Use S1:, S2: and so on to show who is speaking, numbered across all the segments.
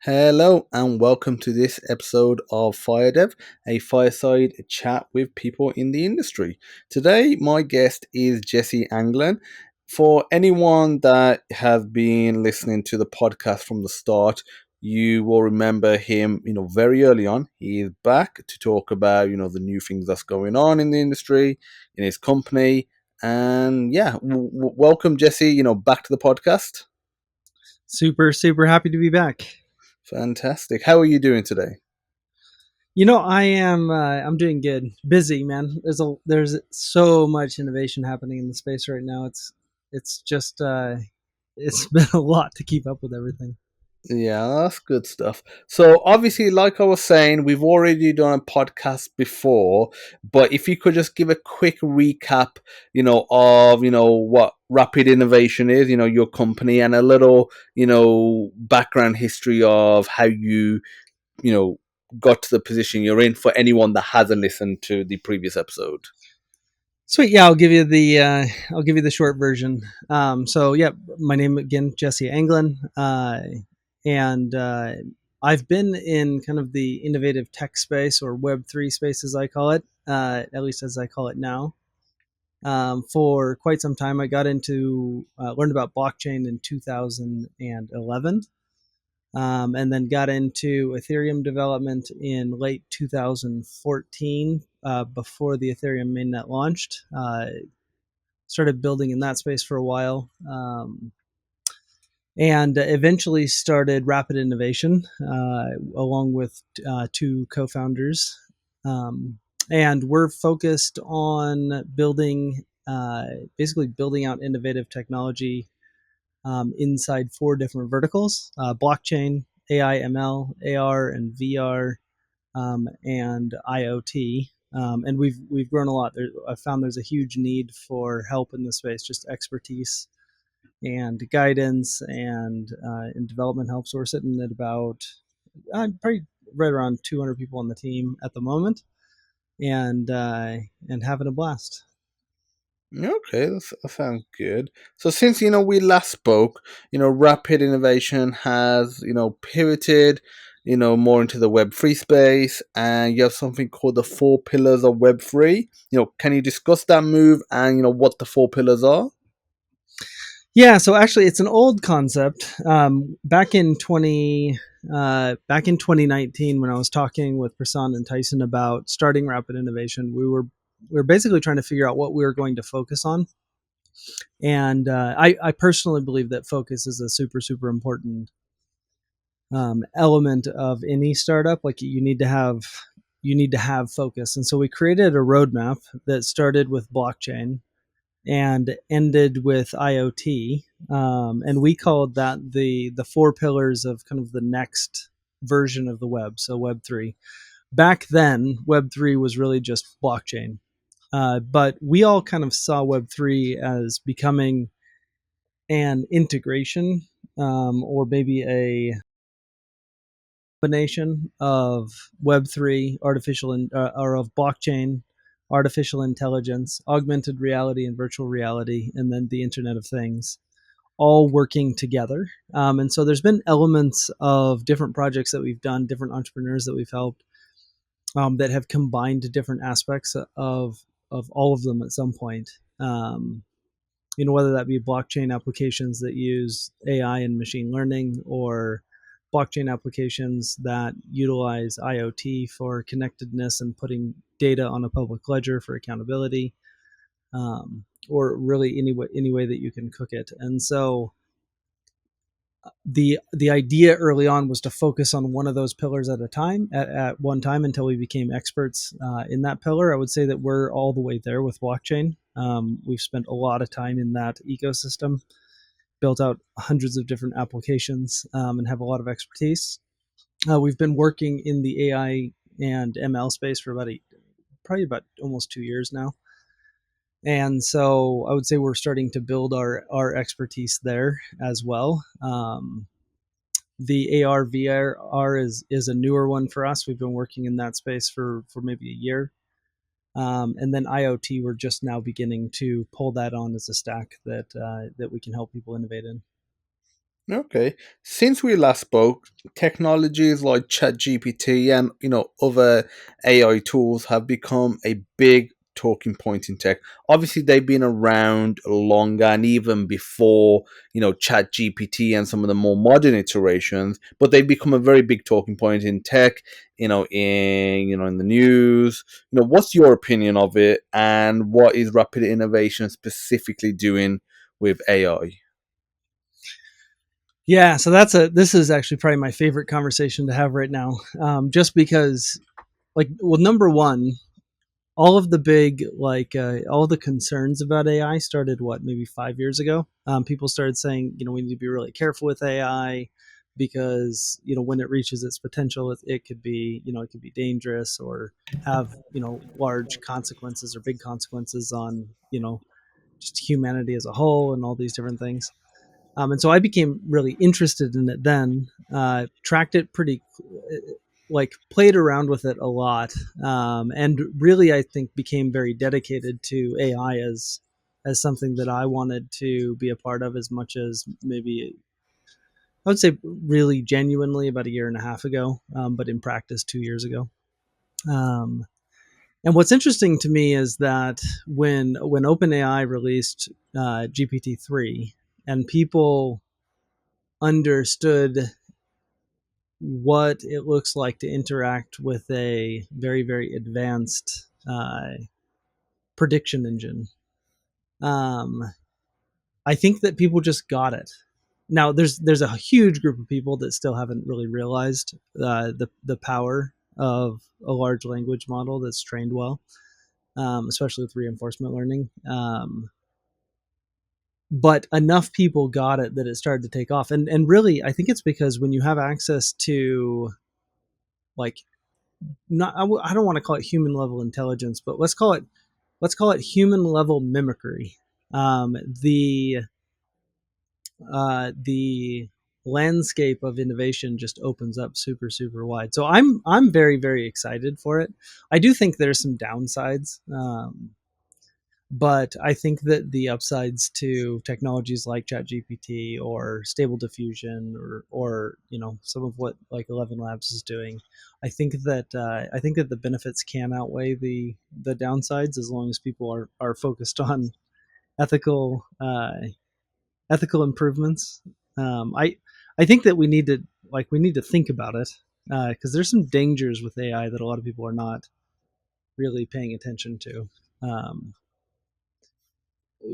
S1: Hello and welcome to this episode of FireDEV, a fireside chat with people in the industry. Today, my guest is Jesse Anglen. For anyone that has been listening to the podcast from the start, you will remember him, very early on. He is back to talk about, the new things that's going on in the industry, in his company. And yeah, welcome, Jesse, back to the podcast.
S2: Super happy to be back.
S1: Fantastic. How are you doing today?
S2: I am. I'm doing good. Busy, man. There's so much innovation happening in the space right now. It's just it's been a lot to keep up with everything.
S1: Yeah, that's good stuff. So obviously, like I was saying, we've already done a podcast before, but if you could just give a quick recap, of what rapid innovation is, your company, and a little, background history of how you know, got to the position you're in for anyone that hasn't listened to the previous episode.
S2: Sweet. Yeah, I'll give you the short version. So yeah, my name again, Jesse Anglen, and I've been in kind of the innovative tech space or Web3 space, as I call it, at least as I call it now. For quite some time. I got into learned about blockchain in 2011, and then got into Ethereum development in late 2014 before the Ethereum mainnet launched. Started building in that space for a while. And eventually started Rapid Innovation along with two co-founders. And we're focused on basically building out innovative technology inside four different verticals: blockchain, AI, ML, AR, and VR, and IoT. And we've grown a lot. I found there's a huge need for help in this space, just expertise and guidance and development help. So we're sitting at about probably right around 200 people on the team at the moment, and having a blast.
S1: Okay, that sounds good. So since we last spoke, rapid innovation has pivoted, more into the Web3 space, and you have something called the four pillars of Web3. Can you discuss that move and what the four pillars are?
S2: Yeah, so actually, it's an old concept. Back in 2019, when I was talking with Prasad and Tyson about starting Rapid Innovation, we were basically trying to figure out what we were going to focus on. And I personally believe that focus is a super important element of any startup. Like you need to have focus. And so we created a roadmap that started with blockchain and ended with IoT, and we called that the four pillars of kind of the next version of the web. So Web3. Back then, Web3 was really just blockchain, but we all kind of saw Web3 as becoming an integration, or maybe a combination of Web3, or of blockchain, artificial intelligence, augmented reality, and virtual reality, and then the Internet of Things, all working together. And so there's been elements of different projects that we've done, different entrepreneurs that we've helped, that have combined different aspects of all of them at some point. Whether that be blockchain applications that use AI and machine learning, or blockchain applications that utilize IoT for connectedness and putting data on a public ledger for accountability, or really any way that you can cook it. And so the idea early on was to focus on one of those pillars at a time, at one time, until we became experts in that pillar. I would say that we're all the way there with blockchain. We've spent a lot of time in that ecosystem, built out hundreds of different applications, and have a lot of expertise. We've been working in the AI and ML space for probably about almost 2 years now. And so I would say we're starting to build our expertise there as well. The AR VR is a newer one for us. We've been working in that space for maybe a year. And then IoT, we're just now beginning to pull that on as a stack that we can help people innovate in.
S1: Okay. Since we last spoke, technologies like ChatGPT and other AI tools have become a big talking point in tech. Obviously, they've been around longer and even before ChatGPT and some of the more modern iterations, but they've become a very big talking point in tech. In the news. What's your opinion of it, and what is rapid innovation specifically doing with AI?
S2: Yeah, so this is actually probably my favorite conversation to have right now, just because, like, well, number one, all of the big all the concerns about AI started what, maybe 5 years ago. People started saying, we need to be really careful with AI because when it reaches its potential, it could be it could be dangerous or have large consequences or big consequences on just humanity as a whole and all these different things. And so I became really interested in it then, tracked it pretty, like played around with it a lot, and really I think became very dedicated to AI as something that I wanted to be a part of as much as maybe I would say really genuinely about a year and a half ago, but in practice 2 years ago. Um, and what's interesting to me is that when OpenAI released GPT-3 and people understood what it looks like to interact with a very, very advanced prediction engine. Um, I think that people just got it. Now, there's a huge group of people that still haven't really realized the power of a large language model that's trained well, especially with reinforcement learning. But enough people got it that it started to take off, and really, I think it's because when you have access to, like, not I don't want to call it human level intelligence, but let's call it human level mimicry. Um, the the landscape of innovation just opens up super, super wide. So I'm very, very excited for it. I do think there's some downsides, but I think that the upsides to technologies like ChatGPT or Stable Diffusion or some of what like 11 Labs is doing, I think that the benefits can outweigh the downsides as long as people are focused on ethical ethical improvements. I think that we need to think about it because there's some dangers with AI that a lot of people are not really paying attention to. Um,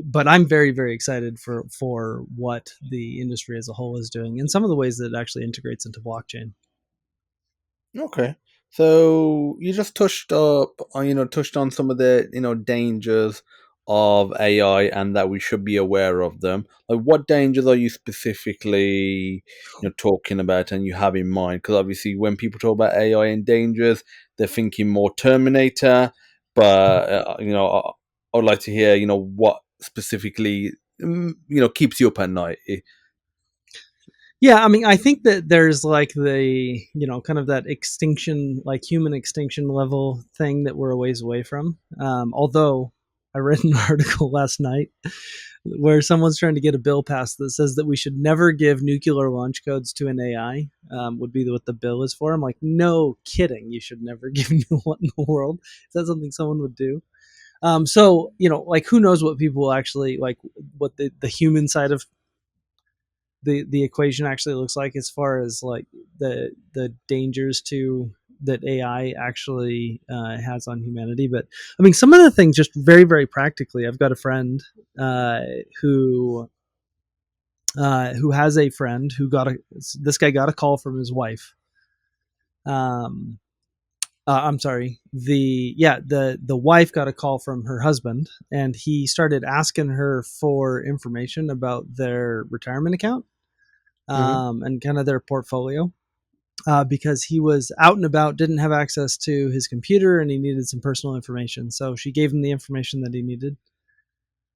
S2: but I'm very, very excited for what the industry as a whole is doing and some of the ways that it actually integrates into blockchain.
S1: Okay. So you just touched on some of the, dangers of AI and that we should be aware of them. Like, what dangers are you specifically, talking about and you have in mind? Because obviously, when people talk about AI and dangers, they're thinking more Terminator. But I would like to hear, what specifically, keeps you up at night.
S2: Yeah, I mean, I think that there's like the kind of that extinction, like human extinction level thing that we're a ways away from. Although I read an article last night where someone's trying to get a bill passed that says that we should never give nuclear launch codes to an AI. Would be what the bill is for. I'm like, no kidding, you should never give what in the world. Is that something someone would do? So like who knows what people will actually like, what the human side of the equation actually looks like as far as like the dangers to that AI actually has on humanity. But I mean, some of the things just very, very practically. I've got a friend uh, who who has a friend who got a this guy got a call from his wife. Um, I'm sorry. The wife got a call from her husband, and he started asking her for information about their retirement account,
S1: Mm-hmm.
S2: and kind of their portfolio, because he was out and about, didn't have access to his computer, and he needed some personal information. So she gave him the information that he needed.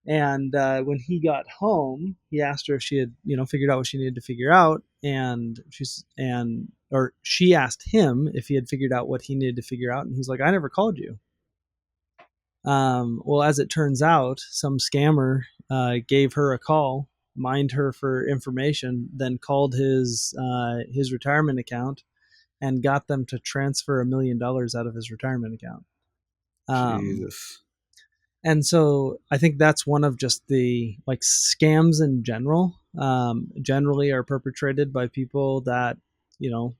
S2: And when he got home, he asked her if she had, figured out what she needed to figure out, and she asked him if he had figured out what he needed to figure out, and he's like, "I never called you." Well, as it turns out, some scammer gave her a call mined her for information, then called his retirement account and got them to transfer $1 million out of his retirement account. Um,
S1: Jesus.
S2: and so I think that's one of just the like scams in general. Generally are perpetrated by people that, you know,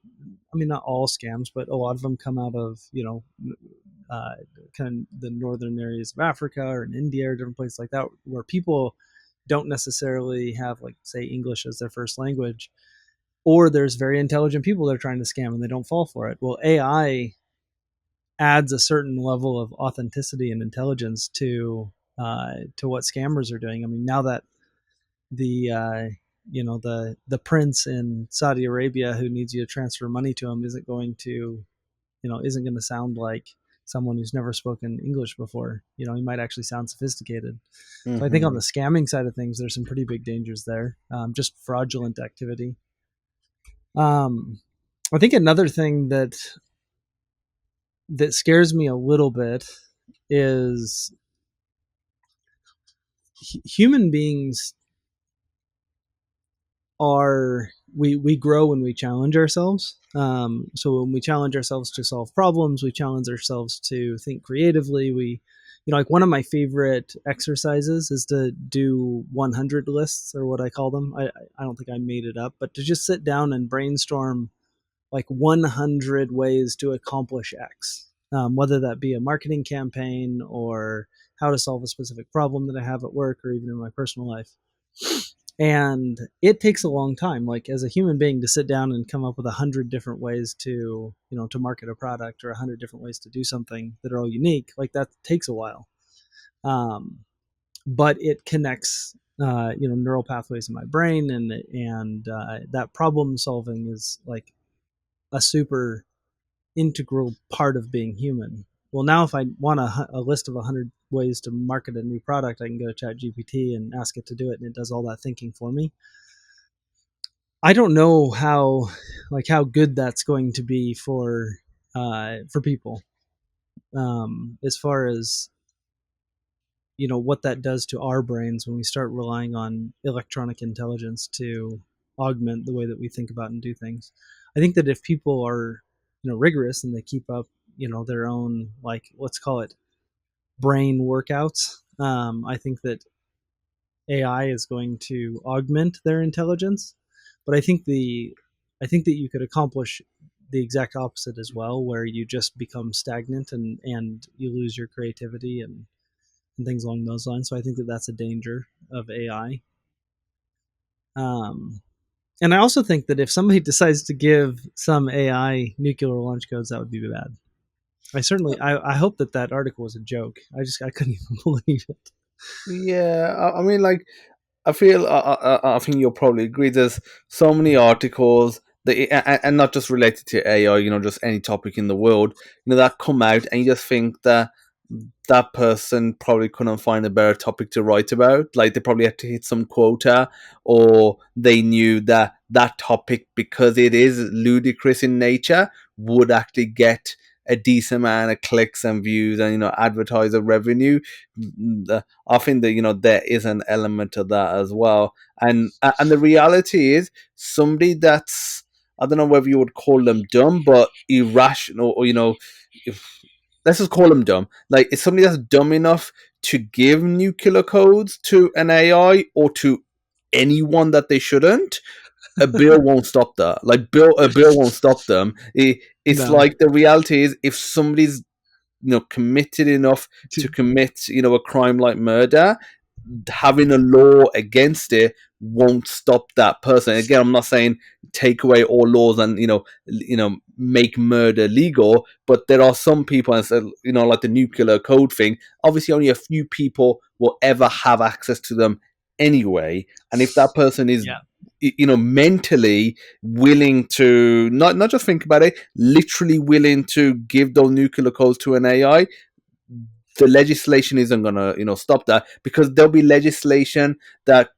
S2: I mean, not all scams, but a lot of them come out of, you know, uh, kind of the northern areas of Africa or in India or different places like that, where people don't necessarily have, like, say, English as their first language, or there's very intelligent people that are trying to scam and they don't fall for it. Well, AI adds a certain level of authenticity and intelligence to what scammers are doing. I mean, now that the the prince in Saudi Arabia who needs you to transfer money to him isn't going to sound like someone who's never spoken English before. You know, he might actually sound sophisticated. So I think on
S1: Hmm.
S2: the scamming side of things, there's some pretty big dangers there. Just fraudulent activity. Um, I think another thing that scares me a little bit is human beings are we grow when we challenge ourselves. So when we challenge ourselves to solve problems, we challenge ourselves to think creatively. Like one of my favorite exercises is to do 100 lists, or what I call them. I don't think I made it up, but to just sit down and brainstorm like 100 ways to accomplish X, whether that be a marketing campaign or how to solve a specific problem that I have at work or even in my personal life. And it takes a long time, like as a human being, to sit down and come up with 100 different ways to market a product, or 100 different ways to do something that are all unique. Like that takes a while. Um, but it connects neural pathways in my brain, and that problem solving is like a super integral part of being human. Well, now if I want a list of 100 ways to market a new product, I can go to ChatGPT and ask it to do it, and it does all that thinking for me. I don't know how good that's going to be for people, as far as what that does to our brains when we start relying on electronic intelligence to augment the way that we think about and do things. I think that if people are rigorous and they keep up their own, like, let's call it brain workouts, I think that AI is going to augment their intelligence. But I think that you could accomplish the exact opposite as well, where you just become stagnant and you lose your creativity and things along those lines. So I think that that's a danger of AI. Um, and I also think that if somebody decides to give some AI nuclear launch codes, that would be bad. I hope that article was a joke. I couldn't even believe it.
S1: Yeah, I mean, like, I feel I think you'll probably agree. There's so many articles that, and not just related to AI, just any topic in the world, that come out, and you just think that that person probably couldn't find a better topic to write about. Like they probably had to hit some quota, or they knew that that topic, because it is ludicrous in nature, would actually get a decent amount of clicks and views and advertiser revenue. I think that there is an element of that as well, and the reality is somebody that's, I don't know whether you would call them dumb, but irrational, or if, let's just call them dumb. Like, it's somebody that's dumb enough to give nuclear codes to an AI or to anyone that they shouldn't. A bill won't stop that. Like, a bill won't stop them. It's
S2: No.
S1: like, the reality is, if somebody's committed enough to commit a crime like murder, having a law against it won't stop that person. Again, I'm not saying take away all laws and make murder legal, but there are some people, and so, like the nuclear code thing. Obviously, only a few people will ever have access to them anyway. And if that person is
S2: Yeah.
S1: mentally willing to not just think about it, literally willing to give those nuclear codes to an AI, the legislation isn't gonna stop that, because there'll be legislation that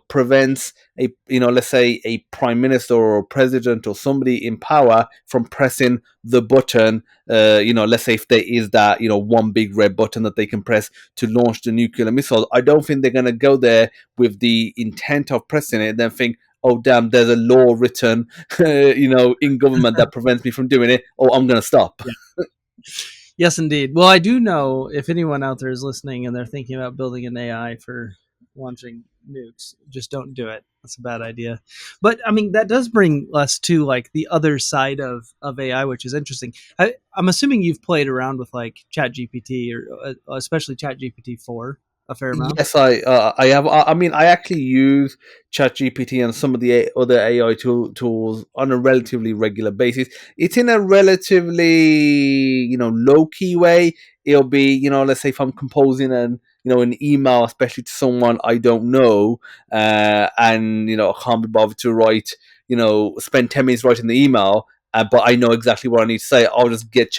S1: prevents a, let's say a prime minister or a president or somebody in power from pressing the button. Let's say if there is that, one big red button that they can press to launch the nuclear missile. I don't think they're going to go there with the intent of pressing it and then think, oh damn, there's a law written, in government that prevents me from doing it. Oh, I'm going to stop.
S2: Yeah. Yes, indeed. Well, I do know if anyone out there is listening and they're thinking about building an AI for launching nukes, just don't do it. That's a bad idea. But I mean, that does bring us to like the other side of AI, which is interesting. I'm assuming you've played around with like ChatGPT or especially ChatGPT 4 a fair amount.
S1: Yes, I have. I mean, I actually use ChatGPT and some of the other AI tools on a relatively regular basis. It's in a relatively, low key way. It'll be, let's say if I'm composing an email, especially to someone I don't know, and I can't be bothered to write, spend 10 minutes writing the email, but I know exactly what I need to say. I'll just get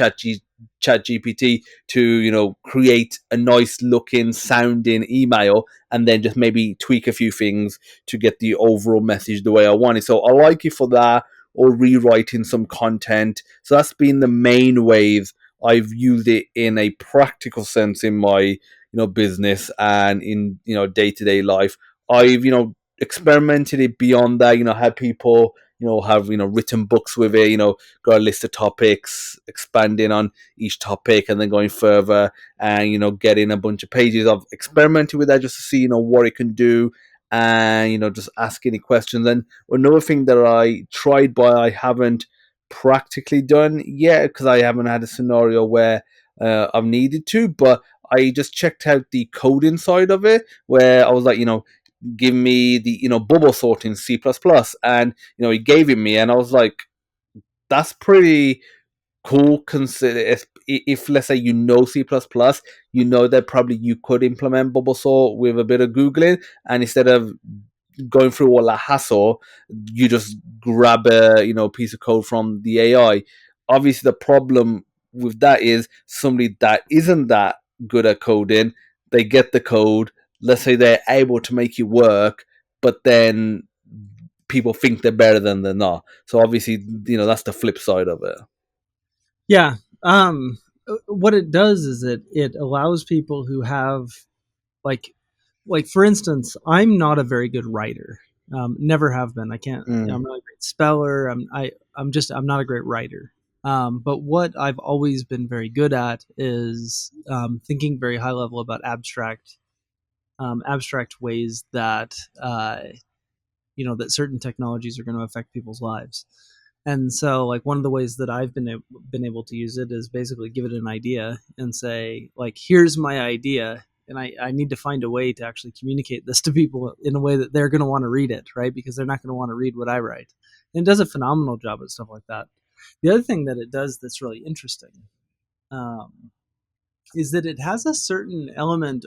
S1: ChatGPT to create a nice looking sounding email and then just maybe tweak a few things to get the overall message the way I want it. So I like it for that, or rewriting some content. So that's been the main ways I've used it in a practical sense in my business and in day-to-day life. I've experimented it beyond that, had people have written books with it, got a list of topics, expanding on each topic and then going further and getting a bunch of pages. I've experimented with that just to see what it can do, and just ask any questions. And another thing that I tried but I haven't practically done yet because I haven't had a scenario where I've needed to, but I just checked out the coding side of it where I was like, give me the bubble sort in C++, and he gave it me and I was like, that's pretty cool. Consider if let's say C++, that probably you could implement bubble sort with a bit of googling, and instead of going through all that hassle, you just grab a piece of code from the AI. Obviously, the problem with that is somebody that isn't that good at coding, they get the code. Let's say they're able to make it work, but then people think they're better than they're not. So obviously, that's the flip side of it.
S2: Yeah. What it does is it allows people who have like for instance, I'm not a very good writer. Never have been. I can't. I'm not a great speller. I'm not a great writer. But what I've always been very good at is thinking very high level about abstract ways that that certain technologies are going to affect people's lives. And so, like one of the ways that I've been able to use it is basically give it an idea and say, like, here's my idea, and I need to find a way to actually communicate this to people in a way that they're going to want to read it, right? Because they're not going to want to read what I write. And it does a phenomenal job at stuff like that. The other thing that it does that's really interesting is that it has a certain element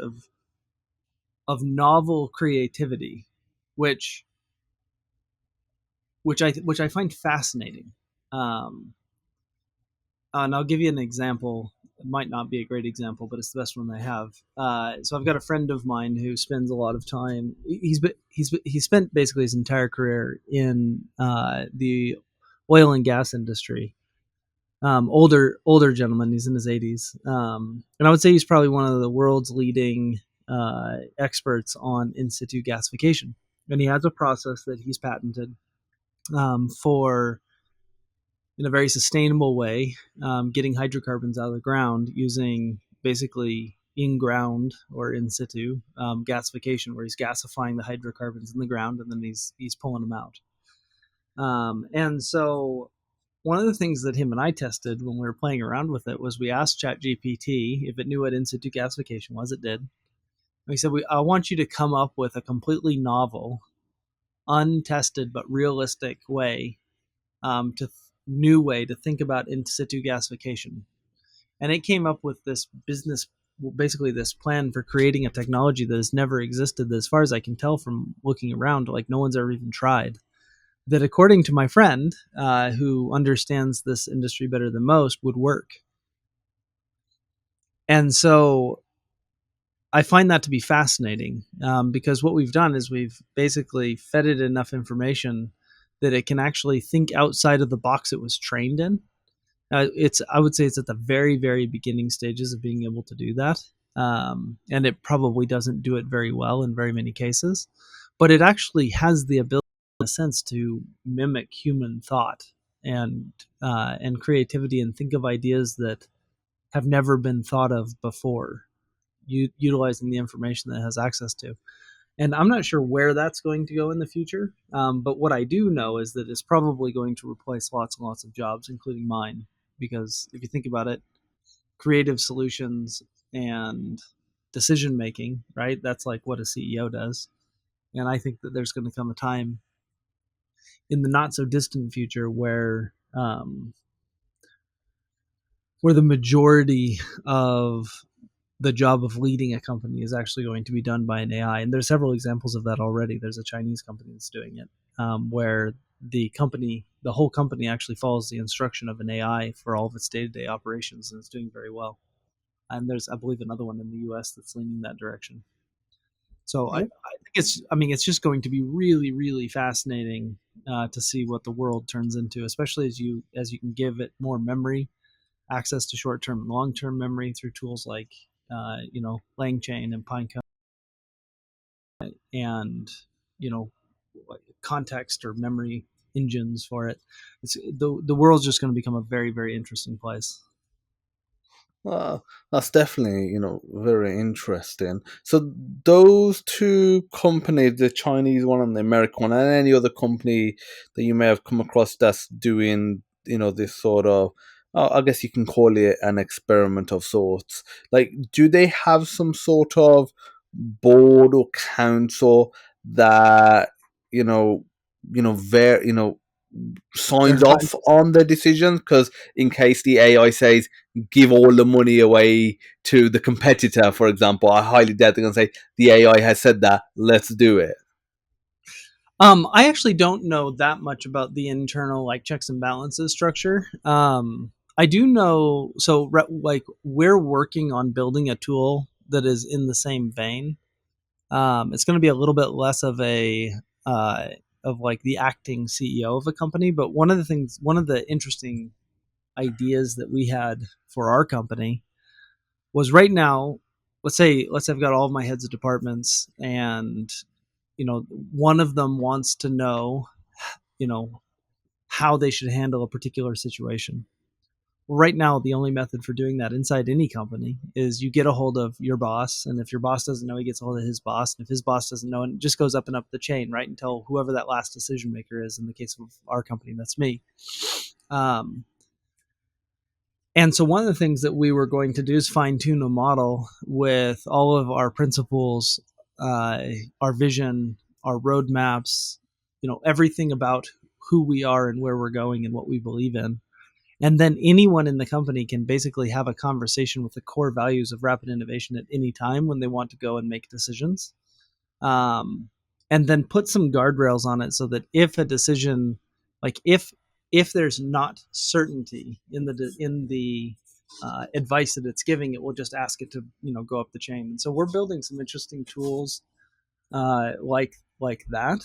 S2: of novel creativity, which I find fascinating. Um, and I'll give you an example. It might not be a great example, but it's the best one I have. So I've got a friend of mine who spends a lot of time. He's spent basically his entire career in the oil and gas industry. Older gentleman. He's in his 80s, and I would say he's probably one of the world's leading experts on in situ gasification. And he has a process that he's patented for, in a very sustainable way, getting hydrocarbons out of the ground using basically in ground or in situ gasification, where he's gasifying the hydrocarbons in the ground and then he's pulling them out. And so one of the things that him and I tested when we were playing around with it was we asked ChatGPT if it knew what in situ gasification was. It did. We said, I want you to come up with a completely novel, untested but realistic new way to think about in situ gasification. And it came up with this basically this plan for creating a technology that has never existed, that, as far as I can tell from looking around, like no one's ever even tried. That, according to my friend, who understands this industry better than most, would work. And so I find that to be fascinating, because what we've done is we've basically fed it enough information that it can actually think outside of the box it was trained in. It's I would say it's at the very very beginning stages of being able to do that, and it probably doesn't do it very well in very many cases, but it actually has the ability, in a sense, to mimic human thought and creativity and think of ideas that have never been thought of before, utilizing the information that it has access to. And I'm not sure where that's going to go in the future. But what I do know is that it's probably going to replace lots and lots of jobs, including mine. Because if you think about it, creative solutions and decision making, right? That's like what a CEO does. And I think that there's going to come a time in the not so distant future where the majority of the job of leading a company is actually going to be done by an AI. And there's several examples of that already. There's a Chinese company that's doing it, where the whole company actually follows the instruction of an AI for all of its day-to-day operations, and it's doing very well. And there's, I believe, another one in the U.S. that's leaning that direction. So I think it's just going to be really, really fascinating to see what the world turns into, especially as you can give it more memory, access to short-term and long-term memory through tools like LangChain and Pinecone, and you know context or memory engines for it. It's the world's just going to become a very very interesting place.
S1: Well, that's definitely, very interesting. So those two companies, the Chinese one and the American one, and any other company that you may have come across that's doing, this sort of, I guess you can call it an experiment of sorts. Like, do they have some sort of board or council that, you know, signs off
S2: Verifies.
S1: on the decisions? Because in case the AI says give all the money away to the competitor, for example, I highly doubt they're going to say the AI has said that. Let's do it.
S2: I actually don't know that much about the internal like checks and balances structure. I do know, so like we're working on building a tool that is in the same vein. It's going to be a little bit less uh, of like the acting CEO of a company, but one of the interesting ideas that we had for our company was right now. Let's say I've got all of my heads of departments, and one of them wants to know, you know, how they should handle a particular situation. Right now, the only method for doing that inside any company is you get a hold of your boss, and if your boss doesn't know, he gets a hold of his boss, and if his boss doesn't know, and it just goes up and up the chain, right, until whoever that last decision maker is. In the case of our company, that's me. Um, and so one of the things that we were going to do is fine tune a model with all of our principles, uh, our vision, our roadmaps, everything about who we are and where we're going and what we believe in. And then anyone in the company can basically have a conversation with the core values of rapid innovation at any time when they want to go and make decisions. Um, and then put some guardrails on it so that if a decision, like if there's not certainty in the advice that it's giving, it will just ask it to go up the chain. And so we're building some interesting tools like that,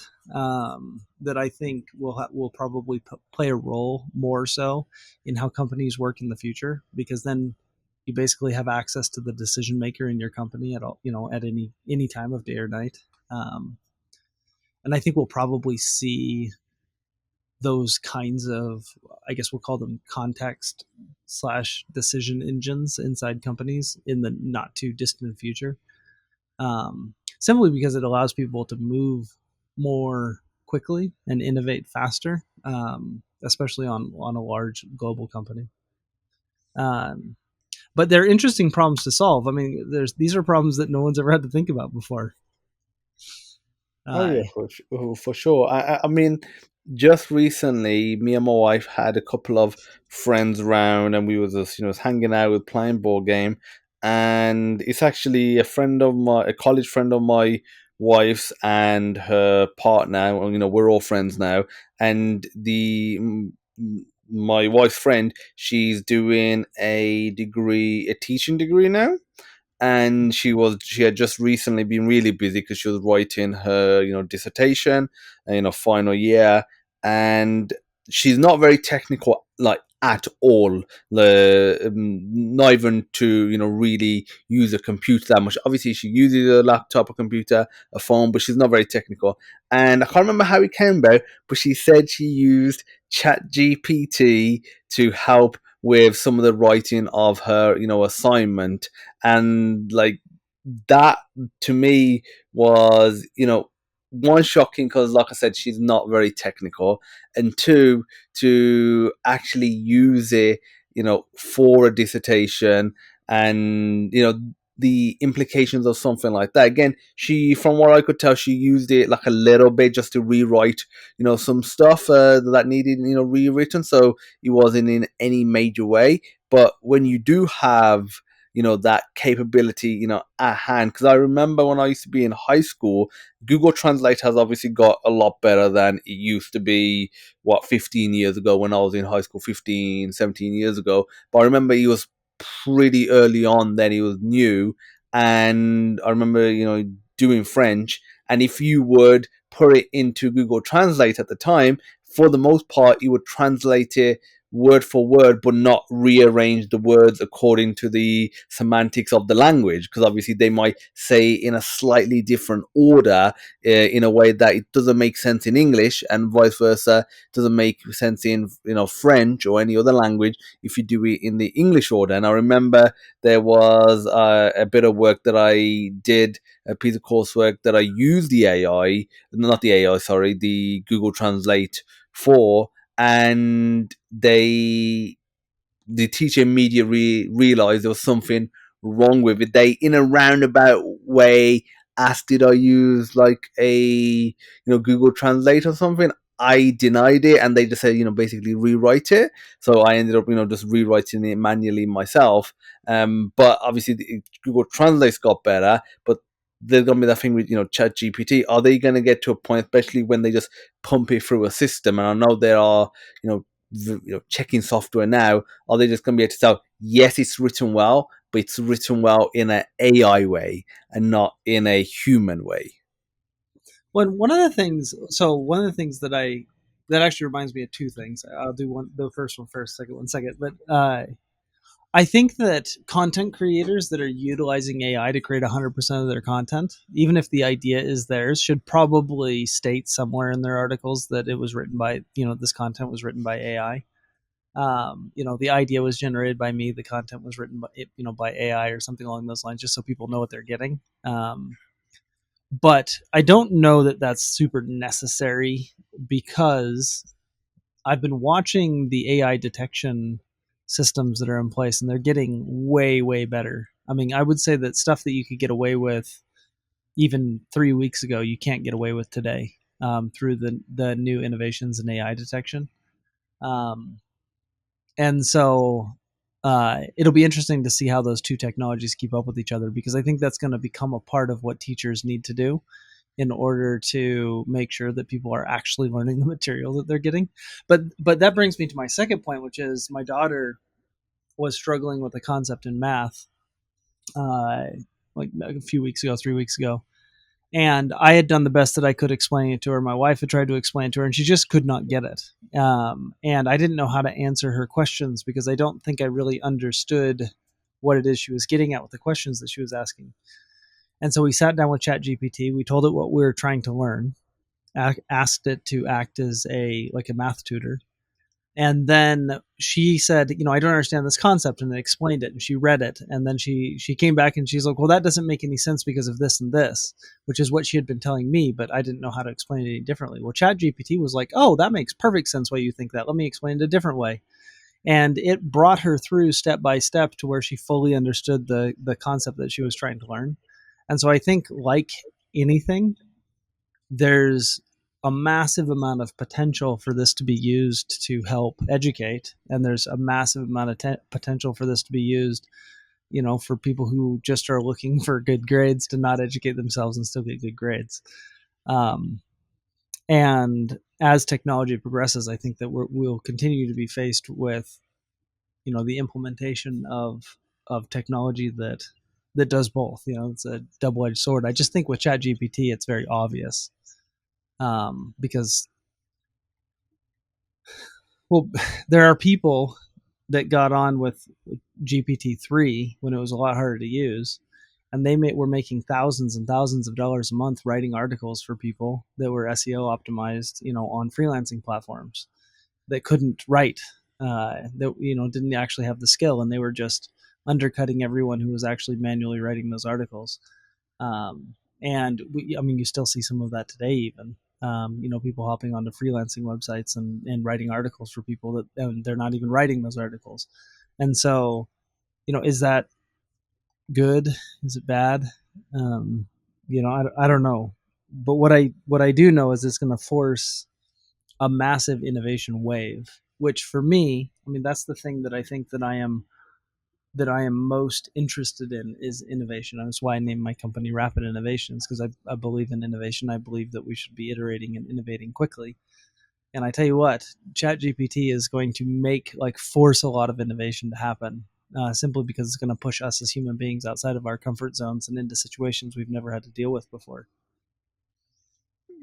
S2: that I think will probably play a role more so in how companies work in the future, because then you basically have access to the decision maker in your company at all, at any time of day or night. Um, and I think we'll probably see those kinds of, I guess we'll call them context slash decision engines inside companies in the not too distant future, simply because it allows people to move more quickly and innovate faster, especially on a large global company. Um, but they're interesting problems to solve. I mean, these are problems that no one's ever had to think about before.
S1: Oh
S2: Uh,
S1: yeah, for sure. I mean, just recently, me and my wife had a couple of friends around, and we was just hanging out with playing board game, and it's actually a college friend of my wife's and her partner. Well, we're all friends now, and my wife's friend, she's doing a teaching degree now, and she had just recently been really busy because she was writing her dissertation, final year, and she's not very technical, like, at all. Not even to really use a computer that much. Obviously she uses a laptop, a computer, a phone, but she's not very technical. And I can't remember how it came about, but she said she used chat gpt to help with some of the writing of her assignment. And like, that to me was, one, shocking because, like I said, she's not very technical, and two, to actually use it, for a dissertation, and the implications of something like that. Again, she, from what I could tell, she used it like a little bit just to rewrite, some stuff that needed, rewritten. So it wasn't in any major way. But when you do have that capability at hand, because I remember when I used to be in high school, Google Translate has obviously got a lot better than it used to be, 15 years ago when I was in high school, 15, 17 years ago. But I remember it was pretty early on then, it was new. And I remember doing French, and if you would put it into Google Translate at the time, for the most part it would translate it word for word, but not rearrange the words according to the semantics of the language, because obviously they might say in a slightly different order, in a way that it doesn't make sense in English, and vice versa, doesn't make sense in French or any other language if you do it in the English order. And I remember there was a bit of work that I did, a piece of coursework that I used the AI, not the AI, sorry, the Google Translate for, and the teacher immediately realized there was something wrong with it. They, in a roundabout way, asked did I use like a Google Translate or something. I denied it, and they just said basically rewrite it. So I ended up just rewriting it manually myself. But obviously Google Translate's got better, but there's gonna be that thing with Chat GPT. Are they gonna get to a point, especially when they just pump it through a system? And I know there are checking software now. Are they just going to be able to tell, yes, it's written well, but it's written well in an AI way and not in a human way?
S2: One of the things, that actually reminds me of two things. I'll do the first one first, second one second. But I think that content creators that are utilizing AI to create 100% of their content, even if the idea is theirs, should probably state somewhere in their articles that it was written by, this content was written by AI. The idea was generated by me. The content was written by AI or something along those lines, just so people know what they're getting. But I don't know that that's super necessary, because I've been watching the AI detection systems that are in place, and they're getting way, way better. I mean, I would say that stuff that you could get away with even 3 weeks ago, you can't get away with today, through the new innovations in AI detection. And so it'll be interesting to see how those two technologies keep up with each other, because I think that's going to become a part of what teachers need to do in order to make sure that people are actually learning the material that they're getting. But that brings me to my second point, which is my daughter was struggling with a concept in math, like a few weeks ago, 3 weeks ago. And I had done the best that I could explain it to her. My wife had tried to explain it to her, and she just could not get it. And I didn't know how to answer her questions, because I don't think I really understood what it is she was getting at with the questions that she was asking. And so we sat down with ChatGPT. We told it what we were trying to learn, asked it to act as a math tutor. And then she said, I don't understand this concept, and then explained it, and she read it. And then she came back and she's like, well, that doesn't make any sense because of this and this, which is what she had been telling me, but I didn't know how to explain it any differently. Well, ChatGPT was like, oh, that makes perfect sense why you think that. Let me explain it a different way. And it brought her through step by step to where she fully understood the concept that she was trying to learn. And so I think, like anything, there's a massive amount of potential for this to be used to help educate, and there's a massive amount of potential for this to be used, for people who just are looking for good grades to not educate themselves and still get good grades. And as technology progresses, I think that we'll continue to be faced with, the implementation of technology that that does both. You know, it's a double edged sword. I just think with ChatGPT, it's very obvious, because, well, there are people that got on with GPT-3 when it was a lot harder to use, and were making thousands and thousands of dollars a month writing articles for people that were SEO optimized, on freelancing platforms that couldn't write, that didn't actually have the skill, and they were just undercutting everyone who was actually manually writing those articles. And I mean, you still see some of that today, even. People hopping onto freelancing websites and writing articles for people that, and they're not even writing those articles. And so, is that good? Is it bad? I don't know. But what I do know is it's going to force a massive innovation wave, which for me, I mean, that's the thing that I think that I am most interested in is innovation. That's why I named my company Rapid Innovations, because I believe in innovation. I believe that we should be iterating and innovating quickly. And I tell you what, ChatGPT is going to force a lot of innovation to happen, simply because it's going to push us as human beings outside of our comfort zones and into situations we've never had to deal with before.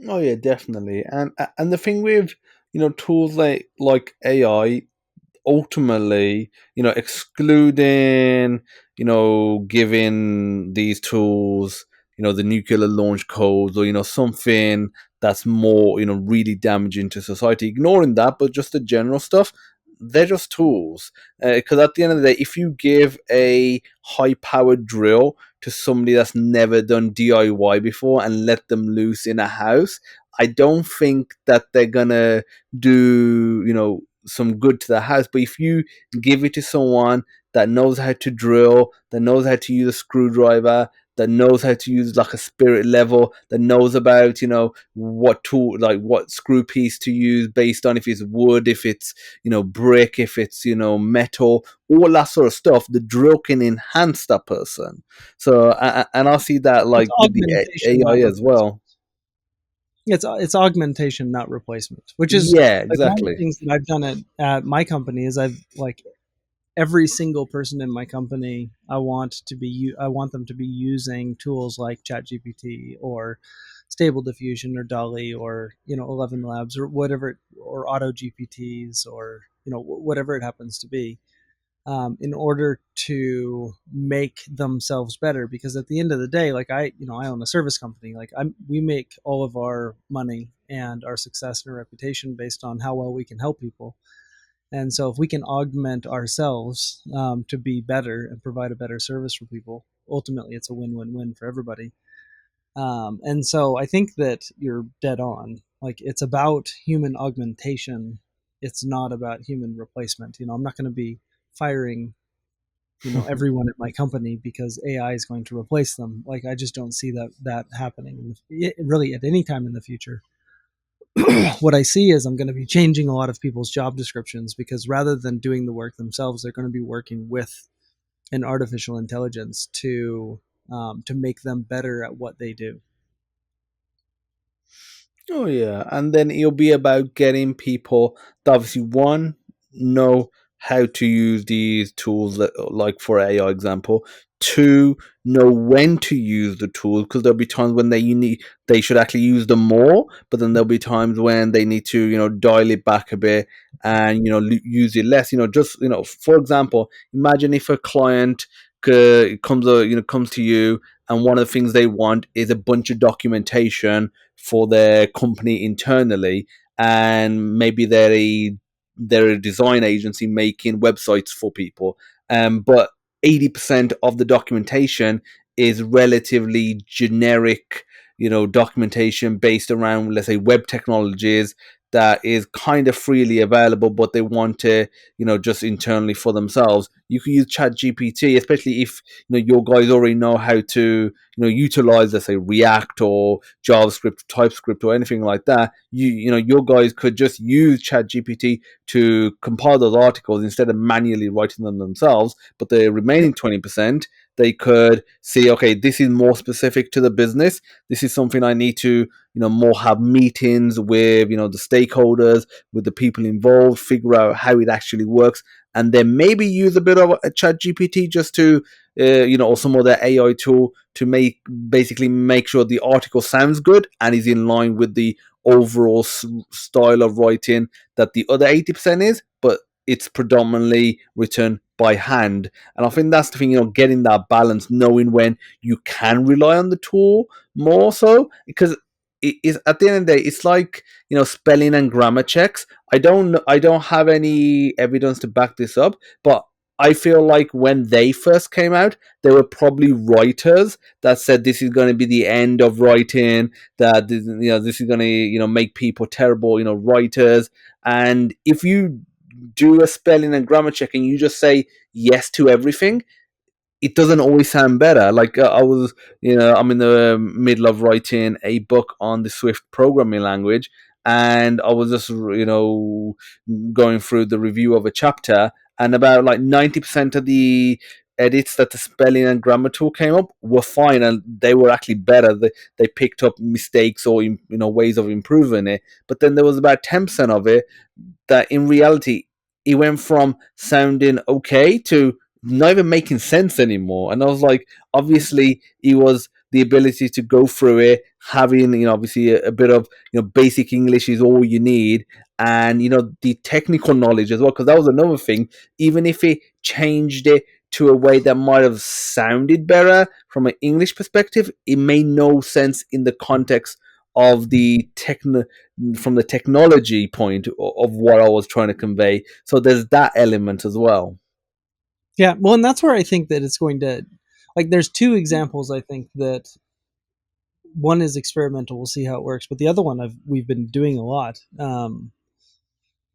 S1: Oh yeah, definitely. And the thing with tools like AI, ultimately, excluding, giving these tools, the nuclear launch codes, or something that's more, really damaging to society. Ignoring that, but just the general stuff, they're just tools. Because at the end of the day, if you give a high-powered drill to somebody that's never done DIY before and let them loose in a house, I don't think that they're gonna do, some good to the house. But if you give it to someone that knows how to drill, that knows how to use a screwdriver, that knows how to use like a spirit level, that knows about, what tool, like what screw piece to use based on if it's wood, if it's, brick, if it's, metal, all that sort of stuff, the drill can enhance that person. So, and I see that
S2: It's
S1: like with the
S2: augmentation, not
S1: AI as
S2: replacement.
S1: well.
S2: It's augmentation, not replacement. Which is
S1: Yeah,
S2: like one of the
S1: exactly.
S2: things that I've done at my company is I've like every single person in my company, I want them to be using tools like ChatGPT or Stable Diffusion or Dolly or 11 Labs or whatever, or Auto GPTs, or whatever it happens to be, in order to make themselves better. Because at the end of the day, like I own a service company. Like we make all of our money and our success and our reputation based on how well we can help people. And so if we can augment ourselves, to be better and provide a better service for people, ultimately it's a win-win-win for everybody. And so I think that you're dead on. Like, it's about human augmentation. It's not about human replacement. I'm not going to be firing, everyone at my company because AI is going to replace them. Like, I just don't see that happening really at any time in the future. What I see is I'm going to be changing a lot of people's job descriptions, because rather than doing the work themselves, they're going to be working with an artificial intelligence to make them better at what they do.
S1: Oh yeah, and then it'll be about getting people to obviously one know how to use these tools, like for AI example. Two, know when to use the tools, because there'll be times when they should actually use them more, but then there'll be times when they need to dial it back a bit and use it less. Just for example, imagine if a client comes to you, and one of the things they want is a bunch of documentation for their company internally, and maybe they're a design agency making websites for people, but 80% of the documentation is relatively generic, documentation based around, let's say, web technologies, that is kind of freely available, but they want to, just internally for themselves. You can use Chat GPT, especially if your guys already know how to utilize, let's say, React or JavaScript, TypeScript, or anything like that. Your guys could just use Chat GPT to compile those articles instead of manually writing them themselves. But the
S2: Yep.
S1: remaining 20%, they could see, okay, this is more specific to the business. This is something I need to more have meetings with the stakeholders, with the people involved, figure out how it actually works, and then maybe use a bit of a Chat GPT just to or some other AI tool to make sure the article sounds good and is in line with the overall style of writing that the other 80% is, but it's predominantly written by hand. And I think that's the thing, getting that balance, knowing when you can rely on the tool more so, because it is, at the end of the day, it's like, spelling and grammar checks. I don't have any evidence to back this up, but I feel like when they first came out, there were probably writers that said this is going to be the end of writing, that this is going to make people terrible, writers. And if you do a spelling and grammar check and you just say yes to everything, it doesn't always sound better. Like I'm in the middle of writing a book on the Swift programming language, and I was just, going through the review of a chapter, and about like 90% of the edits that the spelling and grammar tool came up were fine, and they were actually better. They picked up mistakes or ways of improving it, but then there was about 10% of it that in reality it went from sounding okay to not even making sense anymore. And I was like, obviously, it was the ability to go through it, having obviously a bit of basic English is all you need, and the technical knowledge as well, because that was another thing. Even if it changed it to a way that might have sounded better from an English perspective, it made no sense in the context of the from the technology point of what I was trying to convey. So there's that element as well.
S2: Yeah, well, and that's where I think that it's going to, like, there's two examples. I think that one is experimental, we'll see how it works, but the other one we've been doing a lot.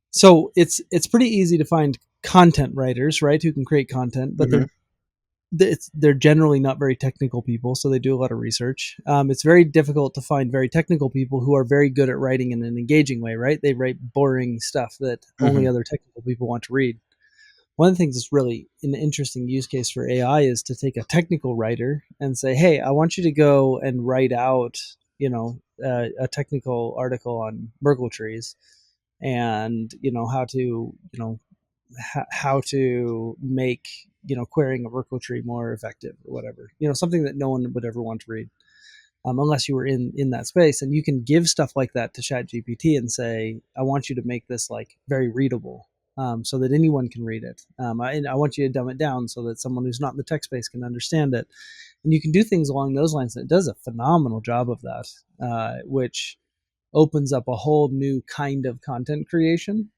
S2: So it's pretty easy to find content writers, right, who can create content, but
S1: Mm-hmm.
S2: they're generally not very technical people, so they do a lot of research. It's very difficult to find very technical people who are very good at writing in an engaging way, right? They write boring stuff that only
S1: Mm-hmm.
S2: other technical people want to read. One of the things that's really an interesting use case for AI is to take a technical writer and say, "Hey, I want you to go and write out, a technical article on Merkle trees, and how to, how to make querying a Merkle tree more effective, or whatever. Something that no one would ever want to read, unless you were in that space." And you can give stuff like that to ChatGPT and say, "I want you to make this like very readable, so that anyone can read it. I want you to dumb it down so that someone who's not in the tech space can understand it." And you can do things along those lines. And it does a phenomenal job of that, which opens up a whole new kind of content creation,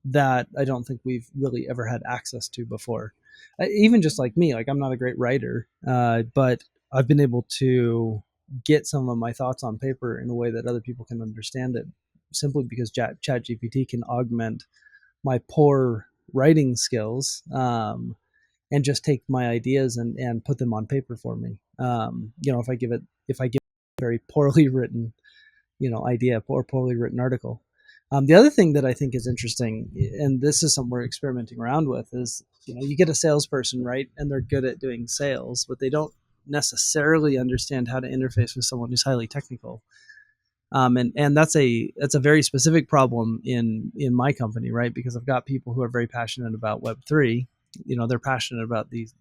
S2: that I don't think we've really ever had access to before. Even just like me, like, I'm not a great writer, but I've been able to get some of my thoughts on paper in a way that other people can understand it, simply because ChatGPT can augment my poor writing skills, and just take my ideas and put them on paper for me. If I give a very poorly written idea or poorly written article. The other thing that I think is interesting, and this is something we're experimenting around with, is you get a salesperson, right, and they're good at doing sales, but they don't necessarily understand how to interface with someone who's highly technical. And that's a very specific problem in my company, right? Because I've got people who are very passionate about Web3. They're passionate about these,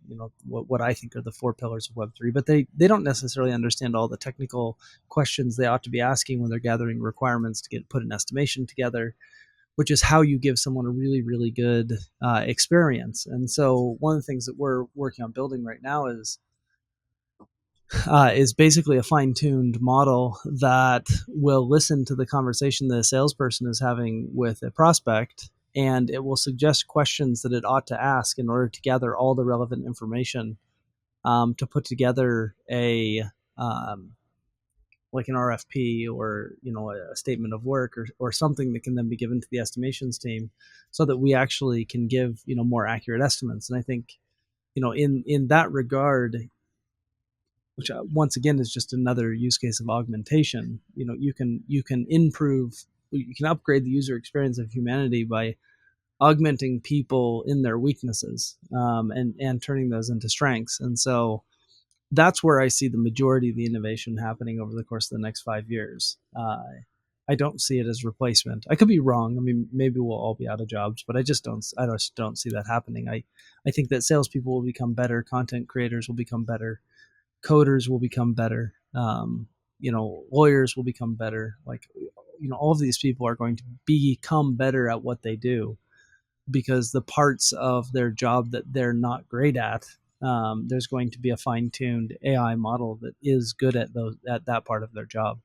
S2: what I think are the four pillars of Web3, but they don't necessarily understand all the technical questions they ought to be asking when they're gathering requirements to put an estimation together, which is how you give someone a really, really good experience. And so one of the things that we're working on building right now is basically a fine-tuned model that will listen to the conversation that a salesperson is having with a prospect, and it will suggest questions that it ought to ask in order to gather all the relevant information, to put together a like an RFP, or a statement of work, or something that can then be given to the estimations team, so that we actually can give more accurate estimates. And I think in that regard, which once again is just another use case of augmentation. You can upgrade the user experience of humanity by augmenting people in their weaknesses, and turning those into strengths. And so that's where I see the majority of the innovation happening over the course of the next 5 years. I don't see it as replacement. I could be wrong. I mean, maybe we'll all be out of jobs, but I just don't see that happening. I think that salespeople will become better, content creators will become better, coders will become better, lawyers will become better. Like, all of these people are going to become better at what they do, because the parts of their job that they're not great at, there's going to be a fine-tuned AI model that is good at that part of their job.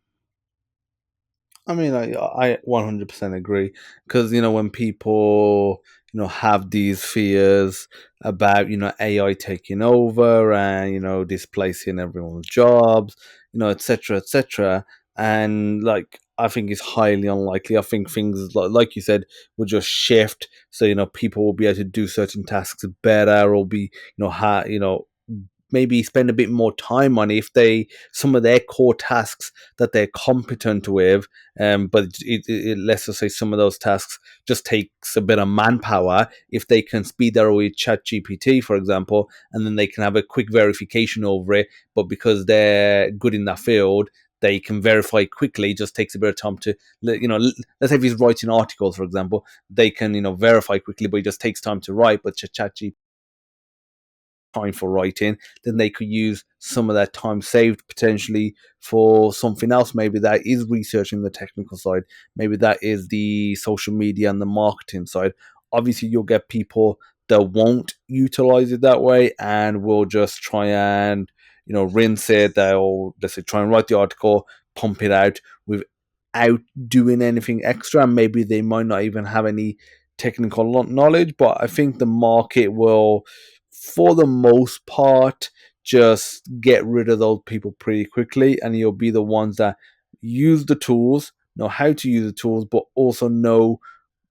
S1: I mean, I 100% agree because when people have these fears about AI taking over and displacing everyone's jobs, etc. etc. And like I think it's highly unlikely. I think things like you said will just shift, so people will be able to do certain tasks better or be maybe spend a bit more time on if they some of their core tasks that they're competent with. But let's just say some of those tasks just takes a bit of manpower. If they can speed that with Chat GPT, for example, and then they can have a quick verification over it, but because they're good in that field, they can verify quickly. It just takes a bit of time to, let's say if he's writing articles, for example, they can, verify quickly, but it just takes time to write. But Chat time for writing, then they could use some of that time saved potentially for something else. Maybe that is researching the technical side. Maybe that is the social media and the marketing side. Obviously, you'll get people that won't utilize it that way and will just try and rinse it. They'll, let's say, try and write the article, pump it out without doing anything extra. And maybe they might not even have any technical knowledge. But I think the market will, for the most part, just get rid of those people pretty quickly, and you'll be the ones that use the tools, know how to use the tools, but also know,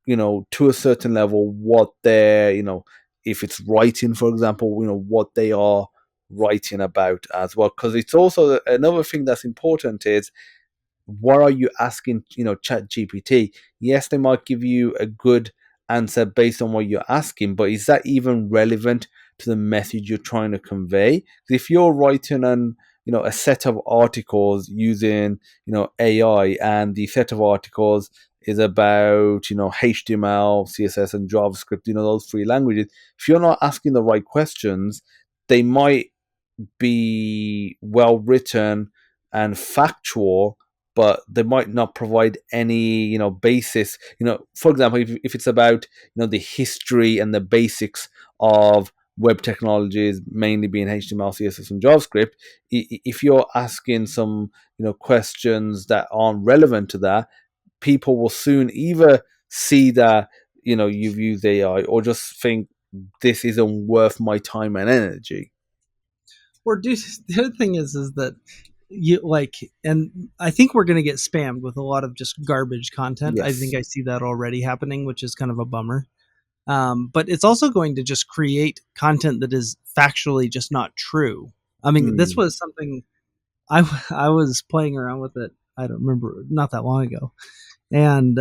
S1: to a certain level what they're, if it's writing, for example, what they are writing about as well. Because it's also another thing that's important is what are you asking, Chat GPT? Yes, they might give you a good answer based on what you're asking, but is that even relevant to the message you're trying to convey? If you're writing a set of articles using AI, and the set of articles is about HTML, CSS, and JavaScript, those three languages, if you're not asking the right questions, they might be well written and factual, but they might not provide any basis. For example, if it's about the history and the basics of web technologies, mainly being HTML, CSS, and JavaScript, if you're asking some questions that aren't relevant to that, people will soon either see that you've used AI or just think this isn't worth my time and energy.
S2: Or do the other thing is that you like, and I think we're going to get spammed with a lot of just garbage content. I think
S1: Yes.
S2: I see that already happening, which is kind of a bummer. But it's also going to just create content that is factually just not true. I mean, this
S1: Mm.
S2: was something I was playing around with it. I don't remember, not that long ago, and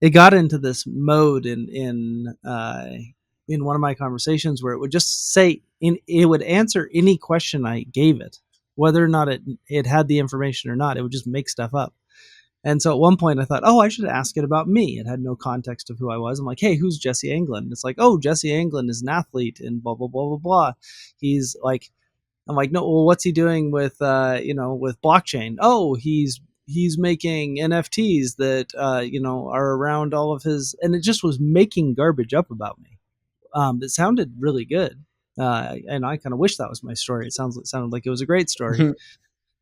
S2: it got into this mode in one of my conversations where it would just say it would answer any question I gave it, whether or not it had the information or not. It would just make stuff up. And so at one point I thought, oh, I should ask it about me. It had no context of who I was. I'm like, hey, who's Jesse Anglen? And it's like, oh, Jesse Anglen is an athlete and blah blah blah blah blah. He's like, I'm like, no, well, what's he doing with with blockchain? Oh, he's making NFTs that are around all of his, and it just was making garbage up about me. It sounded really good, and I kind of wish that was my story. It sounded like it was a great story,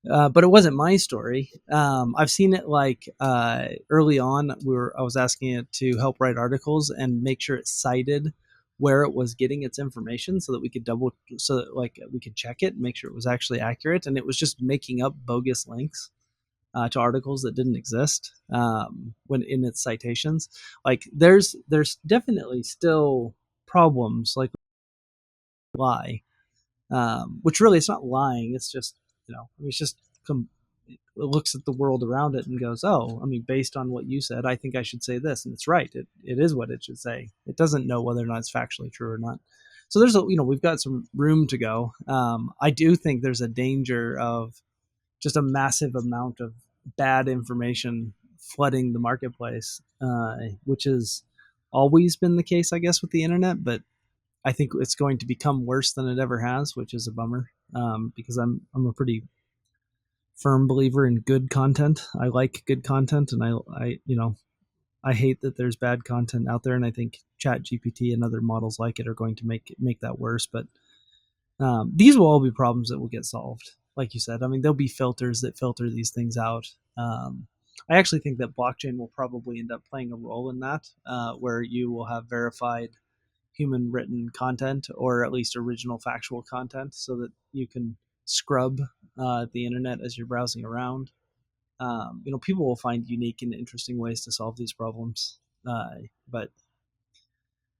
S2: but it wasn't my story. I've seen it like early on. I was asking it to help write articles and make sure it cited where it was getting its information, so that we could so that, like, we could check it and make sure it was actually accurate. And it was just making up bogus links to articles that didn't exist when in its citations. Like, there's definitely still problems like lie, which really it's not lying. It's just it's just it looks at the world around it and goes, oh, I mean, based on what you said, I think I should say this, and it's right. It is what it should say. It doesn't know whether or not it's factually true or not. So there's we've got some room to go. I do think there's a danger of just a massive amount of bad information flooding the marketplace, which has always been the case, I guess, with the internet. But I think it's going to become worse than it ever has, which is a bummer, because I'm a pretty firm believer in good content. I like good content, and I hate that there's bad content out there, and I think Chat GPT and other models like it are going to make that worse. But these will all be problems that will get solved. Like you said, I mean, there'll be filters that filter these things out. I actually think that blockchain will probably end up playing a role in that, where you will have verified human written content, or at least original factual content, so that you can scrub the internet as you're browsing around. People will find unique and interesting ways to solve these problems. But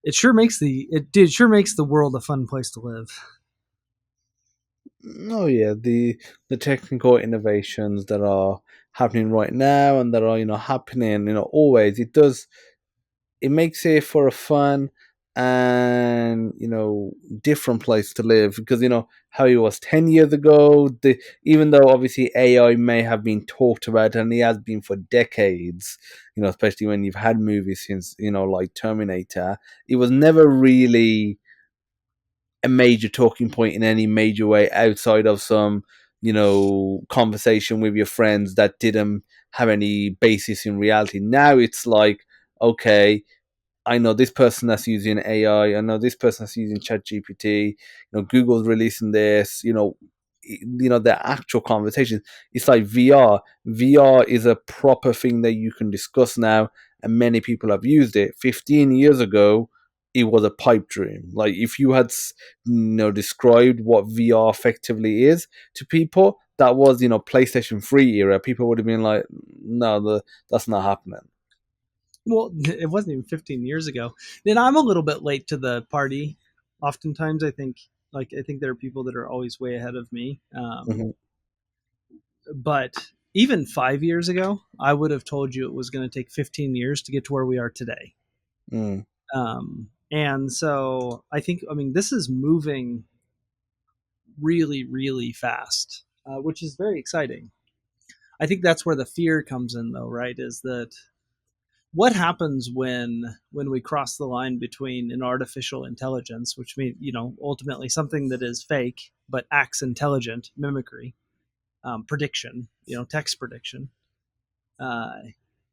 S2: it sure makes the world a fun place to live.
S1: Oh yeah, the technical innovations that are happening right now and that are happening always, it makes it for a fun and different place to live, because how it was 10 years ago. Even though obviously AI may have been talked about, and it has been for decades, especially when you've had movies since like Terminator, it was never really a major talking point in any major way outside of some conversation with your friends that didn't have any basis in reality. Now it's like, okay, I know this person that's using AI. I know this person that's using ChatGPT. Google's releasing this. The actual conversation. It's like VR. VR is a proper thing that you can discuss now, and many people have used it. 15 years ago, it was a pipe dream. Like if you had, described what VR effectively is to people, that was PlayStation 3 era. People would have been like, no, that's not happening.
S2: Well, it wasn't even 15 years ago. Then I'm a little bit late to the party. Oftentimes, I think there are people that are always way ahead of me.
S1: Mm-hmm.
S2: But even 5 years ago, I would have told you it was going to take 15 years to get to where we are today.
S1: Mm.
S2: And so I mean, this is moving really, really fast, which is very exciting. I think that's where the fear comes in, though, right? Is that what happens when we cross the line between an artificial intelligence, which means ultimately something that is fake but acts intelligent, mimicry, prediction, text prediction, uh,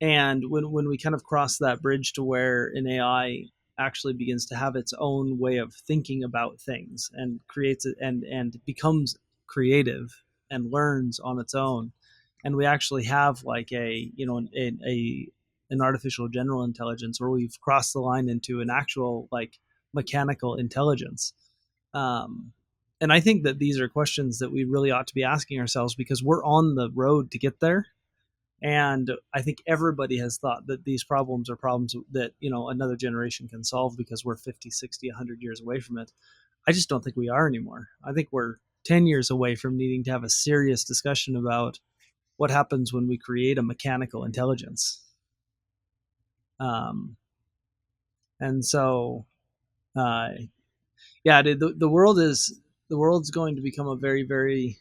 S2: and when we kind of cross that bridge to where an AI actually begins to have its own way of thinking about things and creates it and becomes creative and learns on its own, and we actually have like an artificial general intelligence, where we've crossed the line into an actual like mechanical intelligence. Um, and I think that these are questions that we really ought to be asking ourselves, because we're on the road to get there. And I think everybody has thought that these problems are problems that, another generation can solve because we're 50, 60, 100 years away from it. I just don't think we are anymore. I think we're 10 years away from needing to have a serious discussion about what happens when we create a mechanical intelligence. Um, and so, uh, yeah, the world's going to become a very, very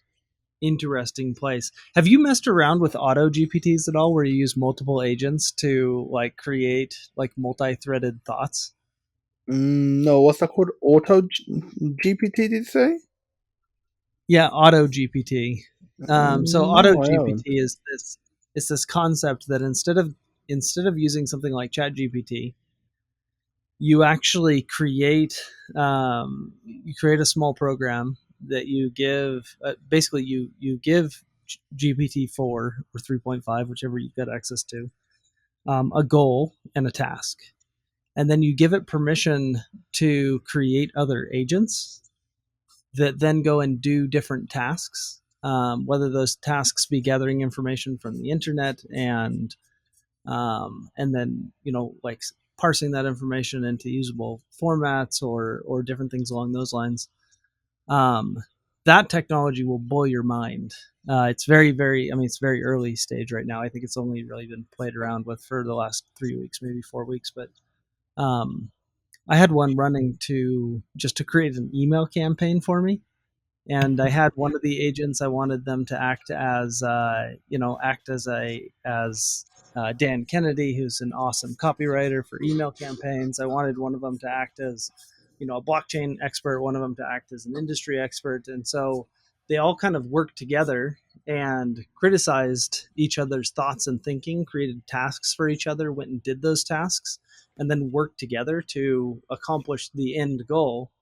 S2: interesting place. Have you messed around with auto GPTs at all, where you use multiple agents to like create like multi-threaded thoughts?
S1: No, what's that called? GPT, did you say?
S2: Yeah, auto GPT. So auto
S1: No, I haven't.
S2: GPT is this concept that instead of using something like Chat GPT, you actually create a small program that you give basically you give GPT-4 or 3.5, whichever you've got access to, a goal and a task, and then you give it permission to create other agents that then go and do different tasks, whether those tasks be gathering information from the internet and then like parsing that information into usable formats or different things along those lines. um, that technology will blow your mind. It's very, I mean, it's very early stage right now. I think it's only really been played around with for the last 3 weeks, maybe 4 weeks. But um, I had one running to create an email campaign for me, and I had one of the agents. I wanted them to act as Dan Kennedy, who's an awesome copywriter for email campaigns. I wanted one of them to act as, a blockchain expert, one of them to act as an industry expert. And so they all kind of worked together and criticized each other's thoughts and thinking, created tasks for each other, went and did those tasks, and then worked together to accomplish the end goal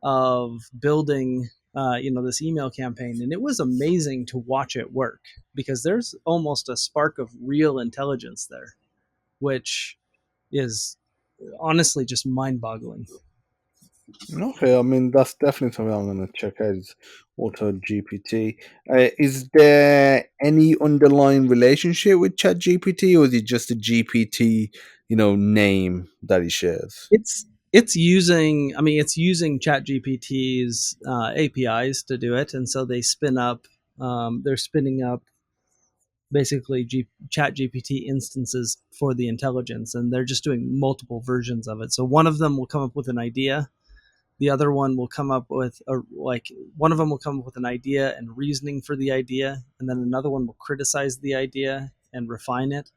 S2: of building this email campaign. And it was amazing to watch it work because there's almost a spark of real intelligence there, which is honestly just mind-boggling.
S1: Okay, I mean that's definitely something I'm going to check out. Is Auto GPT. Is there any underlying relationship with Chat GPT, or is it just a GPT, name that he shares?
S2: It's using ChatGPT's APIs to do it, and so they're spinning up basically chat gpt instances for the intelligence, and they're just doing multiple versions of it. So one of them will come up with an idea, the other one will come up with one of them will come up with an idea and reasoning for the idea, and then another one will criticize the idea and refine it,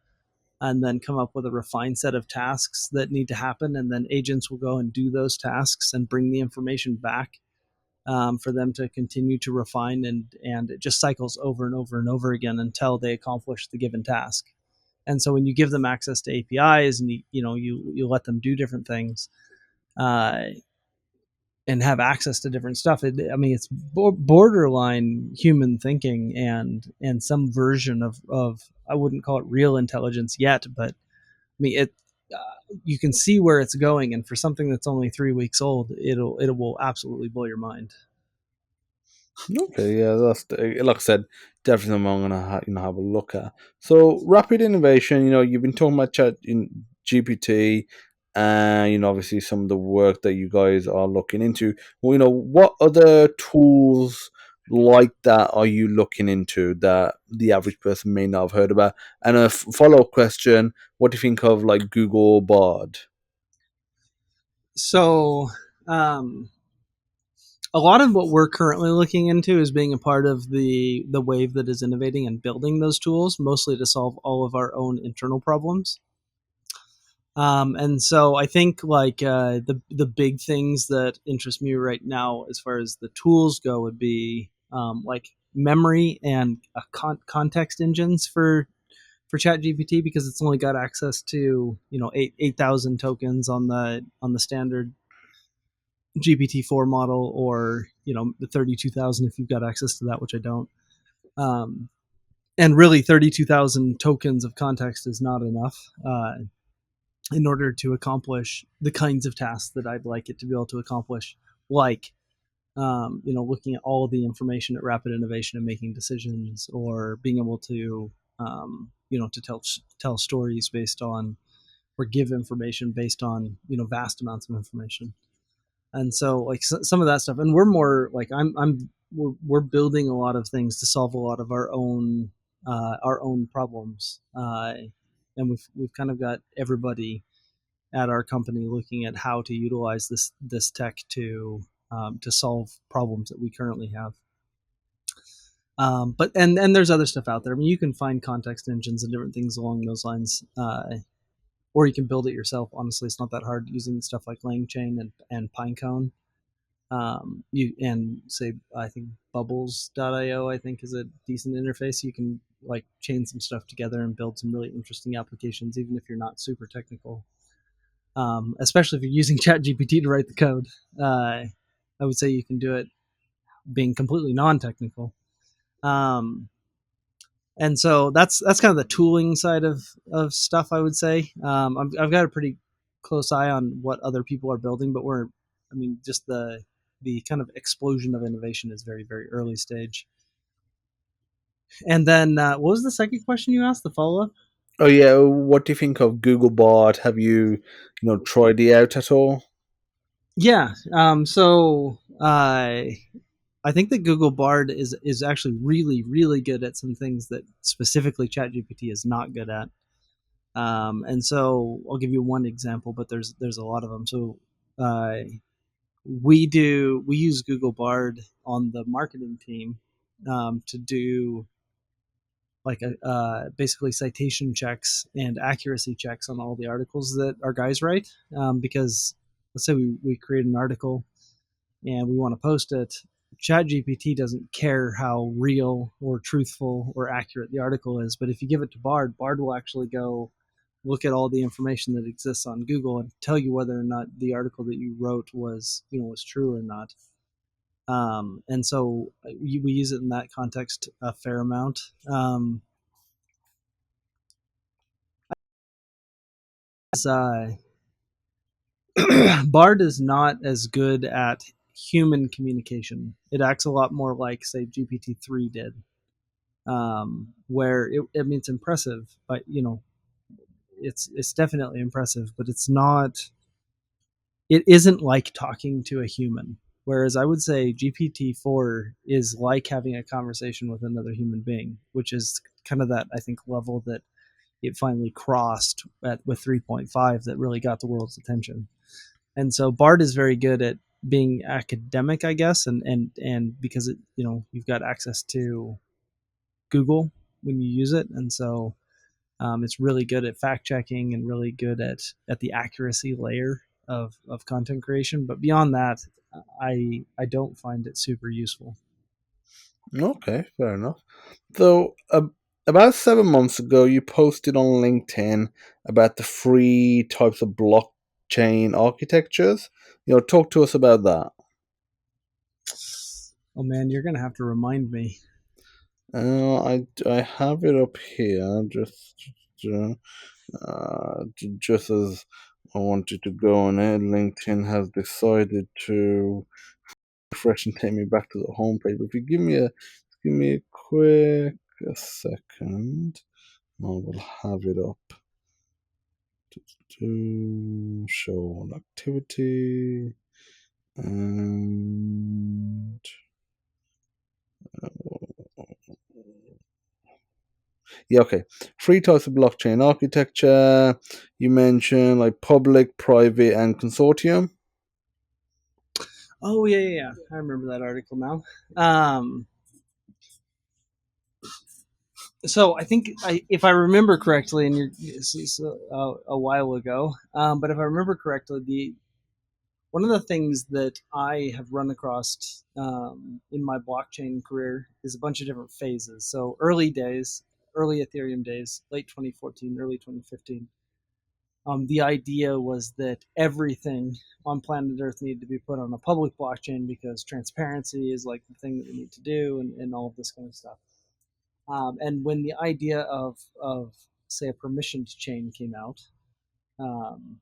S2: and then come up with a refined set of tasks that need to happen, and then agents will go and do those tasks and bring the information back, for them to continue to refine, and it just cycles over and over and over again until they accomplish the given task. And so when you give them access to APIs and you let them do different things, uh, and have access to different stuff, it's borderline human thinking and some version of I wouldn't call it real intelligence yet, but it you can see where it's going, and for something that's only 3 weeks old, it will absolutely blow your mind.
S1: Okay, yeah, like I said, definitely something I'm gonna have a look at. So rapid innovation, you've been talking about Chat in GPT, and obviously some of the work that you guys are looking into. Well, what other tools like that are you looking into that the average person may not have heard about? And a follow up question: what do you think of like Google Bard?
S2: So, um, a lot of what we're currently looking into is being a part of the wave that is innovating and building those tools, mostly to solve all of our own internal problems. And so I think the big things that interest me right now, as far as the tools go, would be like memory and context engines for ChatGPT, because it's only got access to 8,000 tokens on the standard GPT-4 model, or the 32,000 if you've got access to that, which I don't. Um, and really, 32,000 tokens of context is not enough in order to accomplish the kinds of tasks that I'd like it to be able to accomplish, like looking at all of the information at rapid innovation and making decisions, or being able to to tell stories based on, or give information based on vast amounts of information. And so some of that stuff, and we're more like we're building a lot of things to solve a lot of our own problems, and we've kind of got everybody at our company looking at how to utilize this tech to solve problems that we currently have. But and there's other stuff out there. I mean, you can find context engines and different things along those lines, or you can build it yourself. Honestly, it's not that hard using stuff like LangChain and Pinecone. You and say, I think Bubbles.io I think is a decent interface. You can like chain some stuff together and build some really interesting applications, even if you're not super technical. Especially if you're using ChatGPT to write the code. I would say you can do it being completely non-technical. And so that's kind of the tooling side of stuff, I would say. I've got a pretty close eye on what other people are building, but just the kind of explosion of innovation is very, very early stage. And then what was the second question you asked? The follow up?
S1: Oh yeah, what do you think of Google Bard? Have tried it out at all?
S2: Yeah. I think that Google Bard is actually really, really good at some things that specifically ChatGPT is not good at. And so I'll give you one example, but there's a lot of them. So we use Google Bard on the marketing team to do basically citation checks and accuracy checks on all the articles that our guys write. Because let's say we create an article and we want to post it. ChatGPT doesn't care how real or truthful or accurate the article is, but if you give it to Bard will actually go look at all the information that exists on Google and tell you whether or not the article that you wrote was true or not. And so we use it in that context a fair amount. Uh, Bard is not as good at human communication. It acts a lot more like, say, GPT-3 did, where I mean, it's impressive, but it's definitely impressive, but it's not. It isn't like talking to a human. Whereas I would say GPT-4 is like having a conversation with another human being, which is kind of that, I think, level that it finally crossed with 3.5 that really got the world's attention. And so Bard is very good at being academic, I guess, and because you've got access to Google when you use it, and so it's really good at fact checking and really good at the accuracy layer of content creation. But beyond that, I don't find it super useful.
S1: Okay, fair enough. So, about 7 months ago, you posted on LinkedIn about the three types of blockchain architectures. Talk to us about that.
S2: Oh man, you're gonna have to remind me.
S1: I have it up here, just as I wanted to go on it. LinkedIn has decided to refresh and take me back to the homepage. But if you give me a quick second, I will have it up. To show activity and yeah, okay. Three types of blockchain architecture. You mentioned like public, private, and consortium.
S2: Oh yeah. I remember that article now. Um, so I think if I remember correctly, and this is a while ago, but if I remember correctly, the one of the things that I have run across in my blockchain career is a bunch of different phases. So early days, early Ethereum days, late 2014, early 2015. The idea was that everything on planet Earth needed to be put on a public blockchain because transparency is like the thing that we need to do, and all of this kind of stuff. And when the idea of say a permissioned chain came out, um,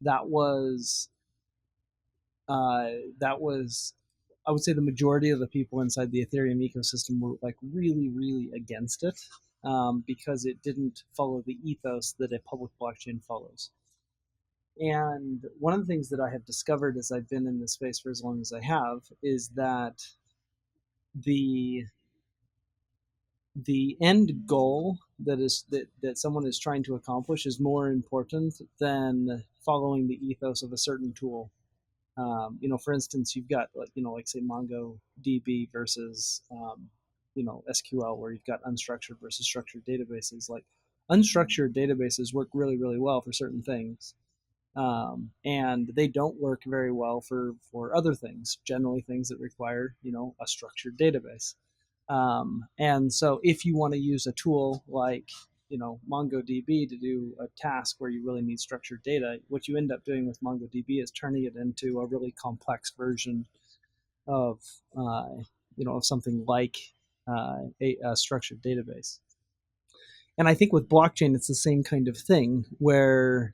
S2: that was that was I would say the majority of the people inside the Ethereum ecosystem were like really, really against it because it didn't follow the ethos that a public blockchain follows. And one of the things that I have discovered as I've been in this space for as long as I have is that the the end goal that someone is trying to accomplish is more important than following the ethos of a certain tool. For instance, you've got like say MongoDB versus SQL, where you've got unstructured versus structured databases. Like unstructured databases work really, really well for certain things, and they don't work very well for other things. Generally, things that require a structured database. And so, if you want to use a tool like MongoDB to do a task where you really need structured data, what you end up doing with MongoDB is turning it into a really complex version of of something like a structured database. And I think with blockchain, it's the same kind of thing where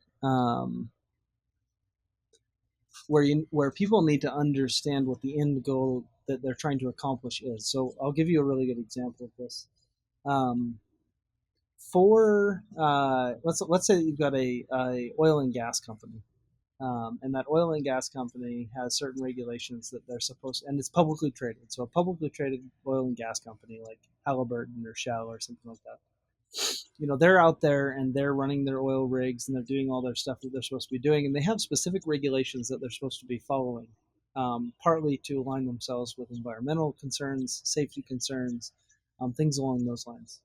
S2: people need to understand what the end goal that they're trying to accomplish is. So I'll give you a really good example of this. Um, for let's say that you've got a oil and gas company, and that oil and gas company has certain regulations that they're supposed to, and it's publicly traded. So a publicly traded oil and gas company like Halliburton or Shell or something like that, they're out there and they're running their oil rigs and they're doing all their stuff that they're supposed to be doing, and they have specific regulations that they're supposed to be following, partly to align themselves with environmental concerns, safety concerns, things along those lines.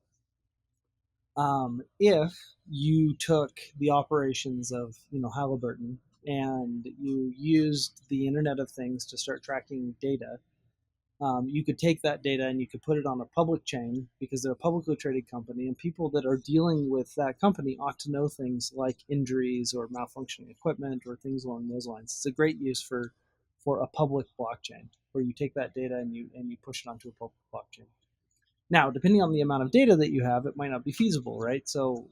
S2: If you took the operations of, Halliburton, and you used the Internet of Things to start tracking data, you could take that data and you could put it on a public chain because they're a publicly traded company, and people that are dealing with that company ought to know things like injuries or malfunctioning equipment or things along those lines. It's a great use for a public blockchain where you take that data and you push it onto a public blockchain. Now, depending on the amount of data that you have, it might not be feasible, right? So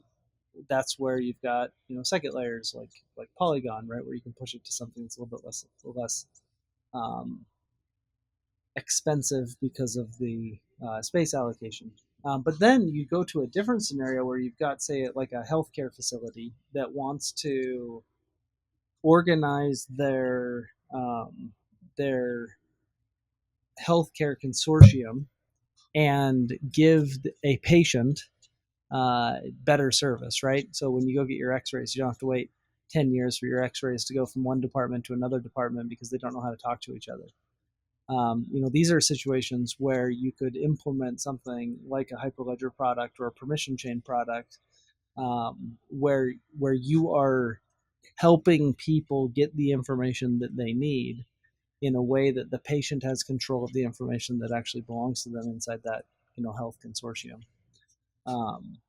S2: that's where you've got, second layers like Polygon, right, where you can push it to something that's a little bit less um, expensive because of the space allocation. But then you go to a different scenario where you've got, say, like a healthcare facility that wants to organize their healthcare consortium and give a patient better service, right? So when you go get your X-rays, you don't have to wait 10 years for your X-rays to go from one department to another department because they don't know how to talk to each other. These are situations where you could implement something like a hyperledger product or a permission chain product, where you are helping people get the information that they need in a way that the patient has control of the information that actually belongs to them inside that health consortium. Um,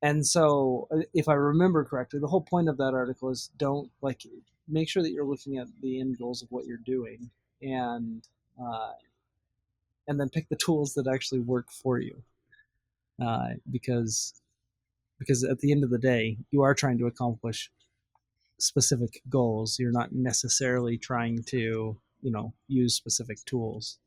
S2: and so, if I remember correctly, the whole point of that article is don't make sure that you're looking at the end goals of what you're doing, and uh, and then pick the tools that actually work for you, because at the end of the day, you are trying to accomplish specific goals. You're not necessarily trying to use specific tools.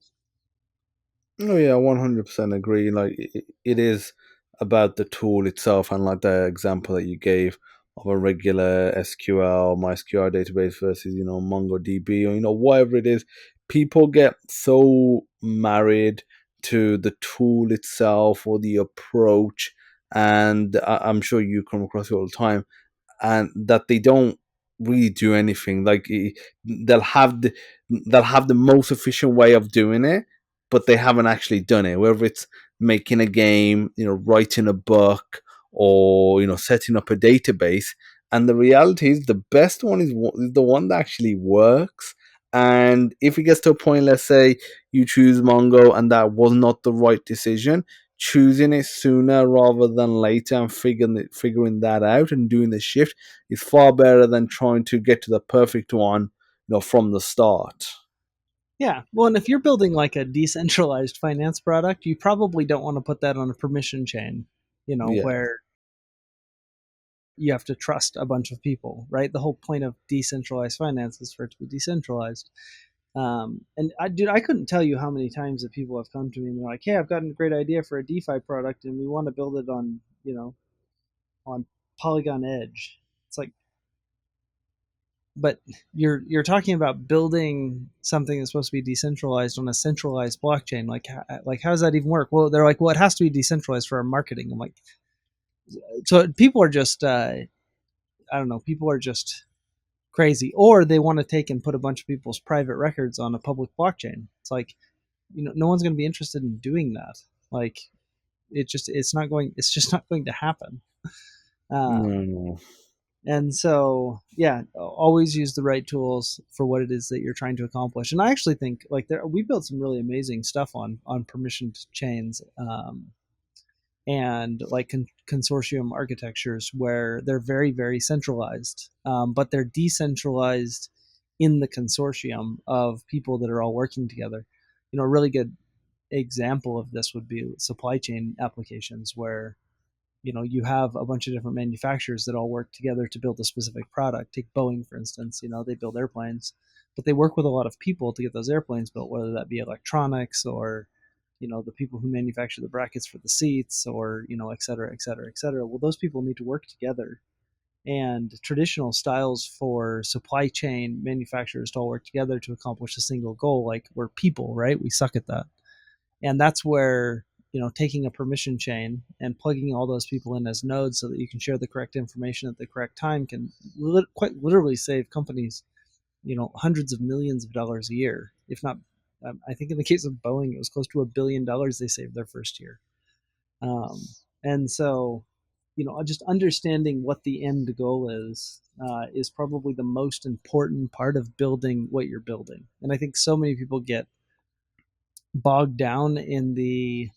S1: Oh yeah, 100% agree. Like it is about the tool itself, and like the example that you gave of a regular SQL, MySQL database versus MongoDB or whatever it is. People get so married to the tool itself or the approach, and I'm sure you come across it all the time, and that they don't really do anything. Like they'll have the most efficient way of doing it, but they haven't actually done it. Whether it's making a game, writing a book, or setting up a database. And the reality is, the best one is the one that actually works. And if it gets to a point, let's say you choose Mongo and that was not the right decision, choosing it sooner rather than later and figuring that out and doing the shift is far better than trying to get to the perfect one, from the start.
S2: Yeah. Well, and if you're building like a decentralized finance product, you probably don't want to put that on a permission chain,
S1: Yeah.
S2: where you have to trust a bunch of people, right? The whole point of decentralized finance is for it to be decentralized. And I couldn't tell you how many times that people have come to me and they're like, "Hey, I've got a great idea for a DeFi product, and we want to build it on, on Polygon Edge." It's like, but you're talking about building something that's supposed to be decentralized on a centralized blockchain. Like how does that even work? Well, they're like, well, it has to be decentralized for our marketing. I'm like, so people are just I don't know, people are just crazy, or they want to take and put a bunch of people's private records on a public blockchain. It's like, no one's going to be interested in doing that. Like, it's just not going to happen. Um,
S1: No.
S2: and so, yeah, always use the right tools for what it is that you're trying to accomplish. And I actually think like we built some really amazing stuff on permissioned chains. And like consortium architectures where they're very, very centralized, but they're decentralized in the consortium of people that are all working together. A really good example of this would be supply chain applications where you have a bunch of different manufacturers that all work together to build a specific product. Take Boeing, for instance. They build airplanes, but they work with a lot of people to get those airplanes built, whether that be electronics or the people who manufacture the brackets for the seats, or et cetera, et cetera, et cetera. Well, those people need to work together, and traditional styles for supply chain manufacturers to all work together to accomplish a single goal, like we're people, right? We suck at that. And that's where taking a permission chain and plugging all those people in as nodes so that you can share the correct information at the correct time can quite literally save companies hundreds of millions of dollars a year, if not, I think in the case of Boeing, it was close to $1 billion they saved their first year. um, And so, just understanding what the end goal is probably the most important part of building what you're building. And I think so many people get bogged down in the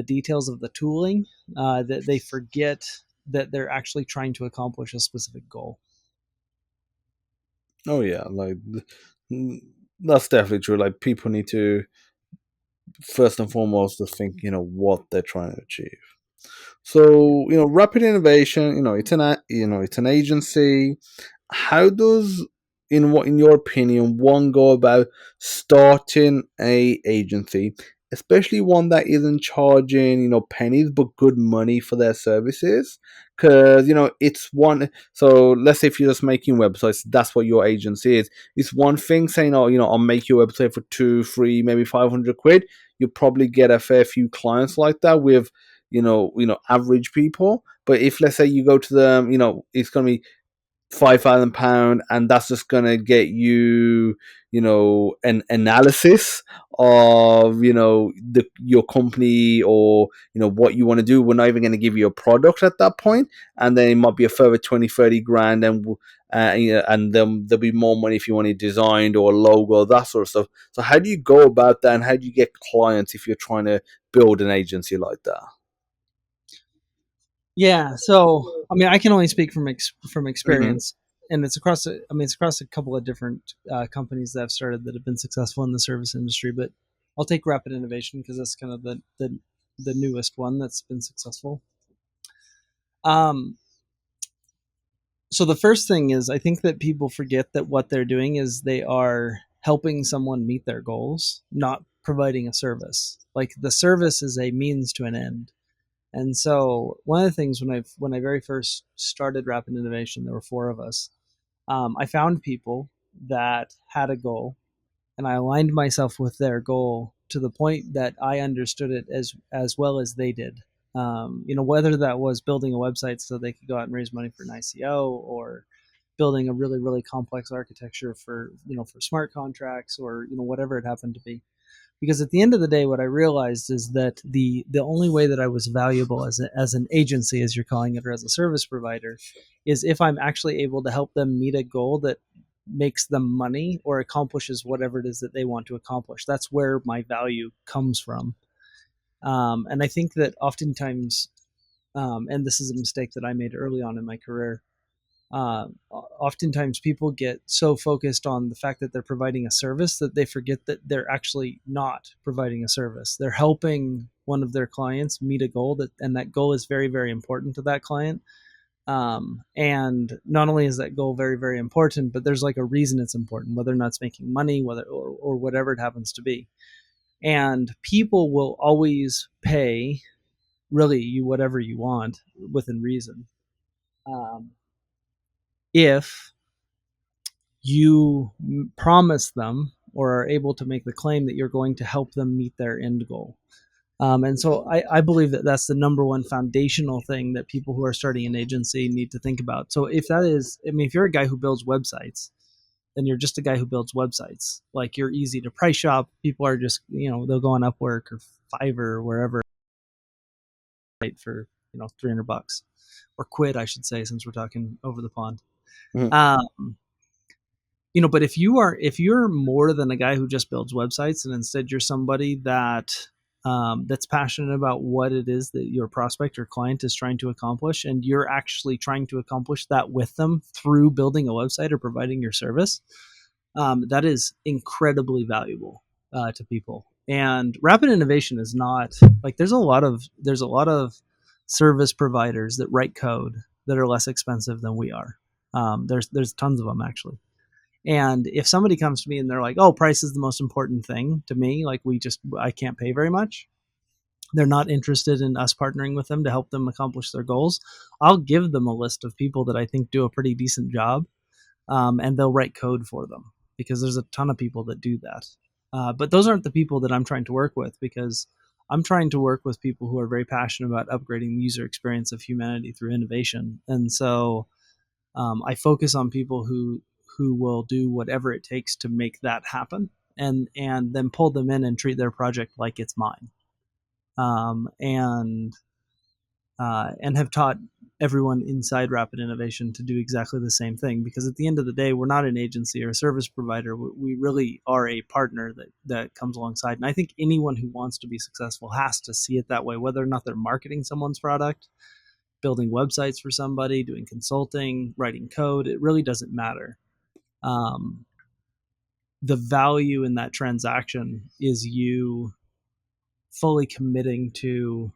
S2: details of the tooling that they forget that they're actually trying to accomplish a specific goal.
S1: Oh yeah, that's definitely true. Like people need to first and foremost to think, what they're trying to achieve. So, rapid innovation, it's an agency. How does, in your opinion, one go about starting a agency, especially one that isn't charging, pennies but good money for their services? Because it's one. So let's say if you're just making websites, that's what your agency is. It's one thing saying, oh, I'll make your website for 2, 3, maybe 500 quid. You probably get a fair few clients like that with average people. But if let's say you go to them, it's gonna be £5,000, and that's just gonna get you, an analysis of your company, or what you want to do. We're not even going to give you a product at that point, and then it might be a further 20, 30 grand, and and then there'll be more money if you want it designed or a logo, that sort of stuff. So how do you go about that, and how do you get clients if you're trying to build an agency like that?
S2: Yeah, so I mean, I can only speak from
S1: Hmm.
S2: experience, and it's across. It's across a couple of different companies that I've started that have been successful in the service industry. But I'll take Rapid Innovation because that's kind of the newest one that's been successful. Um, so the first thing is, I think that people forget that what they're doing is they are helping someone meet their goals, not providing a service. Like the service is a means to an end. And so one of the things when I very first started Rapid Innovation, there were four of us. I found people that had a goal, and I aligned myself with their goal to the point that I understood it as well as they did. Whether that was building a website so they could go out and raise money for an ICO, or building a really really complex architecture for for smart contracts, or whatever it happened to be. Because at the end of the day, what I realized is that the only way that I was valuable as an agency, as you're calling it, or as a service provider, is if I'm actually able to help them meet a goal that makes them money or accomplishes whatever it is that they want to accomplish. That's where my value comes from. And I think that oftentimes, and this is a mistake that I made early on in my career, oftentimes people get so focused on the fact that they're providing a service that they forget that they're actually not providing a service. They're helping one of their clients meet a goal, and that goal is very, very important to that client. And not only is that goal very, very important, but there's like a reason it's important, whether or not it's making money, whether or whatever it happens to be. And people will always pay really you whatever you want within reason. Um, if you promise them or are able to make the claim that you're going to help them meet their end goal. And so I believe that that's the number one foundational thing that people who are starting an agency need to think about. So if that is, I mean, if you're a guy who builds websites, then you're just a guy who builds websites. Like you're easy to price shop. People are just, they'll go on Upwork or Fiverr or wherever for, $300 or quit, I should say, since we're talking over the pond.
S1: Hmm.
S2: Um, but if you're more than a guy who just builds websites, and instead you're somebody that's passionate about what it is that your prospect or client is trying to accomplish, and you're actually trying to accomplish that with them through building a website or providing your service, that is incredibly valuable to people. And rapid innovation is not like there's a lot of service providers that write code that are less expensive than we are. There's tons of them actually. And if somebody comes to me and they're like, "Oh, price is the most important thing to me," like I can't pay very much. They're not interested in us partnering with them to help them accomplish their goals. I'll give them a list of people that I think do a pretty decent job, and they'll write code for them because there's a ton of people that do that. But those aren't the people that I'm trying to work with, because I'm trying to work with people who are very passionate about upgrading the user experience of humanity through innovation. And so I focus on people who will do whatever it takes to make that happen, and then pull them in and treat their project like it's mine. And and have taught everyone inside Rapid Innovation to do exactly the same thing. Because at the end of the day, we're not an agency or a service provider. We really are a partner that comes alongside. And I think anyone who wants to be successful has to see it that way, whether or not they're marketing someone's product, building websites for somebody, doing consulting, writing code. It really doesn't matter. Um, the value in that transaction is you fully committing to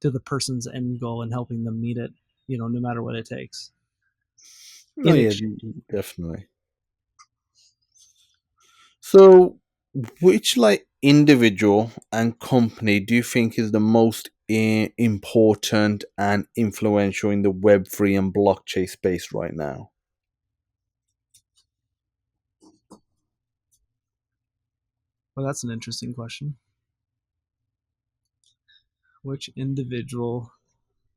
S2: the person's end goal and helping them meet it, no matter what it takes.
S1: No,
S2: In
S1: yeah,
S2: exchange,
S1: definitely. So, which like individual and company do you think is the most important and influential in the Web3 and blockchain space right now?
S2: well, that's an interesting question. Which individual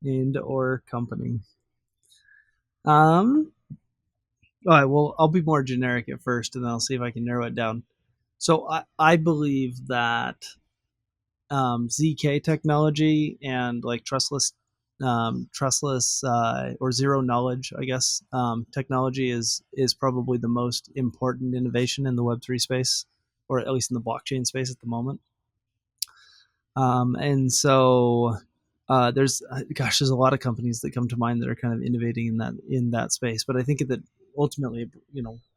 S2: and or company? Um, all right. Well, I'll be more generic at first, and then I'll see if I can narrow it down. So I believe that ZK technology and like trustless or zero knowledge, I guess, technology is probably the most important innovation in the Web3 space, or at least in the blockchain space at the moment. And so there's a lot of companies that come to mind that are kind of innovating in that space. But I think that ultimately,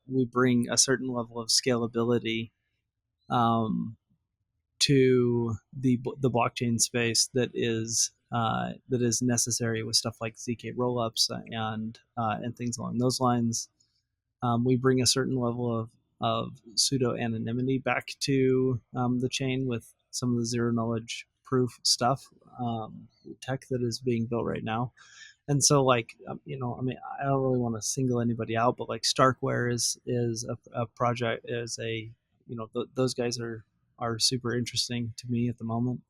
S2: we bring a certain level of scalability um, to the blockchain space that is necessary with stuff like zk rollups and things along those lines. We bring a certain level of pseudo anonymity back to the chain with some of the zero knowledge proof stuff, tech that is being built right now. And so, like, I mean, I don't really want to single anybody out, but like Starkware is a project, is a, those guys are super interesting to me at the moment.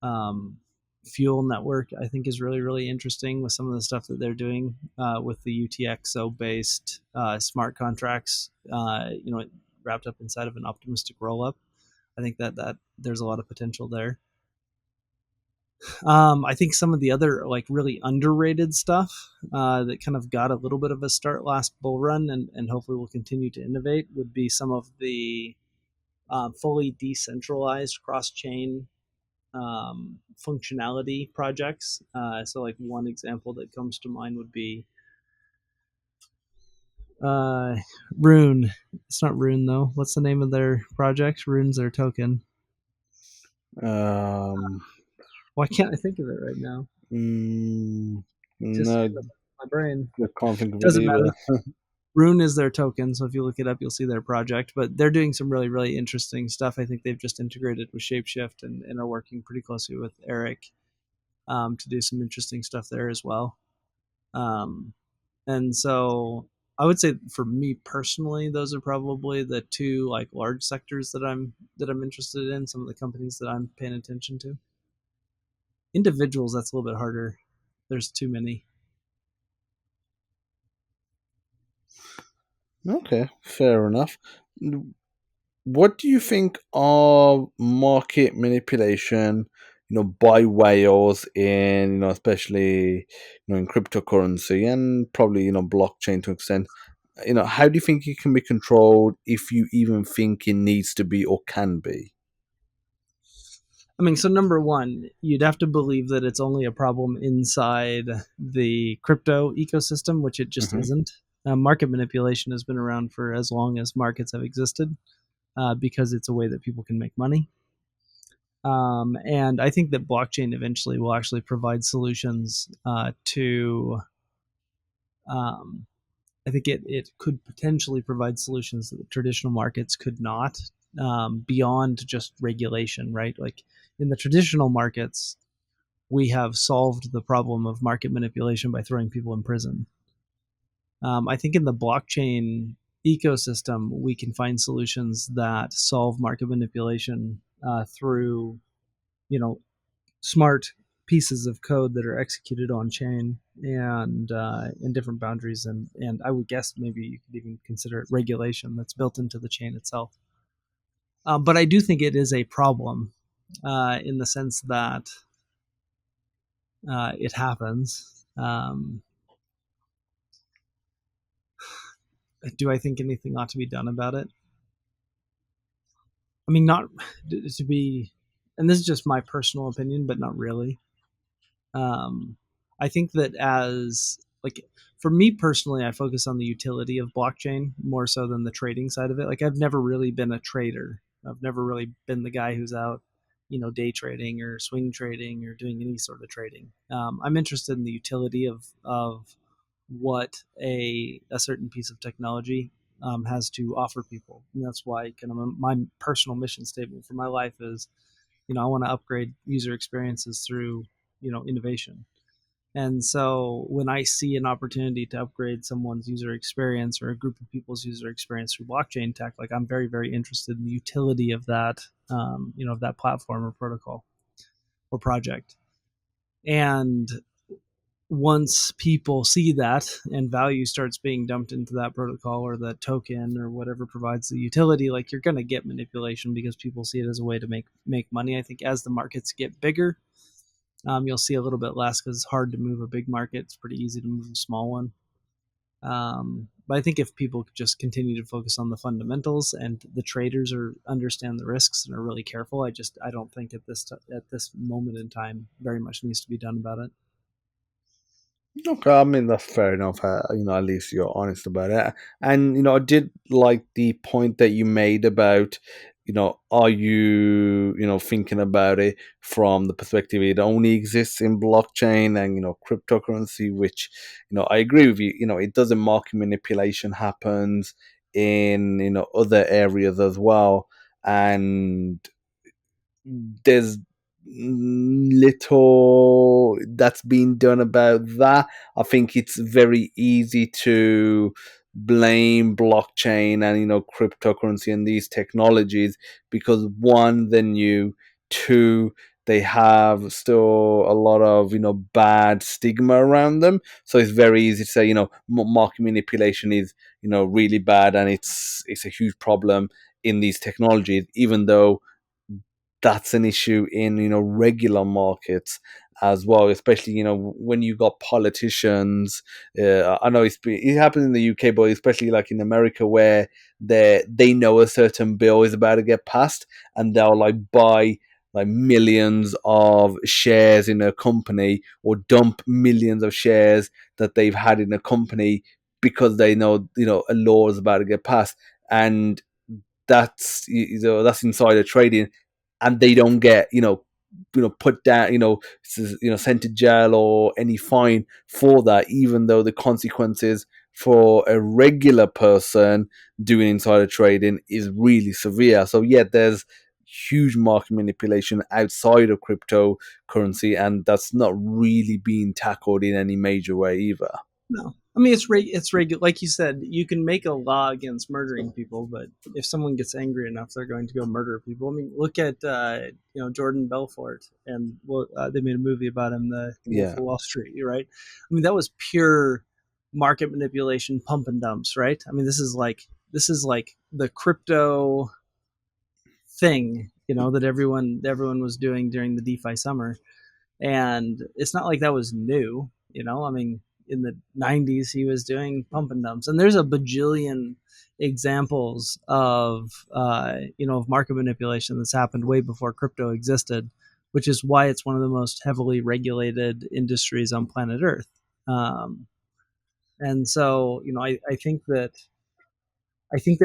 S2: Um, Fuel Network, I think, is really, really interesting with some of the stuff that they're doing with the UTXO based smart contracts, wrapped up inside of an optimistic rollup. I think that there's a lot of potential there. I think some of the other like really underrated stuff that kind of got a little bit of a start last bull run and hopefully will continue to innovate would be some of the fully decentralized cross-chain functionality projects. So like one example that comes to mind would be uh, Rune. It's not Rune though. What's the name of their project? Rune's their token.
S1: Um,
S2: Why can't I think of it right now?
S1: mm,
S2: Just
S1: no,
S2: my brain.
S1: I can't think of it
S2: Doesn't
S1: either.
S2: matter. Rune is their token, so if you look it up, you'll see their project. But they're doing some really, really interesting stuff. I think they've just integrated with Shapeshift and are working pretty closely with Eric to do some interesting stuff there as well. Um, and so I would say for me personally, those are probably the two like large sectors that I'm interested in. Some of the companies that I'm paying attention to. Individuals, that's a little bit harder. There's too many.
S1: Okay, fair enough. What do you think of market manipulation, by whales in, especially, in cryptocurrency and probably, blockchain to an extent? How do you think it can be controlled if you even think it needs to be or can be?
S2: I mean, so number one, you'd have to believe that it's only a problem inside the crypto ecosystem, which it just
S1: Hmm.
S2: isn't. Market manipulation has been around for as long as markets have existed because it's a way that people can make money. And I think that blockchain eventually will actually provide solutions to. Um, I think it could potentially provide solutions that traditional markets could not, beyond just regulation, right? Like in the traditional markets, we have solved the problem of market manipulation by throwing people in prison. I think in the blockchain ecosystem, we can find solutions that solve market manipulation through, you know, smart pieces of code that are executed on chain and in different boundaries, and I would guess maybe you could even consider it regulation that's built into the chain itself. But I do think it is a problem in the sense that it happens. Do I think anything ought to be done about it? I mean, not to be, and this is just my personal opinion, but not really. Um, I think that as like for me personally, I focus on the utility of blockchain more so than the trading side of it. Like I've never really been a trader. I've never really been the guy who's out, day trading or swing trading or doing any sort of trading. I'm interested in the utility of what a certain piece of technology has to offer people, and that's why kind of my personal mission statement for my life is, I want to upgrade user experiences through innovation. And so when I see an opportunity to upgrade someone's user experience or a group of people's user experience through blockchain tech, like I'm very, very interested in the utility of that, of that platform or protocol or project. And once people see that and value starts being dumped into that protocol or that token or whatever provides the utility, like you're going to get manipulation because people see it as a way to make money. I think as the markets get bigger, you'll see a little bit less because it's hard to move a big market. It's pretty easy to move a small one. But I think if people just continue to focus on the fundamentals and the traders understand the risks and are really careful, I don't think at this moment in time very much needs to be done about it.
S1: Okay, I mean that's fair enough. At least you're honest about it. And I did like the point that you made about, are you, thinking about it from the perspective it only exists in blockchain and cryptocurrency, which I agree with you. It doesn't. Market manipulation happens in other areas as well, and there's little that's been done about that. I think it's very easy to blame blockchain and cryptocurrency and these technologies because one, they're new, two, they have still a lot of bad stigma around them. So it's very easy to say market manipulation is really bad and it's a huge problem in these technologies, even though that's an issue in regular markets as well, especially when you got politicians. I know it happens in the UK, but especially like in America, where they know a certain bill is about to get passed, and they'll like buy like millions of shares in a company or dump millions of shares that they've had in a company because they know a law is about to get passed, and that's insider trading, and they don't get put down, sent to jail or any fine for that, even though the consequences for a regular person doing insider trading is really severe. So yeah, there's huge market manipulation outside of cryptocurrency, and that's not really being tackled in any major way either.
S2: No, I mean it's regular. Like you said, you can make a law against murdering people, but if someone gets angry enough, they're going to go murder people. I mean, look at Jordan Belfort, and they made a movie about him, the Wolf
S1: Yeah.
S2: of Wall Street, right? I mean, that was pure market manipulation, pump and dumps, right? I mean, this is like the crypto thing, that everyone was doing during the DeFi summer, and it's not like that was new. I mean, in the 90s he was doing pump and dumps, and there's a bajillion examples of market manipulation that's happened way before crypto existed, which is why it's one of the most heavily regulated industries on planet Earth. And so I think that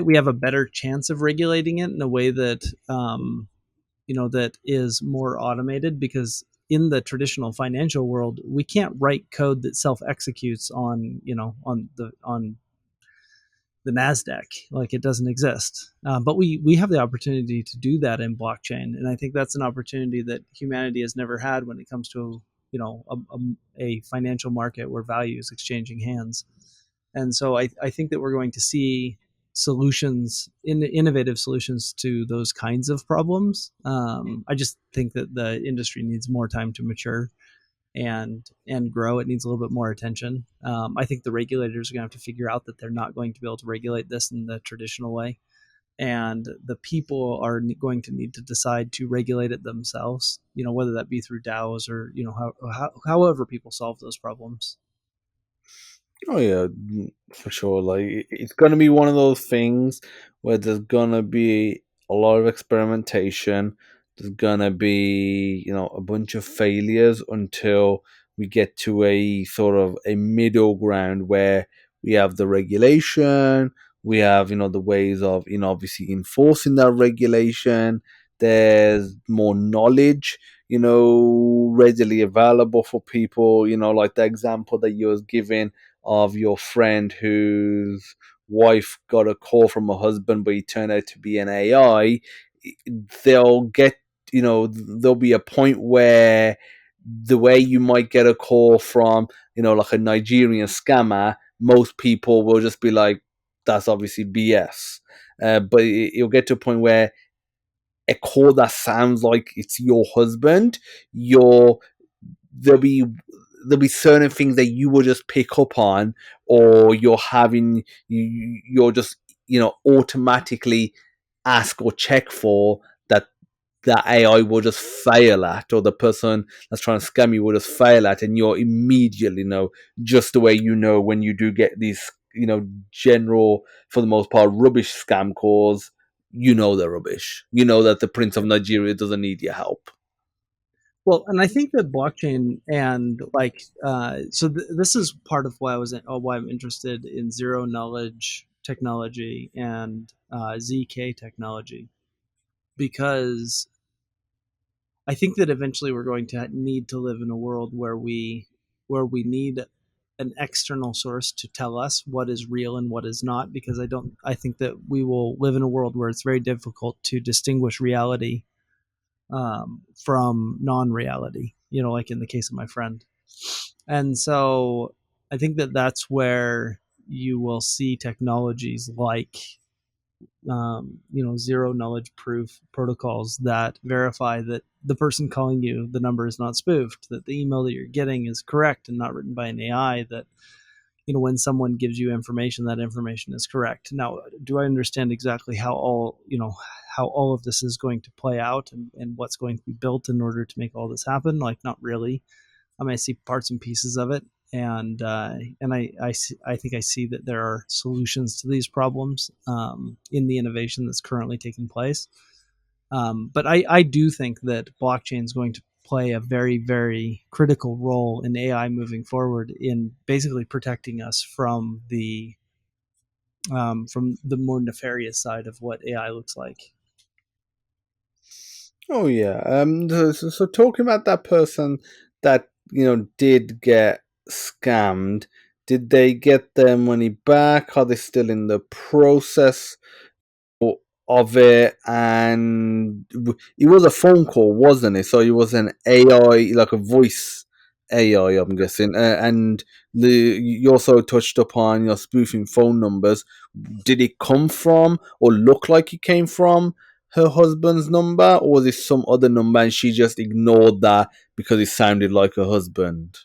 S2: we have a better chance of regulating it in a way that that is more automated, because in the traditional financial world, we can't write code that self executes on the Nasdaq. Like, it doesn't exist. But we have the opportunity to do that in blockchain, and I think that's an opportunity that humanity has never had when it comes to a financial market where value is exchanging hands. And so I think that we're going to see innovative solutions to those kinds of problems. I just think that the industry needs more time to mature and grow. It needs a little bit more attention. I think the regulators are going to have to figure out that they're not going to be able to regulate this in the traditional way, and the people are going to need to decide to regulate it themselves. Whether that be through DAOs or however people solve those problems.
S1: Oh yeah, for sure. Like it's gonna be one of those things where there's gonna be a lot of experimentation. There's gonna be, a bunch of failures until we get to a sort of a middle ground where we have the regulation, we have, the ways of, obviously enforcing that regulation. There's more knowledge, readily available for people, like the example that you was giving of your friend whose wife got a call from her husband, but he turned out to be an AI. They'll get, there'll be a point where the way you might get a call from, like a Nigerian scammer, most people will just be like, that's obviously BS. But it'll get to a point where a call that sounds like it's your husband, there'll be certain things that you will just pick up on, or you're just automatically ask or check for that AI will just fail at, or the person that's trying to scam you will just fail at, and you'll immediately know, just the way when you do get these general, for the most part, rubbish scam calls. They're rubbish. You know that the Prince of Nigeria doesn't need your help.
S2: Well, and I think that blockchain and this is part of why I'm interested in zero knowledge technology and ZK technology, because I think that eventually we're going to need to live in a world where we need an external source to tell us what is real and what is not, because I think that we will live in a world where it's very difficult to distinguish reality from non-reality, like in the case of my friend. And so I think that that's where you will see technologies like zero knowledge proof protocols that verify that the person calling you, the number is not spoofed, that the email that you're getting is correct and not written by an AI, that when someone gives you information, that information is correct. Now, do I understand exactly how all of this is going to play out, and what's going to be built in order to make all this happen? Like, not really. I see parts and pieces of it, and I think I see that there are solutions to these problems in the innovation that's currently taking place. But I do think that blockchain is going to play a very, very critical role in AI moving forward, in basically protecting us from the more nefarious side of what AI looks like.
S1: Oh yeah. So talking about that person that did get scammed, did they get their money back? Are they still in the process of it? And it was a phone call, wasn't it? So it was an AI, like a voice AI, I'm guessing. And you also touched upon your spoofing phone numbers. Did it come from, or look like it came from, her husband's number, or was it some other number and she just ignored that because it sounded like her husband?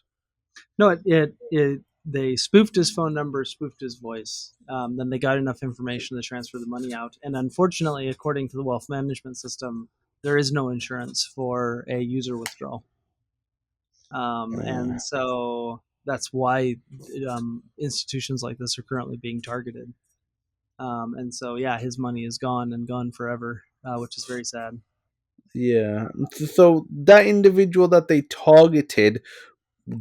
S2: No, they spoofed his phone number, spoofed his voice. Then they got enough information to transfer the money out. And unfortunately, according to the wealth management system, there is no insurance for a user withdrawal.
S1: Uh,
S2: And so that's why institutions like this are currently being targeted. And so, yeah, his money is gone, and gone forever, which is very sad.
S1: yeah. So that individual that they targeted,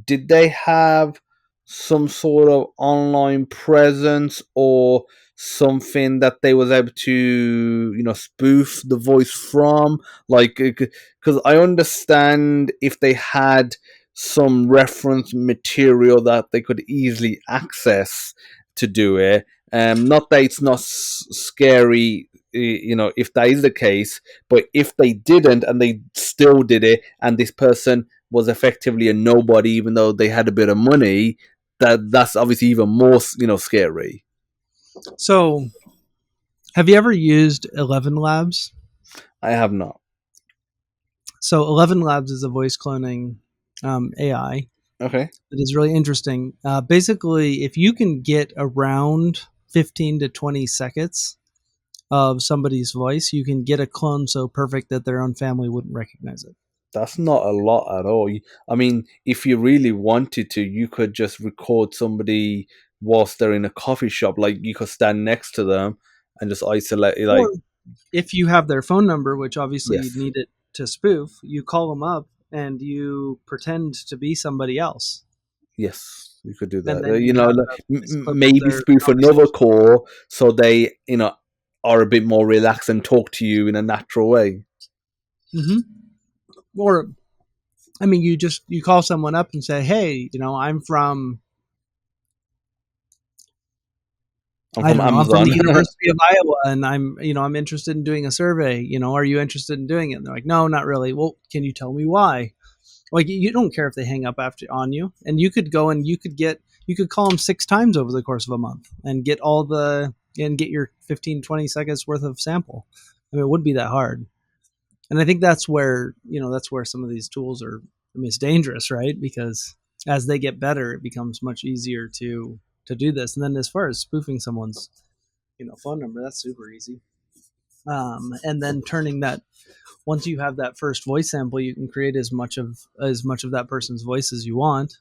S1: did they have some sort of online presence or something that they was able to spoof the voice from, like, because I understand if they had some reference material that they could easily access to do it. Not that it's not scary, if that is the case, but if they didn't and they still did it, and this person was effectively a nobody, even though they had a bit of money, that's obviously even more, scary.
S2: So, have you ever used 11 Labs?
S1: I have not.
S2: So, 11 Labs is a voice cloning AI
S1: Okay.
S2: that is really interesting. Basically, if you can get around 15 to 20 seconds of somebody's voice, you can get a clone so perfect that their own family wouldn't recognize it.
S1: That's not a lot at all. I mean, if you really wanted to, you could just record somebody whilst they're in a coffee shop. Like you could stand next to them and just isolate.
S2: Or
S1: Like,
S2: if you have their phone number, which obviously you'd
S1: yes,
S2: need it to spoof, you call them up and you pretend to be somebody else.
S1: yes, you could do
S2: And
S1: that.
S2: then
S1: You
S2: you
S1: know,
S2: have
S1: like,
S2: this clip of
S1: maybe
S2: their
S1: spoof another
S2: conversation.
S1: call so they, are a bit more relaxed and talk to you in a natural way.
S2: Or, I mean, you call someone up and say, hey, I'm from,
S1: I'm
S2: I
S1: from
S2: don't know, I'm from
S1: Amazon.
S2: the University of Iowa and I'm interested in doing a survey. Are you interested in doing it? And they're like, no, not really. Well, can you tell me why? Like, you don't care if they hang up after on you, and you could go and you could call them 6 times over the course of a month and get your 15, 20 seconds worth of sample. I mean, it wouldn't be that hard. And I think that's where some of these tools are, I mean, it's dangerous, right? Because as they get better, it becomes much easier to do this. And then as far as spoofing someone's phone number, that's super easy. And then turning that, once you have that first voice sample, you can create as much of that person's voice as you want.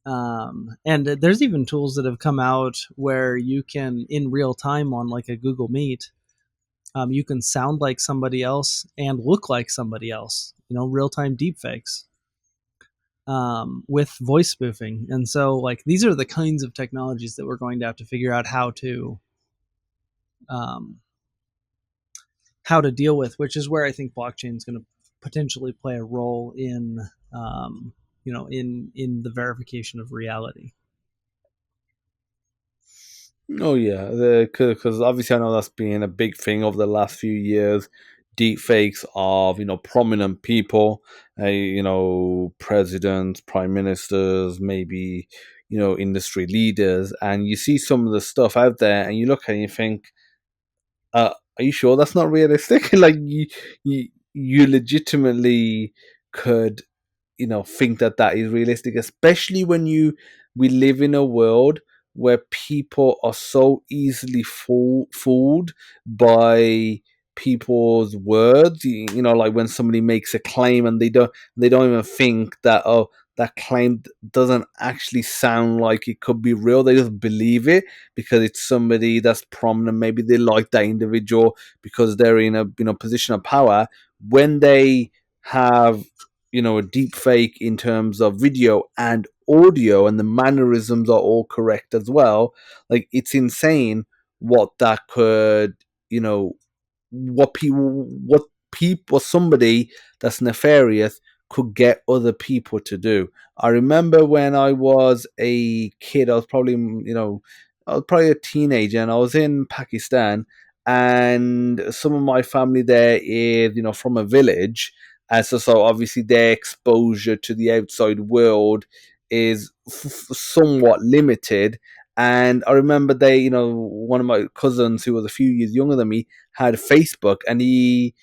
S2: And there's even tools that have come out where you can, in real time on like a Google Meet, you can sound like somebody else and look like somebody else. Real time deepfakes with voice spoofing. And so, like, these are the kinds of technologies that we're going to have to figure out um, how to deal with, which is where I think blockchain is going to potentially play a role in, in the verification of reality.
S1: Oh yeah, because obviously I know that's been a big thing over the last few years. Deep fakes of prominent people, presidents, prime ministers, maybe industry leaders, and you see some of the stuff out there, and you look at it and you think, are you sure that's not realistic? Like you legitimately could think that that is realistic, especially when we live in a world where people are so easily fooled by people's words. Like when somebody makes a claim and they don't even think that, oh, that claim doesn't actually sound like it could be real. They just believe it because it's somebody that's prominent. Maybe they like that individual because they're in a position of power. When they have a deep fake in terms of video and audio, and the mannerisms are all correct as well, like it's insane what that could, you know what somebody that's nefarious could get other people to do. I remember when I was a kid, I was probably a teenager, and I was in Pakistan, and some of my family there is from a village, and so obviously their exposure to the outside world is somewhat limited. And I remember one of my cousins who was a few years younger than me had Facebook, and he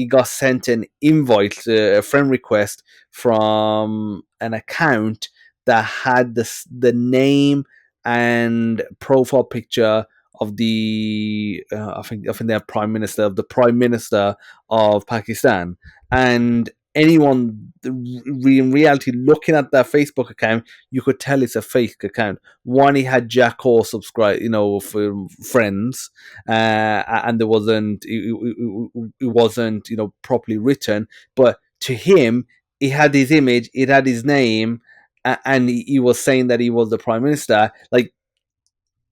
S1: got sent an invite, a friend request from an account that had the name and profile picture of I think they're prime minister of Pakistan. And anyone in reality looking at that Facebook account, you could tell it's a fake account. One, he had Jack Hall subscribe, for friends, and it wasn't properly written. But to him, it had his image, it had his name, and he was saying that he was the prime minister. Like,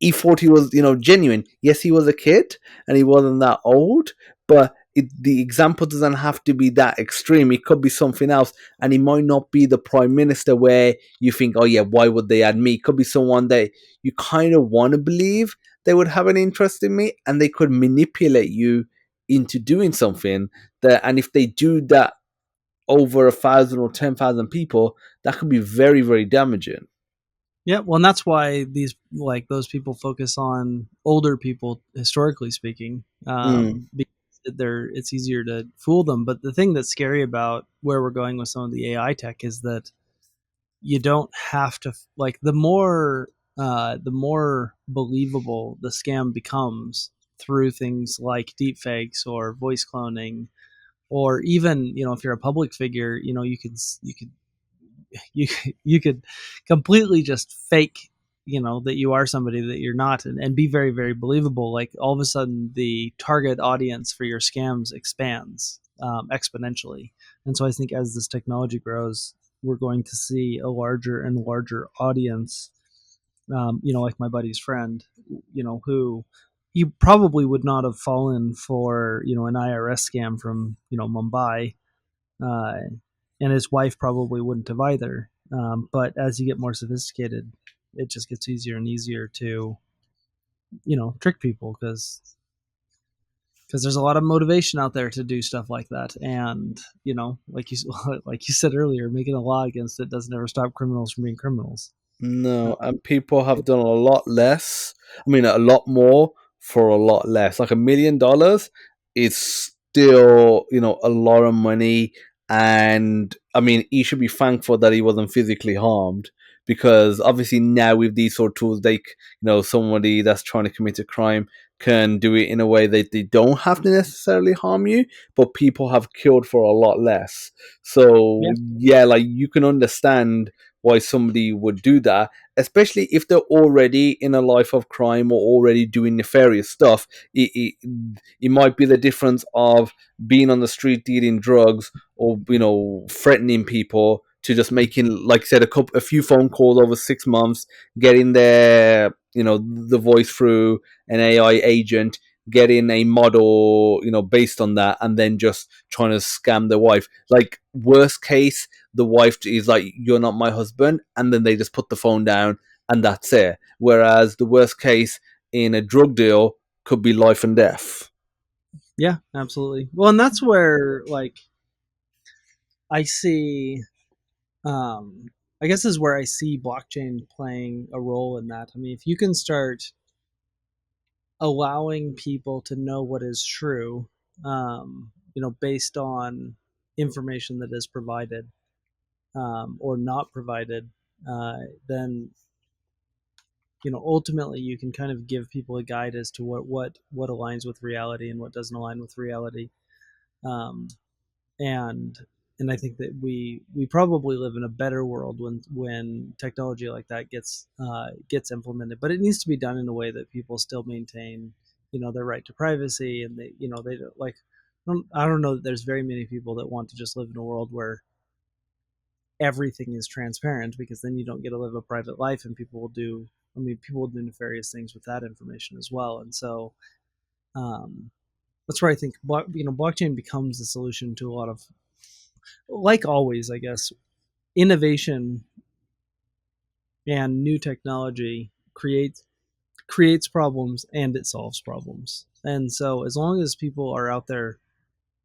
S1: he thought he was genuine. Yes, he was a kid and he wasn't that old, but the example doesn't have to be that extreme. It could be something else, and he might not be the prime minister where you think, oh yeah, why would they add me? It could be someone that you kind of want to believe they would have an interest in me, and they could manipulate you into doing something that. And if they do that over 1,000 or 10,000 people, that could be very, very damaging.
S2: Yeah, well, and that's why those people focus on older people, historically speaking,
S1: Mm,
S2: because it's easier to fool them. But the thing that's scary about where we're going with some of the AI tech is that you don't have to, like, the more believable the scam becomes, through things like deepfakes or voice cloning, or even, if you're a public figure, you you could completely just fake, that you are somebody that you're not, and be very, very believable. Like, all of a sudden the target audience for your scams expands exponentially. And so I think as this technology grows, we're going to see a larger and larger audience. Like my buddy's friend, who he probably would not have fallen for, an IRS scam from, Mumbai, uh, and his wife probably wouldn't have either. But as you get more sophisticated, it just gets easier and easier to, trick people, because there's a lot of motivation out there to do stuff like that. And, like you like you said earlier, making a law against it doesn't ever stop criminals from being criminals.
S1: No, and people have done a lot less. I mean, a lot more for a lot less. Like $1 million is still, a lot of money. And I mean, he should be thankful that he wasn't physically harmed, because obviously now with these sort of tools, somebody that's trying to commit a crime can do it in a way that they don't have to necessarily harm you, but people have killed for a lot less.
S2: Yeah.
S1: So yeah, like you can understand why somebody would do that, especially if they're already in a life of crime or already doing nefarious stuff. It might be the difference of being on the street dealing drugs, or threatening people, to just making, like I said, a few phone calls over 6 months, getting their the voice through an AI agent, getting a model based on that, and then just trying to scam their wife. Like, worst case, the wife is like, "You're not my husband," and then they just put the phone down, and that's it. Whereas the worst case in a drug deal could be life and death.
S2: Yeah, absolutely. Well, and that's where, like, I see, um, I guess is where I see blockchain playing a role in that. I mean, if you can start allowing people to know what is true, based on information that is provided, or not provided, uh, then, ultimately you can kind of give people a guide as to what aligns with reality and what doesn't align with reality. Um, and and I think that we probably live in a better world when technology like that gets implemented. But it needs to be done in a way that people still maintain, their right to privacy, and they don't, like, I don't know that there's very many people that want to just live in a world where everything is transparent, because then you don't get to live a private life, and people will do nefarious things with that information as well. And so, um, that's where I think blockchain becomes the solution to a lot of, like always, I guess, innovation and new technology creates problems, and it solves problems. And so as long as people are out there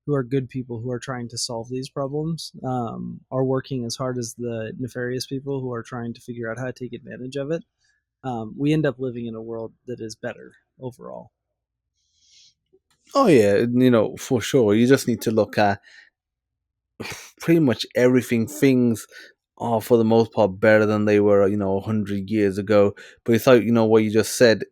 S2: who are good people who are trying to solve these problems, are working as hard as the nefarious people who are trying to figure out how to take advantage of it, we end up living in a world that is better overall.
S1: Oh yeah, for sure. You just need to look at pretty much everything. Things are for the most part better than they were, 100 years ago. But it's like, what you just said.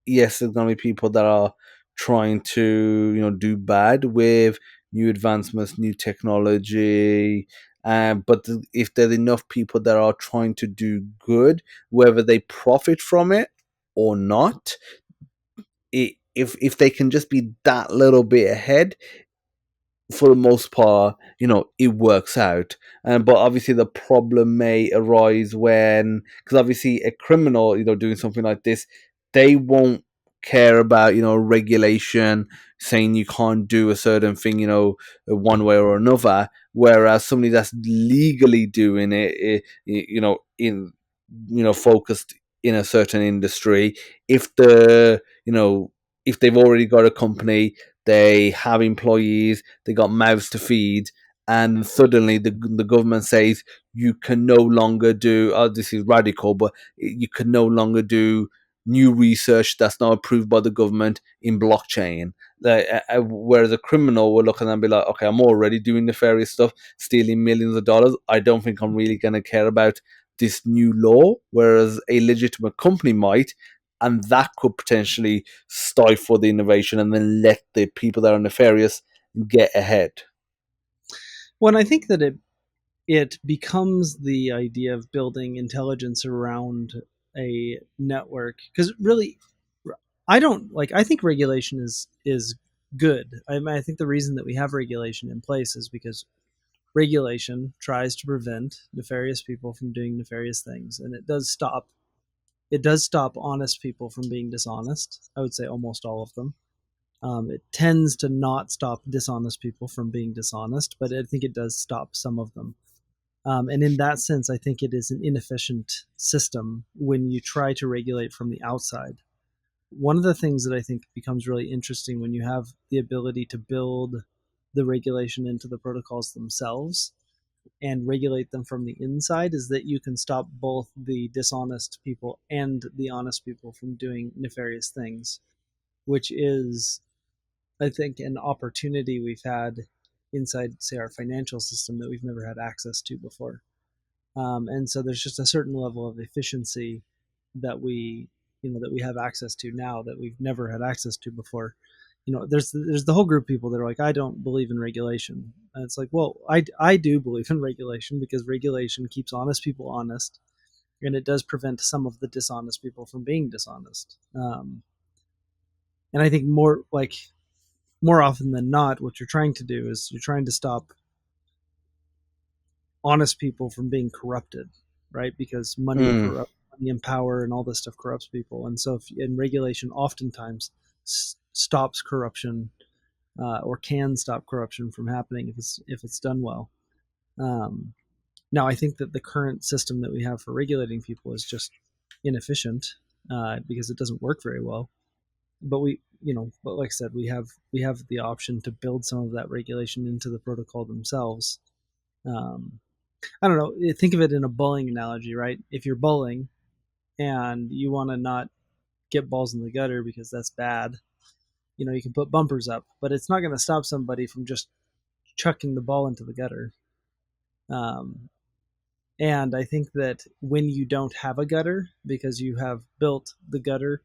S1: Yes, there's gonna be people that are trying to, do bad with new advancements, new technology. But if there's enough people that are trying to do good, whether they profit from it or not, if they can just be that little bit ahead, for the most part, it works out. But obviously, the problem may arise when, because obviously, a criminal, doing something like this, they won't care about, regulation saying you can't do a certain thing, one way or another. Whereas somebody that's legally doing it, in, focused in a certain industry, if if they've already got a company, they have employees, they got mouths to feed, and suddenly the government says you can no longer do. Oh, this is radical, but you can no longer do new research that's not approved by the government in blockchain. Whereas a criminal will look at them and be like, okay, I'm already doing nefarious stuff, stealing millions of dollars. I don't think I'm really going to care about this new law. Whereas a legitimate company might. and that could potentially stifle the innovation and then let the people that are nefarious get ahead.
S2: When I think that it becomes the idea of building intelligence around a network, because really, I think regulation is good. I think the reason that we have regulation in place is because regulation tries to prevent nefarious people from doing nefarious things, and it does stop honest people from being dishonest. I would say almost all of them. It tends to not stop dishonest people from being dishonest, but I think it does stop some of them. And in that sense, I think it is an inefficient system when you try to regulate from the outside. One of the things that I think becomes really interesting when you have the ability to build the regulation into the protocols themselves and regulate them from the inside is that you can stop both the dishonest people and the honest people from doing nefarious things, which is, I think, an opportunity we've had inside, say, our financial system that we've never had access to before. And so there's just a certain level of efficiency that we have access to now that we've never had access to before. There's the whole group of people that are like, I don't believe in regulation. And it's like, well, I do believe in regulation because regulation keeps honest people honest, and it does prevent some of the dishonest people from being dishonest. And I think more often than not, what you're trying to do is you're trying to stop honest people from being corrupted, right? Because
S1: Mm.
S2: money and power and all this stuff corrupts people, and so in regulation, oftentimes stops corruption, or can stop corruption from happening if it's done well. Um, Now, I think that the current system that we have for regulating people is just inefficient, because it doesn't work very well. But but like I said, we have the option to build some of that regulation into the protocol themselves. Um, I don't know. Think of it in a bowling analogy, right? If you're bowling and you want to not get balls in the gutter because that's bad, you can put bumpers up, but it's not going to stop somebody from just chucking the ball into the gutter. Um, and I think that when you don't have a gutter because you have built the gutter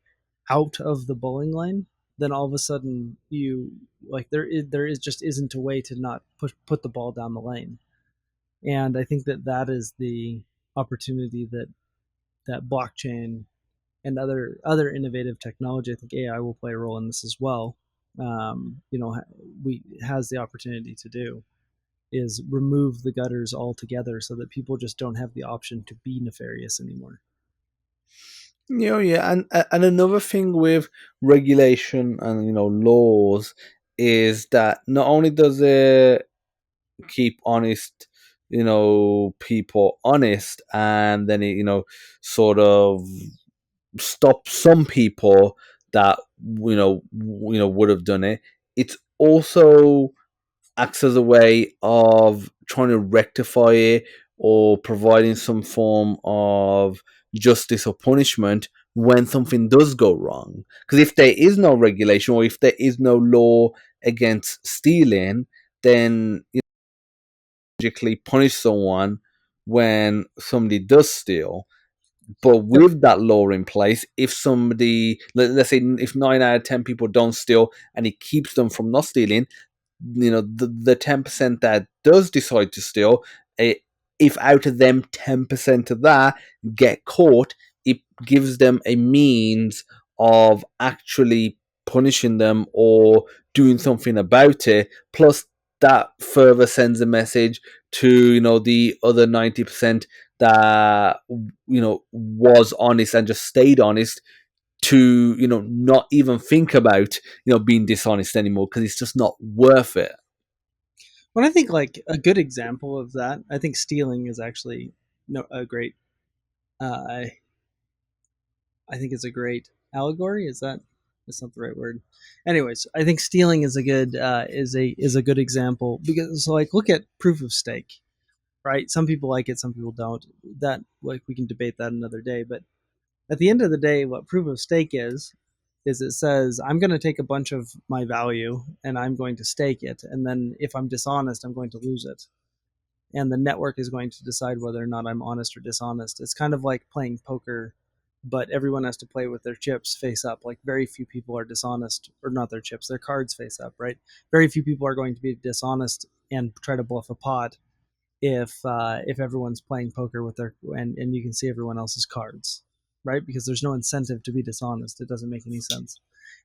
S2: out of the bowling lane, then all of a sudden there is just isn't a way to not put the ball down the lane. And I think that is the opportunity that blockchain and other innovative technology, I think AI will play a role in this as well. We has the opportunity to do is remove the gutters altogether so that people just don't have the option to be nefarious anymore.
S1: Yeah, and another thing with regulation and laws is that not only does it keep honest, people honest, and then it sort of stop some people that would have done it. It's also acts as a way of trying to rectify it or providing some form of justice or punishment when something does go wrong. Because if there is no regulation or if there is no law against stealing, then logically punish someone when somebody does steal. But
S2: Yep.
S1: with that law in place, if somebody, let's say, if 9 out of 10 people don't steal and it keeps them from not stealing, the 10% that does decide to steal, if out of them 10% of that get caught, it gives them a means of actually punishing them or doing something about it. Plus, that further sends a message to the other 90% that was honest and just stayed honest to not even think about being dishonest anymore because it's just not worth it.
S2: When I think like a good example of that, I think stealing is actually no a great. I think it's a great allegory. That's not the right word. Anyways, I think stealing is a good example because so like look at proof of stake, right? Some people like it, some people don't. That like we can debate that another day, but at the end of the day, what proof of stake is it says I'm going to take a bunch of my value and I'm going to stake it, and then if I'm dishonest, I'm going to lose it, and the network is going to decide whether or not I'm honest or dishonest. It's kind of like playing poker but everyone has to play with their chips face up. Like very few people are dishonest, or not their chips, their cards face up, right? Very few people are going to be dishonest and try to bluff a pot if everyone's playing poker with their and you can see everyone else's cards, right? Because there's no incentive to be dishonest. It doesn't make any sense.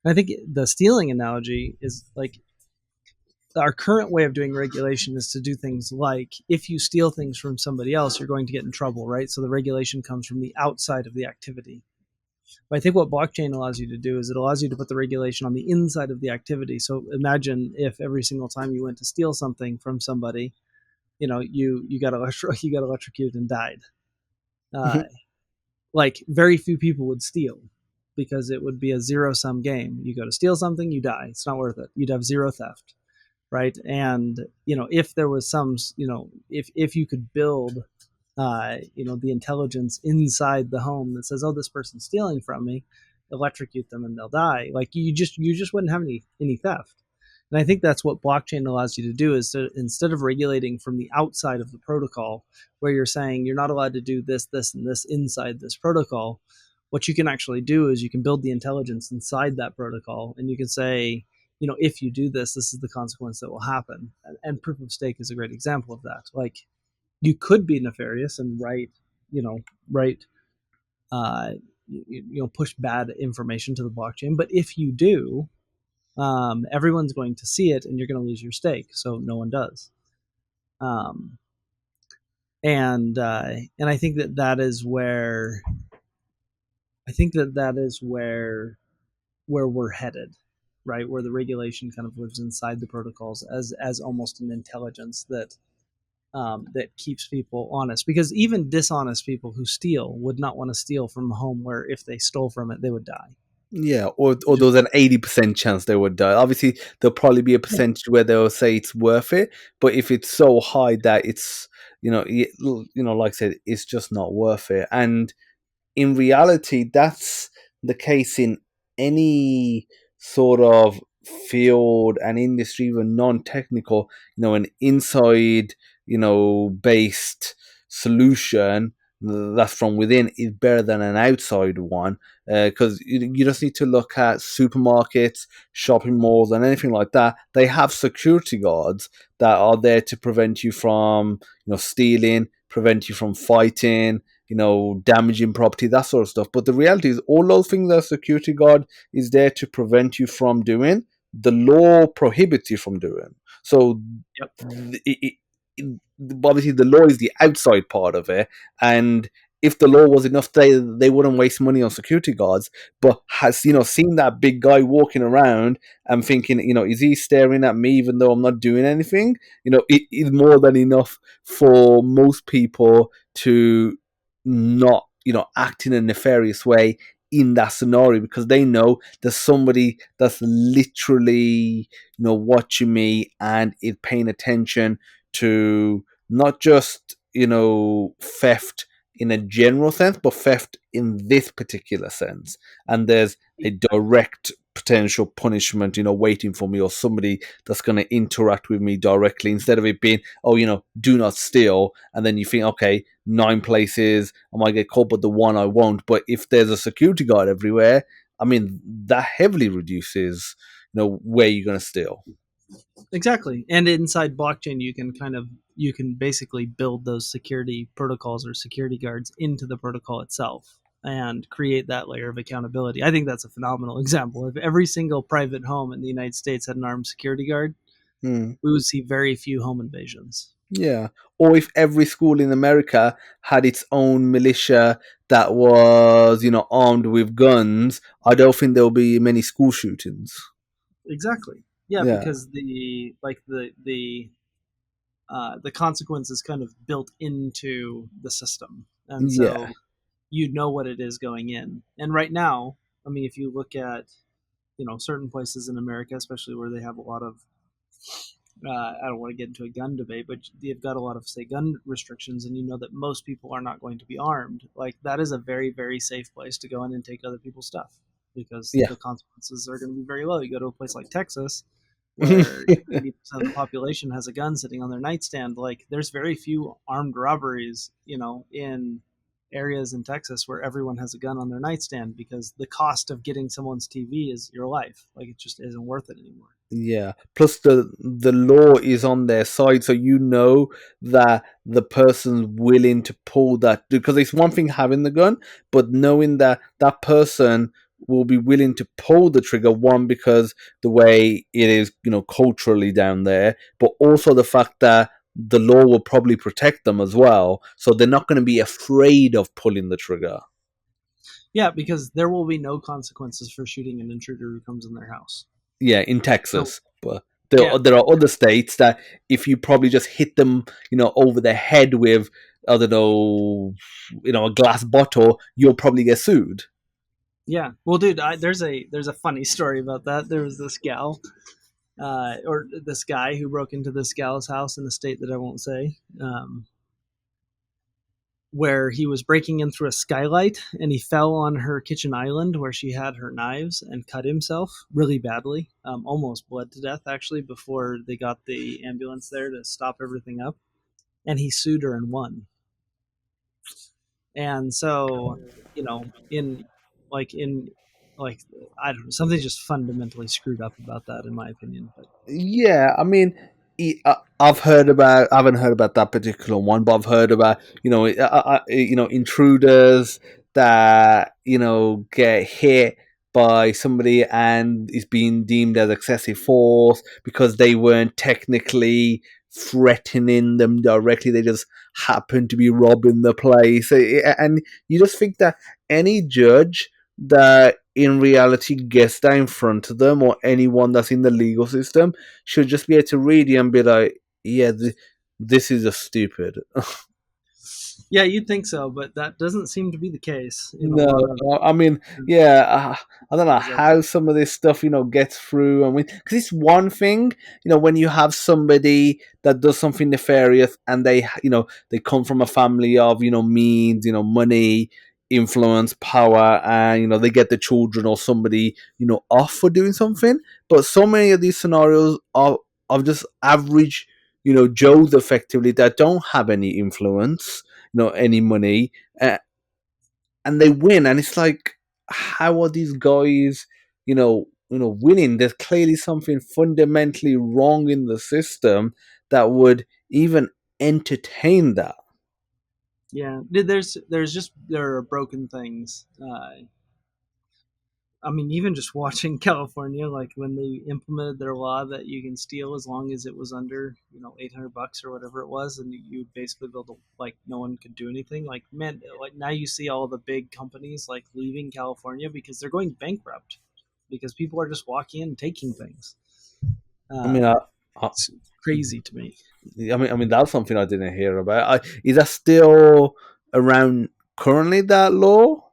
S2: And I think the stealing analogy is like our current way of doing regulation is to do things like if you steal things from somebody else, you're going to get in trouble, right? So the regulation comes from the outside of the activity. But I think what blockchain allows you to do is it allows you to put the regulation on the inside of the activity. So imagine if every single time you went to steal something from somebody, you got you got electrocuted and died. Uh, like very few people would steal because it would be a zero sum game. You go to steal something, you die. It's not worth it. You'd have zero theft, right? And if there was some, if you could build, the intelligence inside the home that says, oh, this person's stealing from me, electrocute them and they'll die. Like you just wouldn't have any theft. And I think that's what blockchain allows you to do is to, instead of regulating from the outside of the protocol, where you're saying you're not allowed to do this, this, and this inside this protocol, what you can actually do is you can build the intelligence inside that protocol, and you can say, if you do this, this is the consequence that will happen. And proof of stake is a great example of that. Like you could be nefarious and write, push bad information to the blockchain, but if you do, everyone's going to see it and you're going to lose your stake. So no one does. Um, and I think that is where where we're headed, right? Where the regulation kind of lives inside the protocols as almost an intelligence that keeps people honest. Because even dishonest people who steal would not want to steal from a home where if they stole from it, they would die.
S1: Yeah, or there's an 80% chance they would die. Obviously, there'll probably be a percentage where they'll say it's worth it, but if it's so high that it's like I said, it's just not worth it. And in reality, that's the case in any sort of field and industry, even non-technical. An inside, based solution that's from within is better than an outside one, because you just need to look at supermarkets, shopping malls, and anything like that. They have security guards that are there to prevent you from stealing, prevent you from fighting, damaging property, that sort of stuff. But the reality is, all those things that a security guard is there to prevent you from doing, the law prohibits you from doing. So,
S2: Yep.
S1: obviously, the law is the outside part of it, and if the law was enough, they wouldn't waste money on security guards. But has seen that big guy walking around and thinking, is he staring at me even though I'm not doing anything? It is more than enough for most people to not act in a nefarious way in that scenario, because they know there's somebody that's literally watching me and is paying attention to not just theft in a general sense, but theft in this particular sense. And there's a direct potential punishment, waiting for me, or somebody that's going to interact with me directly, instead of it being, oh, do not steal. And then you think, okay, 9 places, I might get caught, but the one I won't. But if there's a security guard everywhere, I mean, that heavily reduces, where you're going to steal.
S2: Exactly. And inside blockchain, you can basically build those security protocols or security guards into the protocol itself and create that layer of accountability. I think that's a phenomenal example. If every single private home in the United States had an armed security guard,
S1: Mm.
S2: we would see very few home invasions.
S1: Yeah. Or if every school in America had its own militia that was, armed with guns, I don't think there'll be many school shootings.
S2: Exactly. Yeah,
S1: Yeah.
S2: because the consequence is kind of built into the system, and
S1: Yeah.
S2: so you know what it is going in. And right now, I mean, if you look at certain places in America, especially where they have a lot of I don't want to get into a gun debate, but they've got a lot of, say, gun restrictions, and you know that most people are not going to be armed. Like that is a very, very safe place to go in and take other people's stuff because
S1: Yeah.
S2: the consequences are going to be very low. You go to a place like Texas, where 90% of the population has a gun sitting on their nightstand. Like there's very few armed robberies, in areas in Texas where everyone has a gun on their nightstand because the cost of getting someone's TV is your life. Like it just isn't worth it anymore.
S1: Yeah. Plus the law is on their side, so you know that the person's willing to pull that, because it's one thing having the gun, but knowing that that person will be willing to pull the trigger, one, because the way it is, culturally down there, but also the fact that the law will probably protect them as well, so they're not going to be afraid of pulling the trigger.
S2: Yeah, because there will be no consequences for shooting an intruder who comes in their house.
S1: Yeah, in
S2: So
S1: Texas, but
S2: yeah,
S1: there are other states that if you probably just hit them, over the head with, I don't know, a glass bottle, you'll probably get sued.
S2: yeah. Well, dude, there's a funny story about that. There was this gal, or this guy who broke into this gal's house in a state that I won't say, where he was breaking in through a skylight and he fell on her kitchen island where she had her knives and cut himself really badly, almost bled to death actually before they got the ambulance there to stop everything up. And he sued her and won. And so, in in like I don't know, something just fundamentally screwed up about that, in my opinion. But
S1: Yeah, I mean, I've heard about. I haven't heard about that particular one, but I've heard about intruders that get hit by somebody and is being deemed as excessive force because they weren't technically threatening them directly. They just happened to be robbing the place, and you just think that any judge that in reality gets that in front of them, or anyone that's in the legal system, should just be able to read it and be like, yeah, this is just stupid.
S2: yeah, you'd think so, but that doesn't seem to be the case in a
S1: No,
S2: lot of
S1: I mean, yeah, I don't know
S2: cases out there.
S1: how some of this stuff, gets through. I mean, because it's one thing, when you have somebody that does something nefarious and they come from a family of, means, money, influence, power, and, they get the children or somebody, off for doing something. But so many of these scenarios are of just average, Joes effectively that don't have any influence, any money. And they win, and it's like, how are these guys winning? There's clearly something fundamentally wrong in the system that would even entertain that.
S2: Yeah, there are broken things. I mean, even just watching California, like when they implemented their law that you can steal as long as it was under, $800 or whatever it was, and you basically build like no one could do anything. Like, man, like now you see all the big companies like leaving California because they're going bankrupt because people are just walking in and taking things.
S1: I mean, I,
S2: It's crazy to me.
S1: I mean that's something I didn't hear about. Is that still around currently, that law?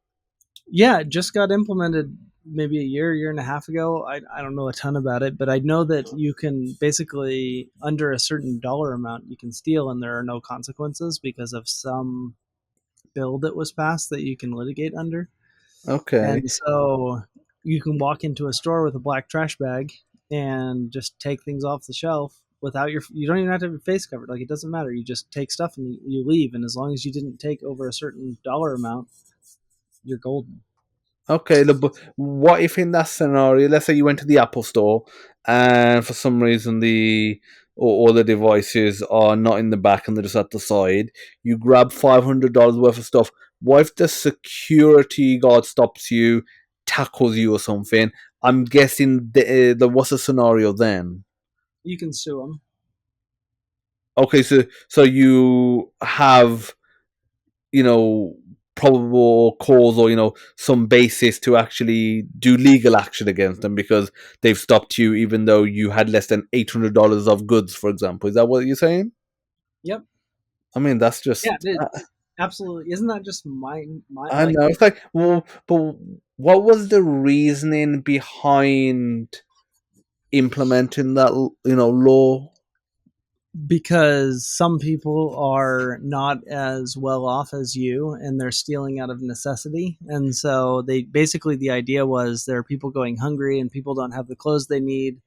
S2: Yeah, it just got implemented maybe a year and a half ago. I don't know a ton about it, but I know that you can basically, under a certain dollar amount, you can steal and there are no consequences because of some bill that was passed that you can litigate under.
S1: Okay.
S2: And so you can walk into a store with a black trash bag and just take things off the shelf without you don't even have to have your face covered. Like it doesn't matter. You just take stuff and you leave. And as long as you didn't take over a certain dollar amount, you're golden.
S1: Okay, look, but what if in that scenario, let's say you went to the Apple store and for some reason all the devices are not in the back and they're just at the side. You grab $500 worth of stuff. What if the security guard stops you, tackles you or something? I'm guessing what's the scenario then?
S2: You can sue them.
S1: Okay, so you have, you know, probable cause, or some basis to actually do legal action against them because they've stopped you even though you had less than $800 of goods, for example. Is that what you're saying?
S2: Yep.
S1: I mean, that's
S2: Yeah,
S1: just,
S2: absolutely. Isn't that just my
S1: I
S2: like
S1: know, it's like, well, but what was the reasoning behind implementing that law?
S2: because some people are not as well off as you and they're stealing out of necessity. And so they basically, the idea was there are people going hungry and people don't have the clothes they need.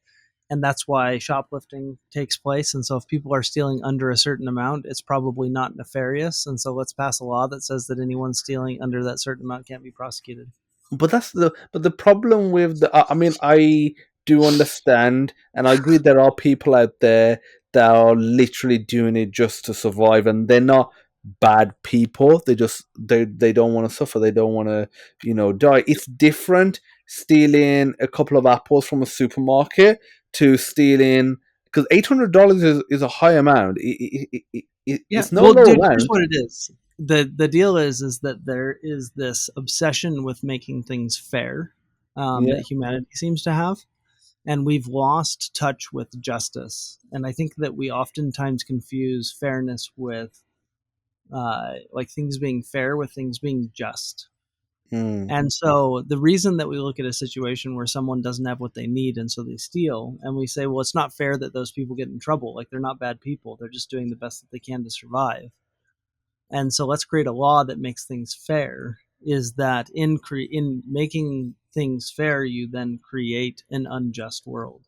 S2: and that's why shoplifting takes place. And so if people are stealing under a certain amount, it's probably not nefarious. And so let's pass a law that says that anyone stealing under that certain amount can't be prosecuted.
S1: But the problem with I mean, I do understand, and I agree there are people out there that are literally doing it just to survive, and they're not bad people. They don't want to suffer. They don't want to die. It's different stealing a couple of apples from a supermarket to stealing, because $800 is a high amount.
S2: Yeah,
S1: It's no
S2: well,
S1: low
S2: dude, here's
S1: amount.
S2: what it is. The deal is that there is this obsession with making things fair,
S1: Yeah.
S2: that humanity seems to have, and we've lost touch with justice. And I think that we oftentimes confuse fairness with like things being fair with things being just.
S1: Mm.
S2: And so the reason that we look at a situation where someone doesn't have what they need and so they steal, and we say, well, it's not fair that those people get in trouble. Like, they're not bad people. They're just doing the best that they can to survive. And so let's create a law that makes things fair. Is that in making things fair, you then create an unjust world.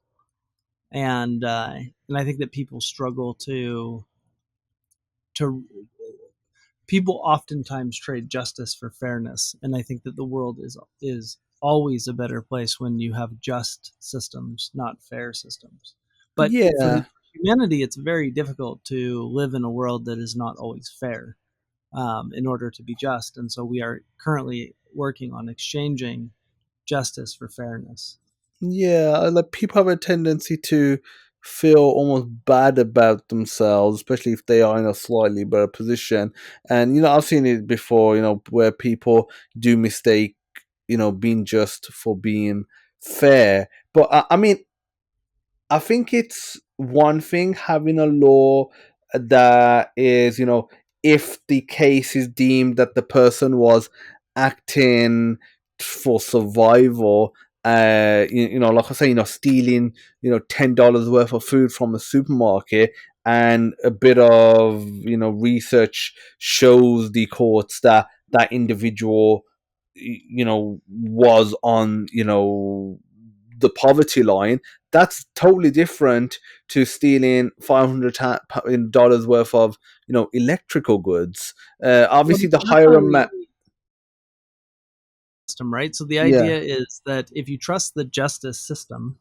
S2: And I think that people struggle to people oftentimes trade justice for fairness, and I think that the world is always a better place when you have just systems, not fair systems. But for
S1: Yeah.
S2: humanity, it's very difficult to live in a world that is not always fair, in order to be just, and so we are currently working on exchanging justice for fairness.
S1: Yeah, like people have a tendency to feel almost bad about themselves, especially if they are in a slightly better position. And I've seen it before, where people do mistake, being just for being fair. But I mean, I think it's one thing having a law that is, if the case is deemed that the person was acting for survival, like I say, stealing, $10 worth of food from a supermarket, and a bit of, research shows the courts that that individual, was on, the poverty line. That's totally different to stealing $500 worth of electrical goods.
S2: Well,
S1: Obviously, the
S2: that's
S1: higher
S2: why we
S1: amount.
S2: system, right? So the
S1: Yeah,
S2: idea is that if you trust the justice system,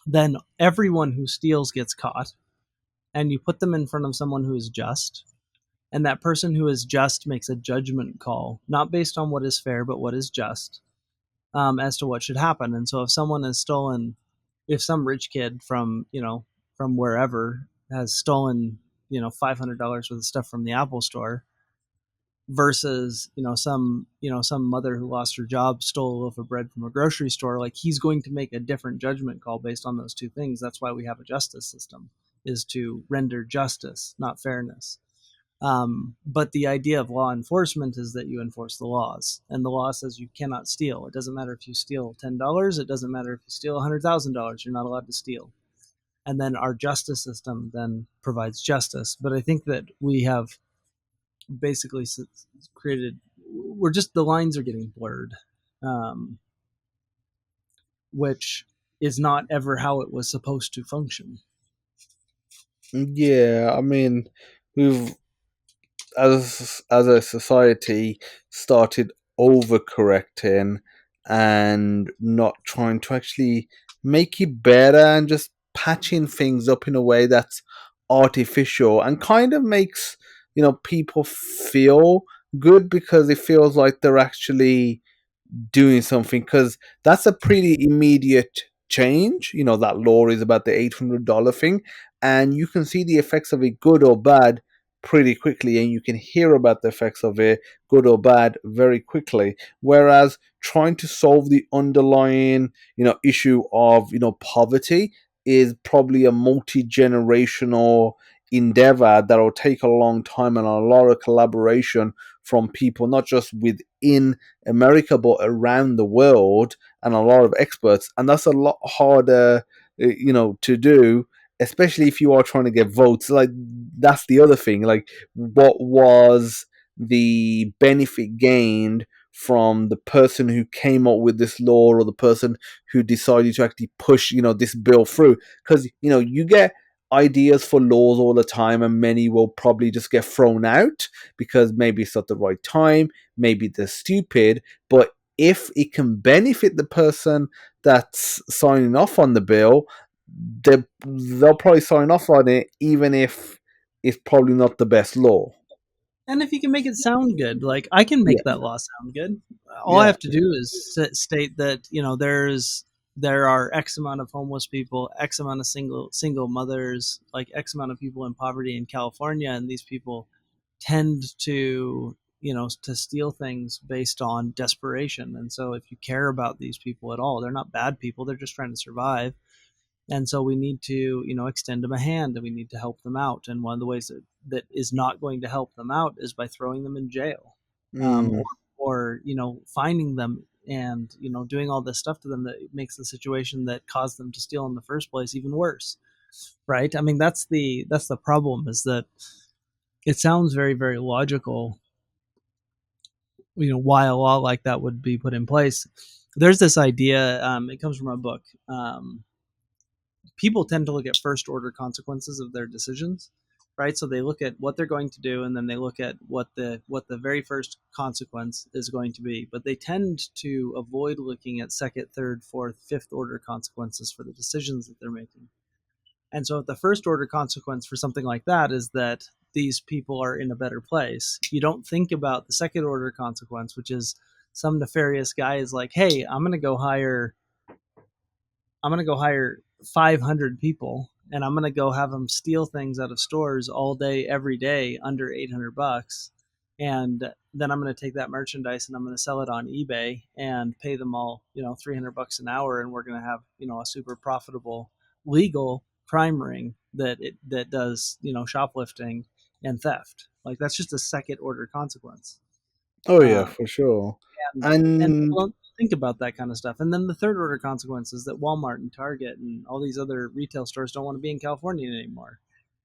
S2: then everyone who steals gets caught, and you put them in front of someone who is just, and that person who is just makes a judgment call, not based on what is fair, but what is just, as to what should happen. And so if someone has stolen, if some rich kid from, from wherever has stolen, $500 worth of stuff from the Apple store, versus some mother who lost her job stole a loaf of bread from a grocery store, like, he's going to make a different judgment call based on those two things. That's why we have a justice system, is to render justice, not fairness. But the idea of law enforcement is that you enforce the laws, and the law says you cannot steal. It doesn't matter if you steal $10. It doesn't matter if you steal $100,000. You're not allowed to steal. And then our justice system then provides justice. But I think that we have basically created, we're just, the lines are getting blurred, um, which is not ever how it was supposed to function.
S1: yeah. I mean, we've as a society started overcorrecting and not trying to actually make it better, and just patching things up in a way that's artificial and kind of makes people feel good, because it feels like they're actually doing something, because that's a pretty immediate change. That law is about the $800 thing, and you can see the effects of it, good or bad, pretty quickly, and you can hear about the effects of it, good or bad, very quickly. Whereas trying to solve the underlying, issue of poverty is probably a multi-generational endeavor that will take a long time and a lot of collaboration from people, not just within America, but around the world, and a lot of experts. And that's a lot harder, to do, especially if you are trying to get votes. Like, that's the other thing. Like, what was the benefit gained from the person who came up with this law or the person who decided to actually push, this bill through. Because, you get ideas for laws all the time, and many will probably just get thrown out because maybe it's not the right time, maybe they're stupid. But if it can benefit the person that's signing off on the bill, they'll probably sign off on it, even if it's probably not the best law.
S2: And if you can make it sound good, like I can make
S1: Yeah,
S2: that law sound good. All I
S1: yeah.
S2: have to do is state that there are X amount of homeless people, X amount of single mothers, like X amount of people in poverty in California, and these people tend to to steal things based on desperation. And so if you care about these people at all, they're not bad people, they're just trying to survive. And so we need to extend them a hand, and we need to help them out. And one of the ways that is not going to help them out is by throwing them in jail,
S1: Mm.
S2: or finding them and doing all this stuff to them that makes the situation that caused them to steal in the first place even worse. Right? I mean, that's the problem, is that it sounds very, very logical, why a law like that would be put in place. There's this idea, it comes from a book. People tend to look at first order consequences of their decisions, right? So they look at what they're going to do, and then they look at what the very first consequence is going to be. But they tend to avoid looking at second, third, fourth, fifth order consequences for the decisions that they're making. And so, if the first order consequence for something like that is that these people are in a better place, you don't think about the second order consequence, which is some nefarious guy is like, "Hey, I'm going to go hire 500 people, and I'm going to go have them steal things out of stores all day, every day, under $800. And then I'm going to take that merchandise and I'm going to sell it on eBay and pay them all, $300 an hour. And we're going to have, a super profitable legal crime ring that does, shoplifting and theft. Like, that's just a second order consequence.
S1: Oh yeah,
S2: Uh,
S1: for sure.
S2: and
S1: And
S2: people don't think about that kind of stuff. And then the third order consequence is that Walmart and Target and all these other retail stores don't want to be in California anymore.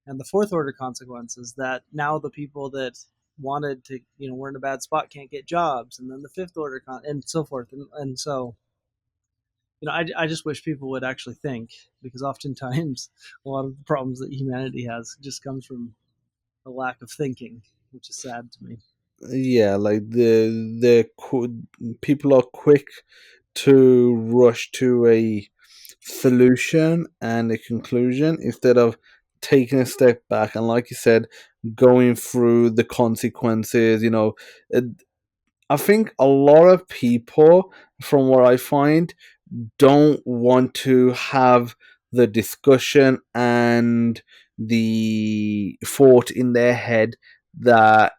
S2: And the fourth order consequence is that now the people that wanted to, were in a bad spot, can't get jobs. And then the fifth order and so forth. And so, I just wish people would actually think, because oftentimes a lot of the problems that humanity has just comes from a lack of thinking, which is sad to me.
S1: yeah, like people are quick to rush to a solution and a conclusion instead of taking a step back and, like you said, going through the consequences. Uh, I think a lot of people, from what I find, don't want to have the discussion and the thought in their head that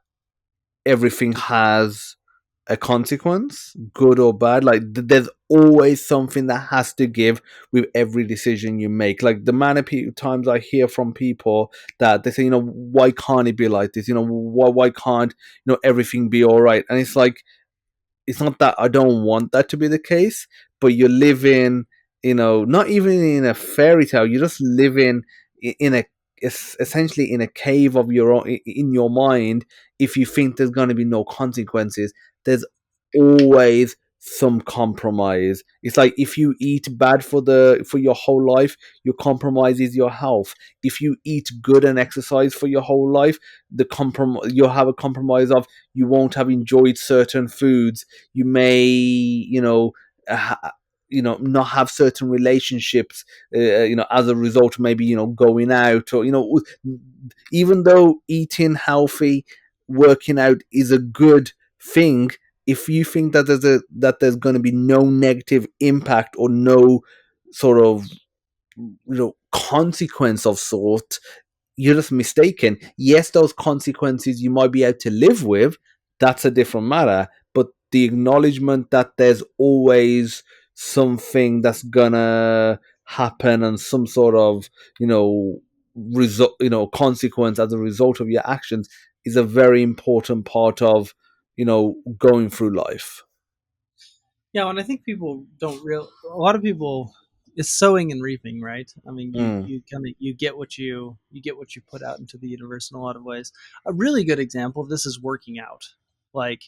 S1: everything has a consequence, good or bad. Like there's always something that has to give with every decision you make. Like the amount of times I hear from people that they say, why can't it be like this? Why can't everything be all right? And it's like, it's not that I don't want that to be the case, but you're living, not even in a fairy tale. You're just living in a essentially in a cave of your own in your mind. If you think there's going to be no consequences, there's always some compromise. It's like if you eat bad for your whole life, your compromise is your health. If you eat good and exercise for your whole life, the you'll have a compromise of you won't have enjoyed certain foods. You may, not have certain relationships, as a result, maybe, going out or, even though eating healthy, working out is a good thing, if you think that there's going to be no negative impact or no sort of consequence of sort, you're just mistaken. Yes, those consequences you might be able to live with, that's a different matter. But the acknowledgement that there's always something that's gonna happen and some sort of, result, consequence as a result of your actions is a very important part of, going through life.
S2: Yeah, and I think people don't real. A lot of people, it's sowing and reaping, right? I mean, you
S1: Mm.
S2: you kind of you get what you put out into the universe in a lot of ways. A really good example of this is working out. Like,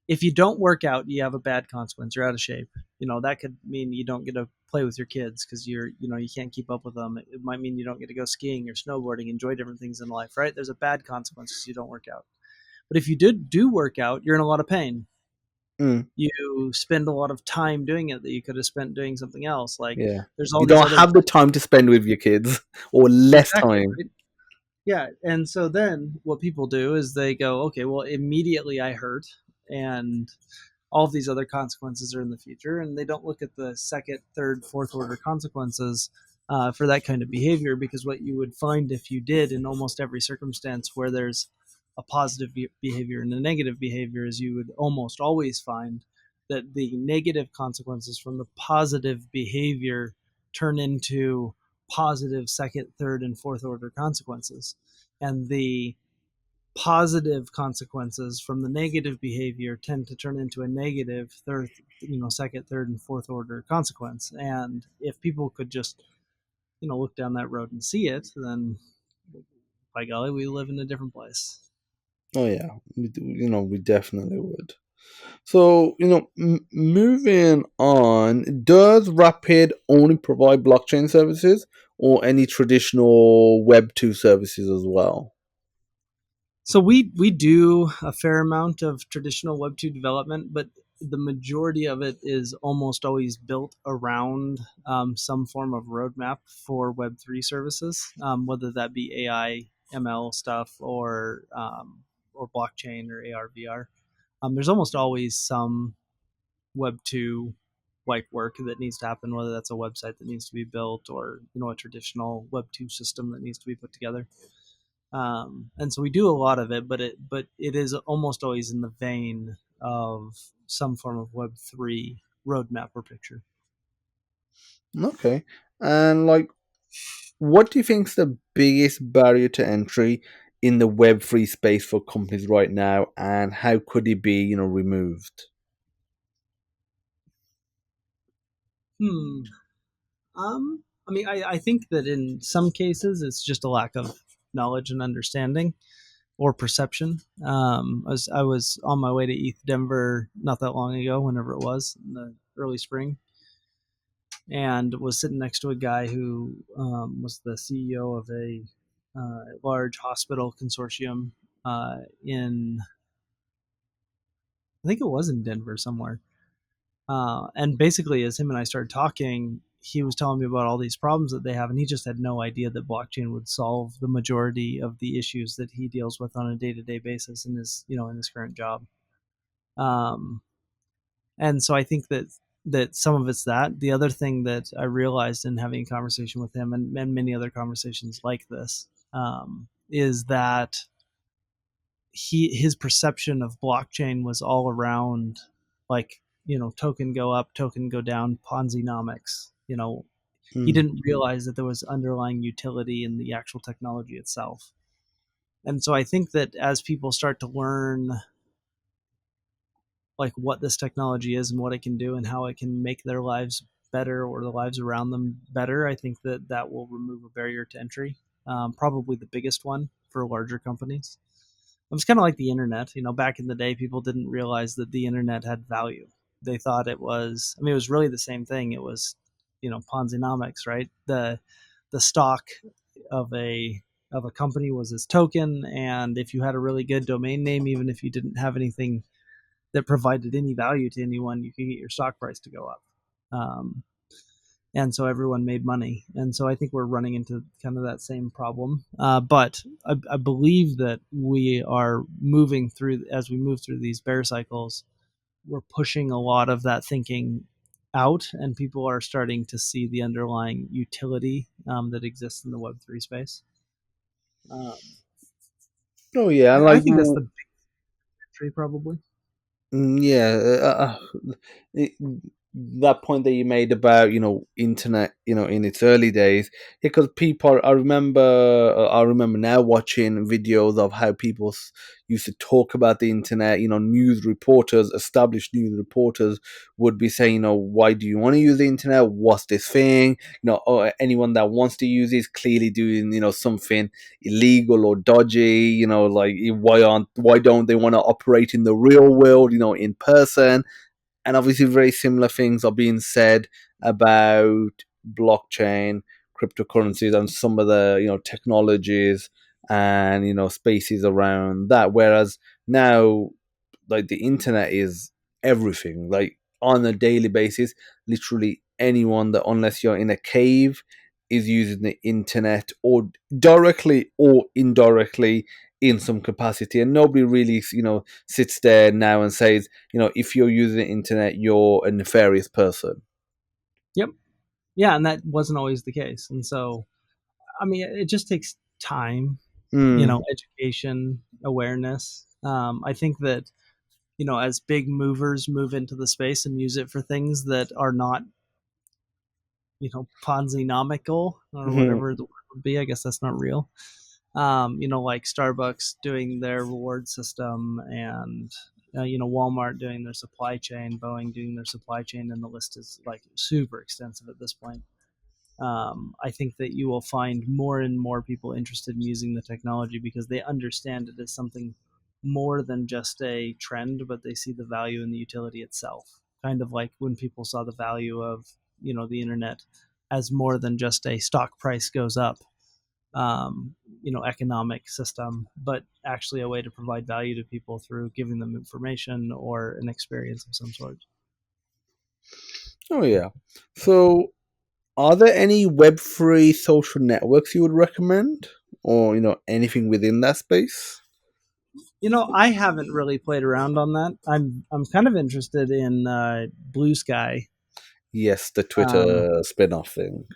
S2: if you don't work out, you have a bad consequence. You're out of shape. That could mean you don't get to play with your kids because you can't keep up with them. It might mean you don't get to go skiing or snowboarding, enjoy different things in life, right? There's a bad consequence because you don't work out. But if you do work out, you're in a lot of pain.
S1: Mm,
S2: You spend a lot of time doing it that you could have spent doing something else. Like
S1: yeah.
S2: there's all
S1: You
S2: these
S1: don't
S2: other
S1: have the time to spend with your kids, or less
S2: exactly
S1: time.
S2: right. Yeah, and so then what people do is they go, okay, well, immediately I hurt, and all of these other consequences are in the future, and they don't look at the second, third, fourth order consequences for that kind of behavior. Because what you would find if you did in almost every circumstance where there's a positive behavior and a negative behavior is you would almost always find that the negative consequences from the positive behavior turn into positive second, third, and fourth order consequences. And the positive consequences from the negative behavior tend to turn into a negative third, second, third, and fourth order consequence. And if people could just, look down that road and see it, then by golly, we live in a different place.
S1: Oh yeah, we definitely would. So, moving on, does Rapid only provide blockchain services or any traditional Web2 services as well?
S2: So we do a fair amount of traditional Web 2 development, but the majority of it is almost always built around some form of roadmap for Web 3 services, whether that be AI, ML stuff, or blockchain or AR, VR. There's almost always some Web 2 like work that needs to happen, whether that's a website that needs to be built or a traditional Web 2 system that needs to be put together. And so we do a lot of it, but it is almost always in the vein of some form of Web3 roadmap or picture.
S1: Okay. And what do you think is the biggest barrier to entry in the Web3 space for companies right now, and how could it be, removed?
S2: Hmm. I mean, I think that in some cases it's just a lack of knowledge and understanding or perception. I was on my way to ETH Denver not that long ago, whenever it was in the early spring, and was sitting next to a guy who was the CEO of a large hospital consortium in, I think it was in Denver somewhere. And basically, as him and I started talking, he was telling me about all these problems that they have, and he just had no idea that blockchain would solve the majority of the issues that he deals with on a day-to-day basis in his current job. Um, and so I think that some of it's that. The other thing that I realized in having a conversation with him, and many other conversations like this, is that his perception of blockchain was all around, like, token go up, token go down, Ponzi-nomics. He
S1: Hmm.
S2: didn't realize that there was underlying utility in the actual technology itself. And so I think that as people start to learn like what this technology is and what it can do and how it can make their lives better or the lives around them better, I think that that will remove a barrier to entry. Probably the biggest one for larger companies. It was kind of like the internet. Back in the day, people didn't realize that the internet had value. They thought it was. I mean, it was really the same thing. It was, Ponzi-nomics, right? The stock of a company was its token, and if you had a really good domain name, even if you didn't have anything that provided any value to anyone, you could get your stock price to go up. Um, and so everyone made money. And so I think we're running into kind of that same problem. But I believe that we are moving through, as we move through these bear cycles, we're pushing a lot of that thinking out, and people are starting to see the underlying utility that exists in the Web3 space. Um,
S1: Oh yeah,
S2: I think that's the big tree, probably.
S1: yeah. that point that you made about internet in its early days, because people, I remember now watching videos of how people used to talk about the internet. News reporters, established news reporters, would be saying, why do you want to use the internet, what's this thing, or anyone that wants to use it is clearly doing something illegal or dodgy, like why don't they want to operate in the real world, in person. And obviously very similar things are being said about blockchain, cryptocurrencies, and some of the technologies and spaces around that. Whereas now, like, the internet is everything, like, on a daily basis. Literally anyone that, unless you're in a cave, is using the internet, or directly or indirectly, in some capacity. And nobody really sits there now and says, if you're using the internet, you're a nefarious person.
S2: Yep. Yeah, and that wasn't always the case. And so, I mean, it just takes time,
S1: Mm.
S2: education, awareness. I think that, as big movers move into the space and use it for things that are not, Ponzi-nomical or
S1: Mhm.
S2: whatever the word would be. I guess that's not real. Like Starbucks doing their reward system, and Walmart doing their supply chain, Boeing doing their supply chain, and the list is like super extensive at this point. I think that you will find more and more people interested in using the technology because they understand it as something more than just a trend, but they see the value in the utility itself. Kind of like when people saw the value of the internet as more than just a stock price goes up, economic system, but actually a way to provide value to people through giving them information or an experience of some sort.
S1: Oh yeah. So, are there any Web3 social networks you would recommend, or anything within that space?
S2: I haven't really played around on that. I'm kind of interested in Blue Sky.
S1: Yes, the
S2: Um,
S1: Twitter spin-off thing.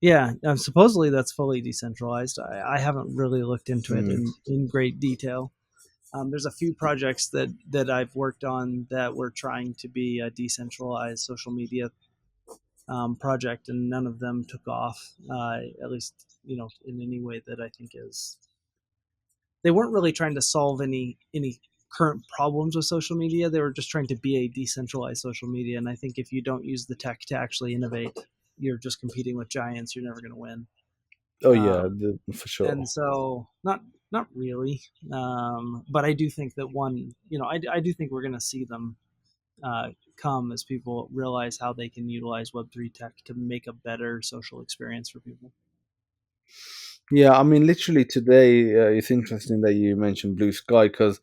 S2: yeah, supposedly that's fully decentralized. I haven't really looked into it
S1: Mm.
S2: in great detail. There's a few projects that I've worked on that were trying to be a decentralized social media project, and none of them took off. At least in any way that I think is, they weren't really trying to solve any current problems with social media. They were just trying to be a decentralized social media. And I think if you don't use the tech to actually innovate, you're just competing with giants. You're never going to win.
S1: Oh yeah,
S2: Um,
S1: for
S2: and
S1: sure.
S2: so not really, but I do think that I do think we're going to see them come as people realize how they can utilize Web3 tech to make a better social experience for people.
S1: Yeah, I mean, literally today, it's interesting that you mentioned Blue Sky, because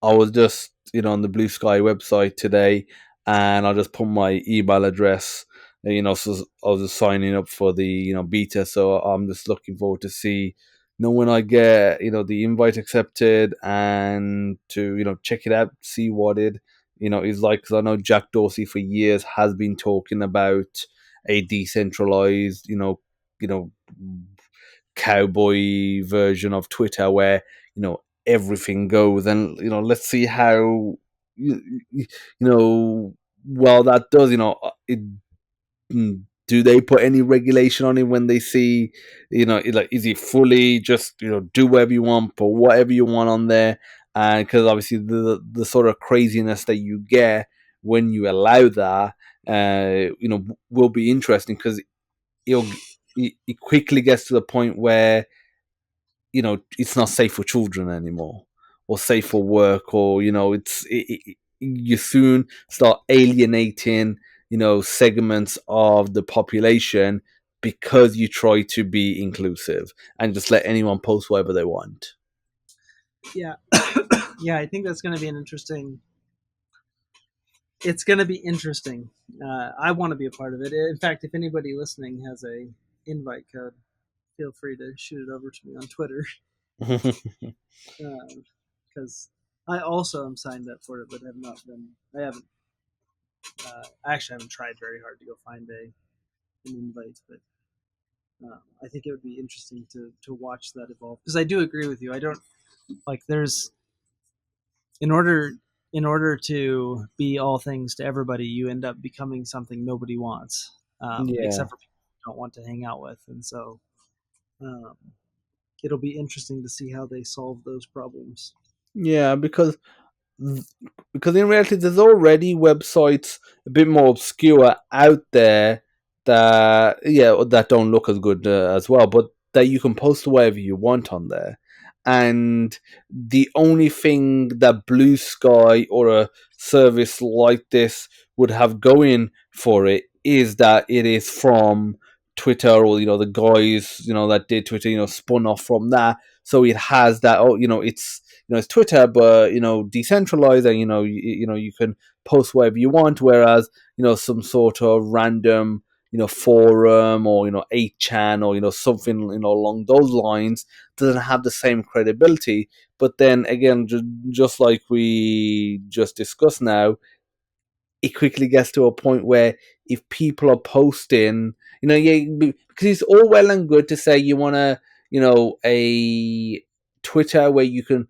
S1: I was just, on the Blue Sky website today, and I just put my email address. So I was just signing up for the, beta. So I'm just looking forward to see, when I get, the invite accepted, and to, check it out, see what it, is like. Because I know Jack Dorsey for years has been talking about a decentralized, you know, cowboy version of Twitter where everything goes. And let's see how you well that does. Do they put any regulation on it when they see like, is it fully just do whatever you want, put whatever you want on there? And because obviously the sort of craziness that you get when you allow that, will be interesting, because it'll it quickly gets to the point where it's not safe for children anymore, or safe for work, or you soon start alienating segments of the population, because you try to be inclusive and just let anyone post whatever they want.
S2: Yeah, yeah, I think that's going to be an interesting. It's going to be interesting. I want to be a part of it. In fact, if anybody listening has a invite code, feel free to shoot it over to me on Twitter, because I also am signed up for it, but have not been. I haven't. I actually haven't tried very hard to go find an invite, but I think it would be interesting to watch that evolve. Because I do agree with you. I don't like. There's in order. in order to be all things to everybody, you end up becoming something nobody wants,
S1: Yeah.
S2: except for people who don't want to hang out with. And so um, it'll be interesting to see how they solve those problems.
S1: Yeah, because in reality there's already websites a bit more obscure out there that, yeah, that don't look as good as well, but that you can post whatever you want on there. And the only thing that Blue Sky or a service like this would have going for it is that it is from Twitter, or the guys that did Twitter spun off from that, so it has that. Oh, it's Twitter, but decentralized, and you can post whatever you want. Whereas some sort of random forum, or 8chan, or something along those lines doesn't have the same credibility. But then again, just like we just discussed now, it quickly gets to a point where if people are posting, yeah, because it's all well and good to say you want to, a Twitter where you can,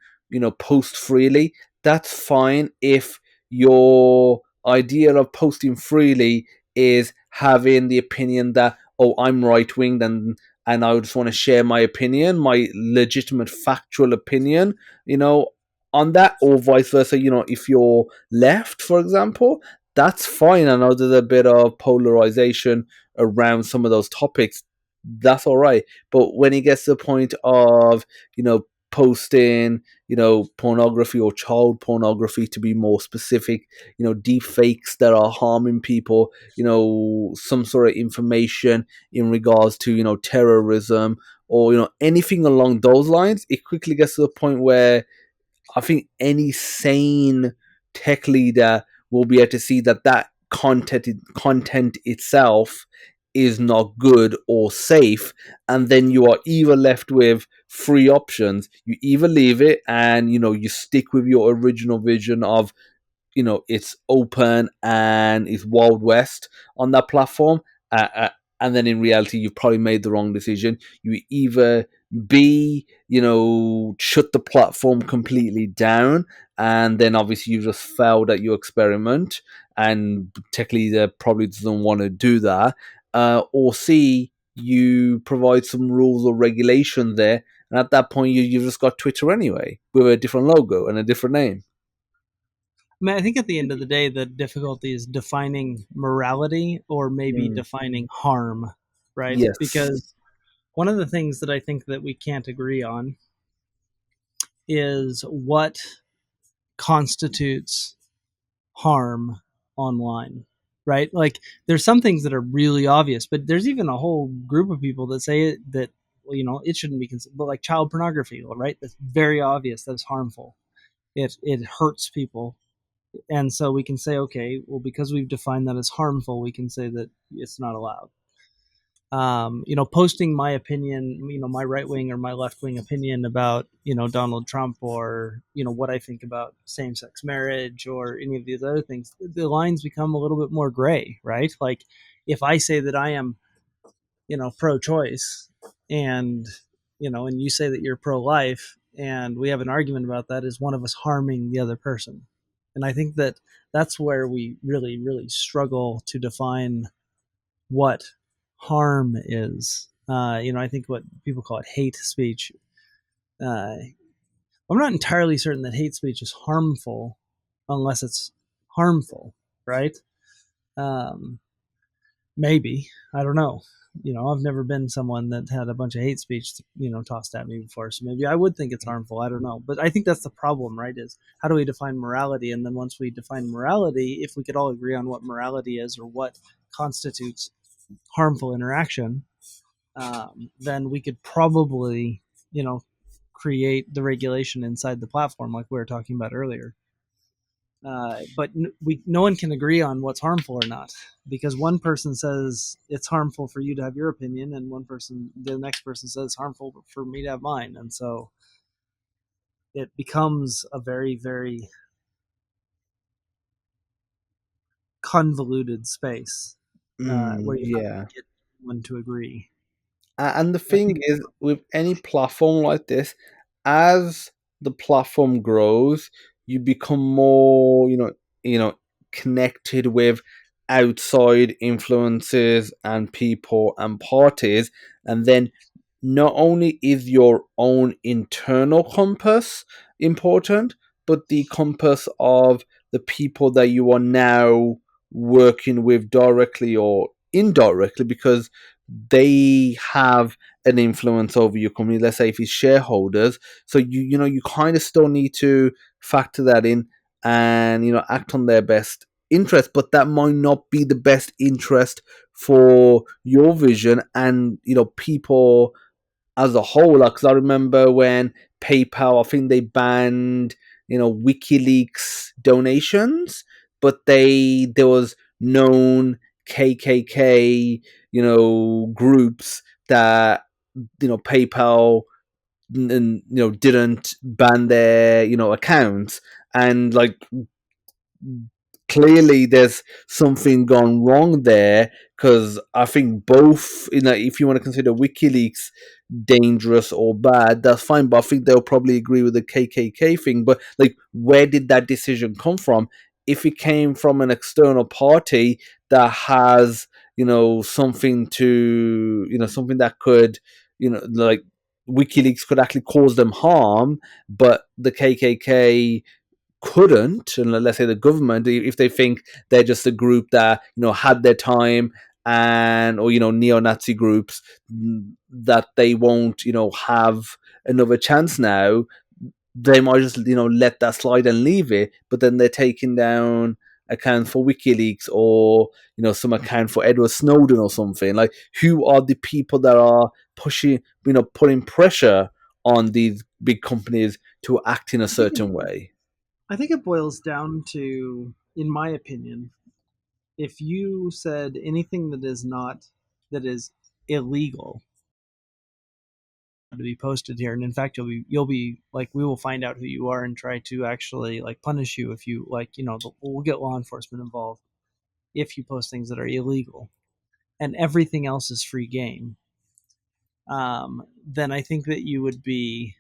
S1: post freely. That's fine if your idea of posting freely is having the opinion that, oh, I'm right winged, and I just want to share my opinion, my legitimate factual opinion, on that, or vice versa. If you're left, for example, that's fine. I know there's a bit of polarization around some of those topics. That's all right. But when it gets to the point of, posting, pornography or child pornography, to be more specific, deep fakes that are harming people, some sort of information in regards to, terrorism, or, anything along those lines, it quickly gets to the point where I think any sane tech leader will be able to see that content itself is not good or safe, and then you are either left with three options: you either leave it and you stick with your original vision of it's open and it's wild west on that platform, and then in reality you've probably made the wrong decision. You either b shut the platform completely down, and then obviously you just failed at your experiment, and tech leader probably doesn't want to do that, or c you provide some rules or regulation there, and at that point you've just got Twitter anyway with a different logo and a different name.
S2: I mean, I think at the end of the day, the difficulty is defining morality or maybe
S1: Mm.
S2: defining harm, right?
S1: Yes.
S2: Because one of the things that I think that we can't agree on is what constitutes harm online, right? Like there's some things that are really obvious, but there's even a whole group of people that say that, well, it shouldn't be considered, but like child pornography, right? That's very obvious that it's harmful. It hurts people. And so we can say, okay, well, because we've defined that as harmful, we can say that it's not allowed. Posting my opinion, my right wing or my left wing opinion about, Donald Trump, or, what I think about same sex marriage or any of these other things, the lines become a little bit more gray, right? Like if I say that I am, pro choice, and, and you say that you're pro life, and we have an argument about that, is one of us harming the other person? And I think that that's where we really, really struggle to define what harm is. I think what people call it hate speech. I'm not entirely certain that hate speech is harmful unless it's harmful, right? Um, Maybe, I don't know. I've never been someone that had a bunch of hate speech, tossed at me before. So maybe I would think it's harmful. I don't know. But I think that's the problem, right? Is how do we define morality? And then once we define morality, if we could all agree on what morality is or what constitutes harmful interaction, then we could probably, create the regulation inside the platform like we were talking about earlier. But no one can agree on what's harmful or not, because one person says it's harmful for you to have your opinion, and the next person says it's harmful for me to have mine, and so it becomes a very, very convoluted space where you have
S1: Yeah.
S2: to get one to agree.
S1: And the
S2: I
S1: thing
S2: think,
S1: is, with any platform like this, as the platform grows, you become more, connected with outside influences and people and parties, and then not only is your own internal compass important, but the compass of the people that you are now working with directly or indirectly, because they have an influence over your company. Let's say if it's shareholders, so you kind of still need to factor that in and act on their best interest, but that might not be the best interest for your vision and people as a whole. Like, 'cause I remember when PayPal, I think they banned WikiLeaks donations, but there was known KKK groups that PayPal and didn't ban their accounts, and like clearly there's something gone wrong there, because I think both, if you want to consider WikiLeaks dangerous or bad, that's fine, but I think they'll probably agree with the KKK thing. But like, where did that decision come from? If it came from an external party that has something to something that could like WikiLeaks could actually cause them harm, but the KKK couldn't, and let's say the government, if they think they're just a group that had their time, and or neo-Nazi groups, that they won't have another chance now, they might just let that slide and leave it. But then they're taking down account for WikiLeaks, or some account for Edward Snowden or something. Like, who are the people that are pushing, putting pressure on these big companies to act in a
S2: I think it,
S1: certain way?
S2: I think it boils down to, in my opinion, if you said anything that is illegal to be posted here, and in fact you'll be like, we will find out who you are and try to actually like punish you if you like, we'll get law enforcement involved if you post things that are illegal, and everything else is free game. Then I think that you'd be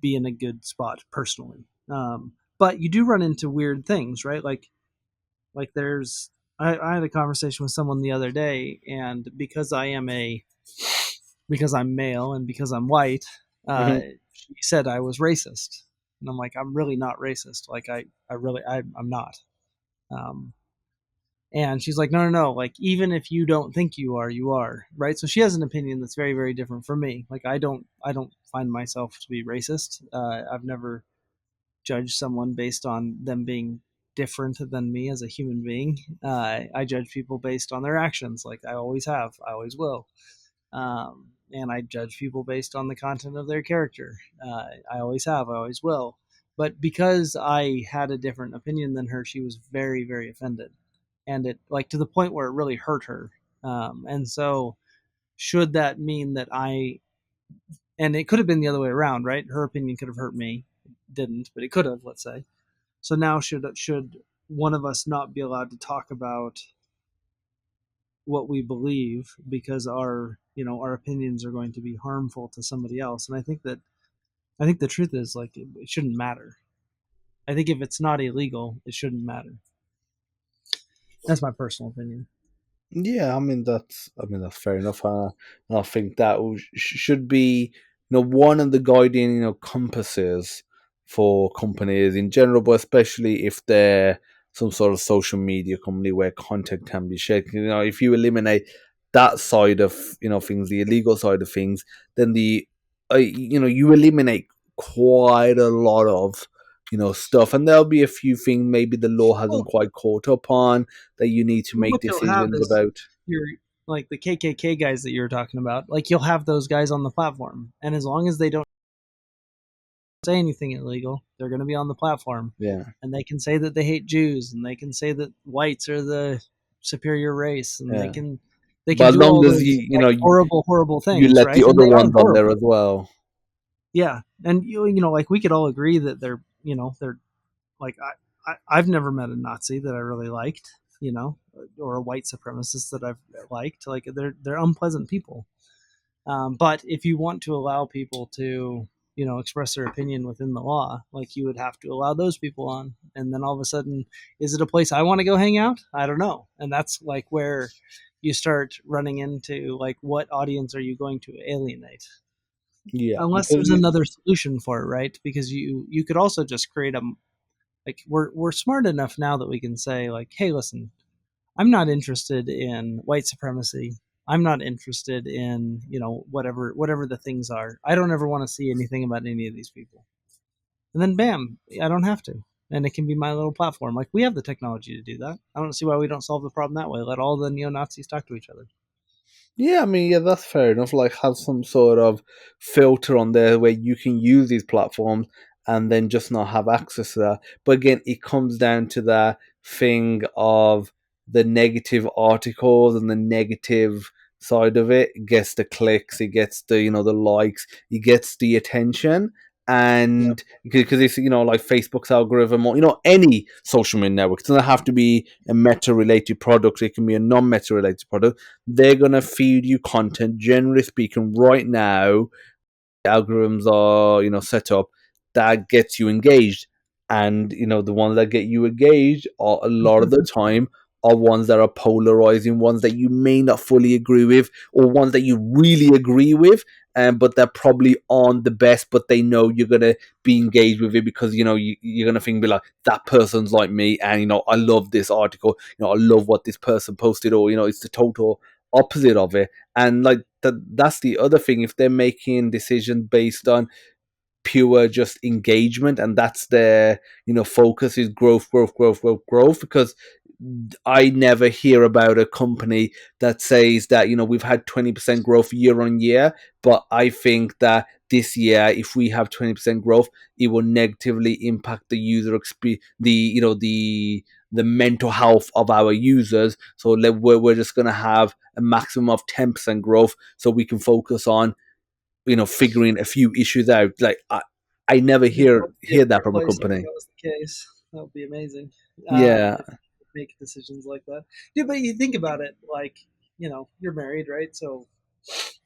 S2: in a good spot personally. But you do run into weird things, right? Like there's I had a conversation with someone the other day, and because I'm male and because I'm white,
S1: Hmm.
S2: she said I was racist, and I'm like, I'm really not racist. Like I'm not. Um, and she's like, no, no, no. Like, even if you don't think you are, right? So she has an opinion that's very, very different from me. Like, I don't find myself to be racist. I've never judged someone based on them being different than me as a human being. I judge people based on their actions, like I always have, I always will. And I judge people based on the content of their character. I always have, I always will. But because I had a different opinion than her, she was very, very offended, and it like to the point where it really hurt her. And so, should that mean that I? And it could have been the other way around, right? Her opinion could have hurt me. It didn't, but it could have. Let's say. So now, should one of us not be allowed to talk about what we believe because our opinions are going to be harmful to somebody else? And I think the truth is, like, it shouldn't matter. I think if it's not illegal, it shouldn't matter. That's my personal opinion.
S1: Yeah, I mean that's fair enough. And I think that should be one of the guiding compasses for companies in general, but especially if they're some sort of social media company where content can be shared. If you eliminate that side of things, the illegal side of things, then you eliminate quite a lot of stuff, and there'll be a few things maybe the law hasn't
S2: Well,
S1: quite caught up on, that you need to make
S2: what you'll have
S1: decisions
S2: is
S1: about.
S2: your like the KKK guys that you were talking about. Like, you'll have those guys on the platform, and as long as they don't say anything illegal, they're going to be on the platform,
S1: Yeah,
S2: and they can say that they hate Jews, and they can say that whites are the superior race, and
S1: yeah.
S2: they can
S1: But as
S2: do
S1: long
S2: all
S1: as
S2: those like horrible, horrible
S1: you
S2: things,
S1: let the
S2: right? And
S1: other
S2: they are
S1: ones on there
S2: horrible.
S1: as well.
S2: Yeah, and like we could all agree that they're like I've never met a Nazi that I really liked, or a white supremacist that I've liked. Like, they're unpleasant people. But if you want to allow people to express their opinion within the law, like you would have to allow those people on. And then all of a sudden, is it a place I want to go hang out? I don't know. And that's like where you start running into like, what audience are you going to alienate?
S1: Yeah,
S2: Unless
S1: because
S2: there's another solution for it, right? Because you could also just create a, like, we're smart enough now that we can say like, hey, listen, I'm not interested in white supremacy. I'm not interested in, whatever the things are. I don't ever want to see anything about any of these people. And then bam, I don't have to. And it can be my little platform. Like, we have the technology to do that. I don't see why we don't solve the problem that way. Let all the neo Nazis talk to each other.
S1: yeah, I mean, yeah, that's fair enough. Like, have some sort of filter on there where you can use these platforms and then just not have access to that. But again, it comes down to that thing of the negative articles and the negative side of it. It gets the clicks, it gets the the likes, it gets the attention.
S2: Yep.
S1: And because it's like Facebook's algorithm or any social media network, it doesn't have to be a meta related product. It can be a non meta related product. They're going to feed you content, generally speaking, right now. Algorithms are, set up that gets you engaged. And, the ones that get you engaged are a lot of the time are ones that are polarizing, ones that you may not fully agree with, or ones that you really agree with, but that probably aren't the best, but they know you're going to be engaged with it because, you're going to think, be like, that person's like me, and, I love this article, I love what this person posted, or, it's the total opposite of it. And like that's the other thing. If they're making decisions based on pure just engagement, and that's their focus is growth, growth, growth, growth, growth, because I never hear about a company that says that we've had 20% growth year on year, but I think that this year, if we have 20% growth, it will negatively impact the user experience, the mental health of our users. So we're just going to have a maximum of 10% growth, so we can focus on figuring a few issues out. Like I never
S2: Yeah, that
S1: hear
S2: would be a
S1: hear that
S2: great
S1: from a
S2: place if
S1: company.
S2: that was the case. That would be amazing.
S1: Yeah,
S2: If you could make decisions like that. Yeah, but you think about it, like, you're married, right? So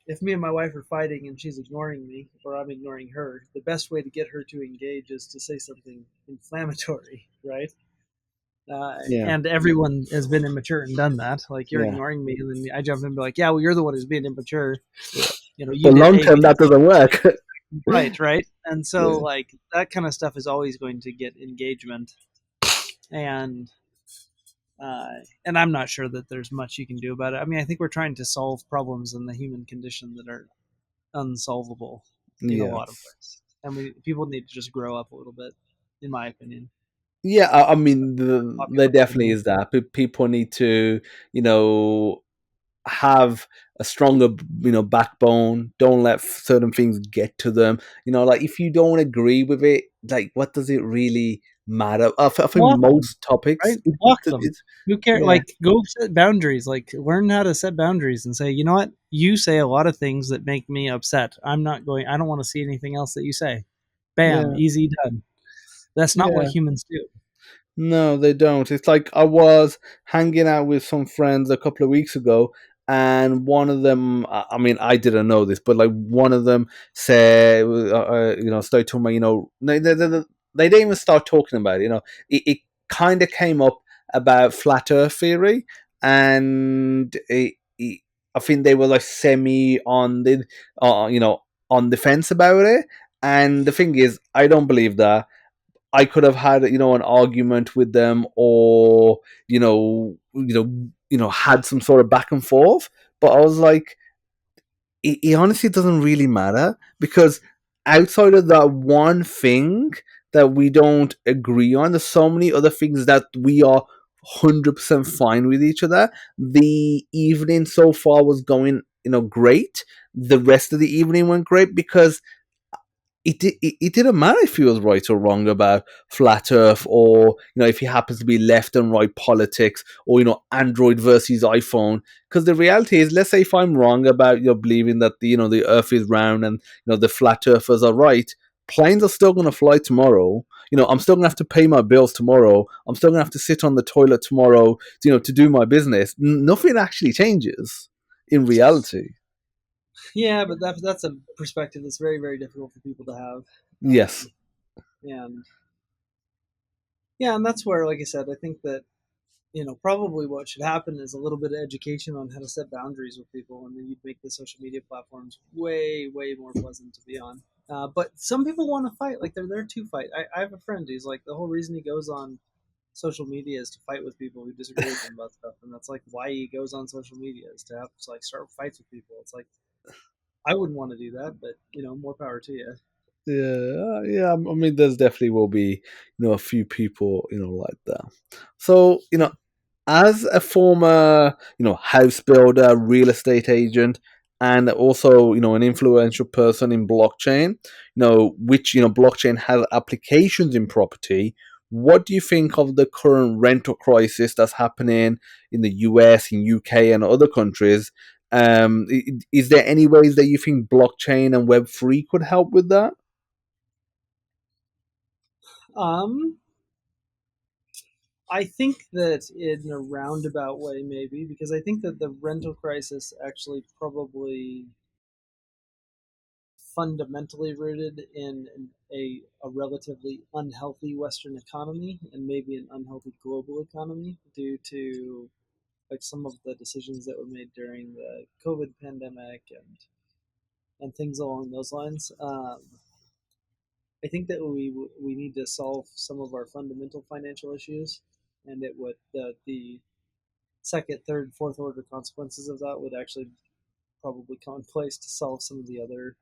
S2: if me and my wife are fighting and she's ignoring me or I'm ignoring her, the best way to get her to engage is to say something inflammatory, right?
S1: yeah,
S2: And everyone has been immature and done that. Like, you're
S1: yeah,
S2: ignoring me, and then I jump in and be like, "Yeah, well, you're the one who's being immature.
S1: yeah.
S2: You
S1: But
S2: did
S1: long
S2: A, B,
S1: term,
S2: and
S1: that
S2: C."
S1: doesn't work.
S2: Right, right. And so,
S1: Yeah,
S2: like, that kind of stuff is always going to get engagement, and uh, and I'm not sure that there's much you can do about it. I mean, I think we're trying to solve problems in the human condition that are unsolvable in a
S1: yeah.
S2: lot of ways, and people need to just grow up a little bit, in my opinion.
S1: Yeah, I mean, there
S2: Popular
S1: definitely
S2: opinion.
S1: is that. People need to, have a stronger, backbone. Don't let certain things get to them. Like if you don't agree with it, like what does it really matter? I think
S2: Walk them,
S1: most topics,
S2: right? Walk them.
S1: it's
S2: Who care?
S1: yeah,
S2: Like, go set boundaries. Like, learn how to set boundaries and say, you know what? You say a lot of things that make me upset. I'm not going. I don't want to see anything else that you say. Bam,
S1: yeah,
S2: easy done. That's not what
S1: yeah.
S2: humans do.
S1: No, they don't. It's like I was hanging out with some friends a couple of weeks ago, and one of them, I mean, I didn't know this, but like one of them said, started talking about, they didn't even start talking about it. It kind of came up about flat Earth theory, and I think they were like semi on the, on the fence about it. And the thing is, I don't believe that. I could have had an argument with them, or had some sort of back and forth. But I was like, it honestly doesn't really matter, because outside of that one thing that we don't agree on, there's so many other things that we are 100% fine with each other. The evening so far was going great. The rest of the evening went great because it didn't matter if he was right or wrong about flat Earth, or if he happens to be left and right politics, or Android versus iPhone. Because the reality is, let's say if I'm wrong about believing that the Earth is round, and the flat Earthers are right, planes are still going to fly tomorrow. I'm still going to have to pay my bills tomorrow. I'm still going to have to sit on the toilet tomorrow, to do my business. Nothing actually changes in reality.
S2: Yeah, but that's a perspective that's very very difficult for people to have.
S1: Yes.
S2: And yeah, and that's where, like I said, I think that probably what should happen is a little bit of education on how to set boundaries with people, and then you'd make the social media platforms way, way more pleasant to be on. But some people want to fight, like they're there to fight. I have a friend who's like the whole reason he goes on social media is to fight with people who disagree with him about stuff, and that's like why he goes on social media is to have to like start fights with people. It's like I wouldn't want to do that, but more power to you.
S1: Yeah, yeah. I mean, there's definitely will be, a few people, like that. So, as a former, house builder, real estate agent, and also, an influential person in blockchain, which, blockchain has applications in property. What do you think of the current rental crisis that's happening in the US, in UK, and other countries? Is there any ways that you think blockchain and Web3 could help with that?
S2: Um, I think that in a roundabout way, maybe, because I think that the rental crisis actually probably fundamentally rooted in a relatively unhealthy Western economy and maybe an unhealthy global economy due to like some of the decisions that were made during the COVID pandemic and things along those lines. I think that we need to solve some of our fundamental financial issues, and it would the second, third, fourth order consequences of that would actually probably come in place to solve some of the other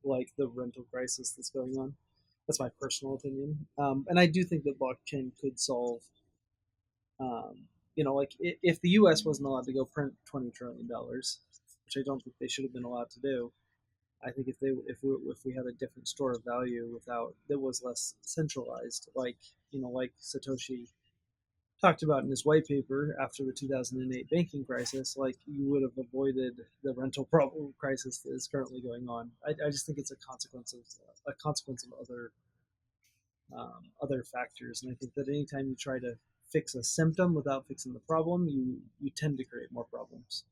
S2: like the rental crisis that's going on. That's my personal opinion, and I do think that blockchain could solve. Like if the U.S. wasn't allowed to go print $20 trillion, which I don't think they should have been allowed to do. I think if we had a different store of value without that was less centralized, like Satoshi talked about in his white paper after the 2008 banking crisis, like you would have avoided the rental problem crisis that is currently going on. I just think it's a consequence of other factors, and I think that anytime you try to fix a symptom without fixing the problem, you tend to create more problems.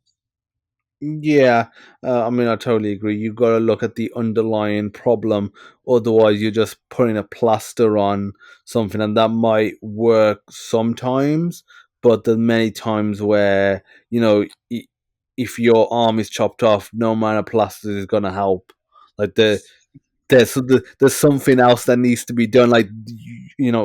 S1: Yeah, I mean, I totally agree. You've got to look at the underlying problem. Otherwise, you're just putting a plaster on something, and that might work sometimes, but there's many times where, if your arm is chopped off, no amount of plaster is going to help. Like there's something else that needs to be done. Like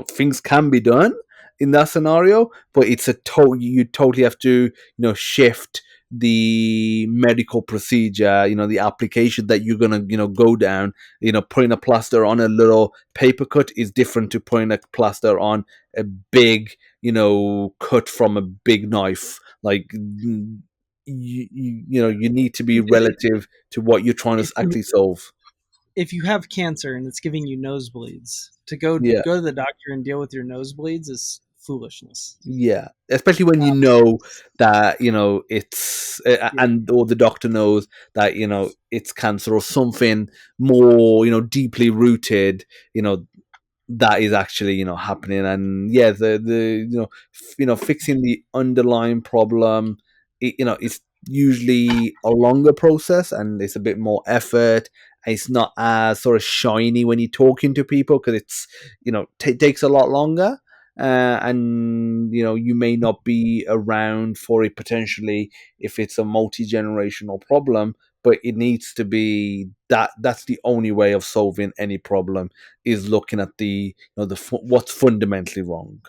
S1: things can be done in that scenario, but it's a total you totally have to shift the medical procedure, the application that you're gonna go down. Putting a plaster on a little paper cut is different to putting a plaster on a big cut from a big knife. Like you need to be
S2: If,
S1: relative to what you're trying to
S2: if you
S1: actually solve.
S2: if you have cancer and it's giving you nosebleeds, to go
S1: Yeah.
S2: go to the doctor and deal with your nosebleeds is foolishness.
S1: Yeah, especially when you
S2: Um,
S1: know that it's
S2: yeah,
S1: and or the doctor knows that it's cancer or something more deeply rooted. That is actually happening, and yeah, the fixing the underlying problem, it's usually a longer process and it's a bit more effort. It's not as sort of shiny when you're talking to people because it's takes a lot longer. And you may not be around for it potentially if it's a multi-generational problem, but it needs to be that's the only way of solving any problem is looking at the what's fundamentally wrong.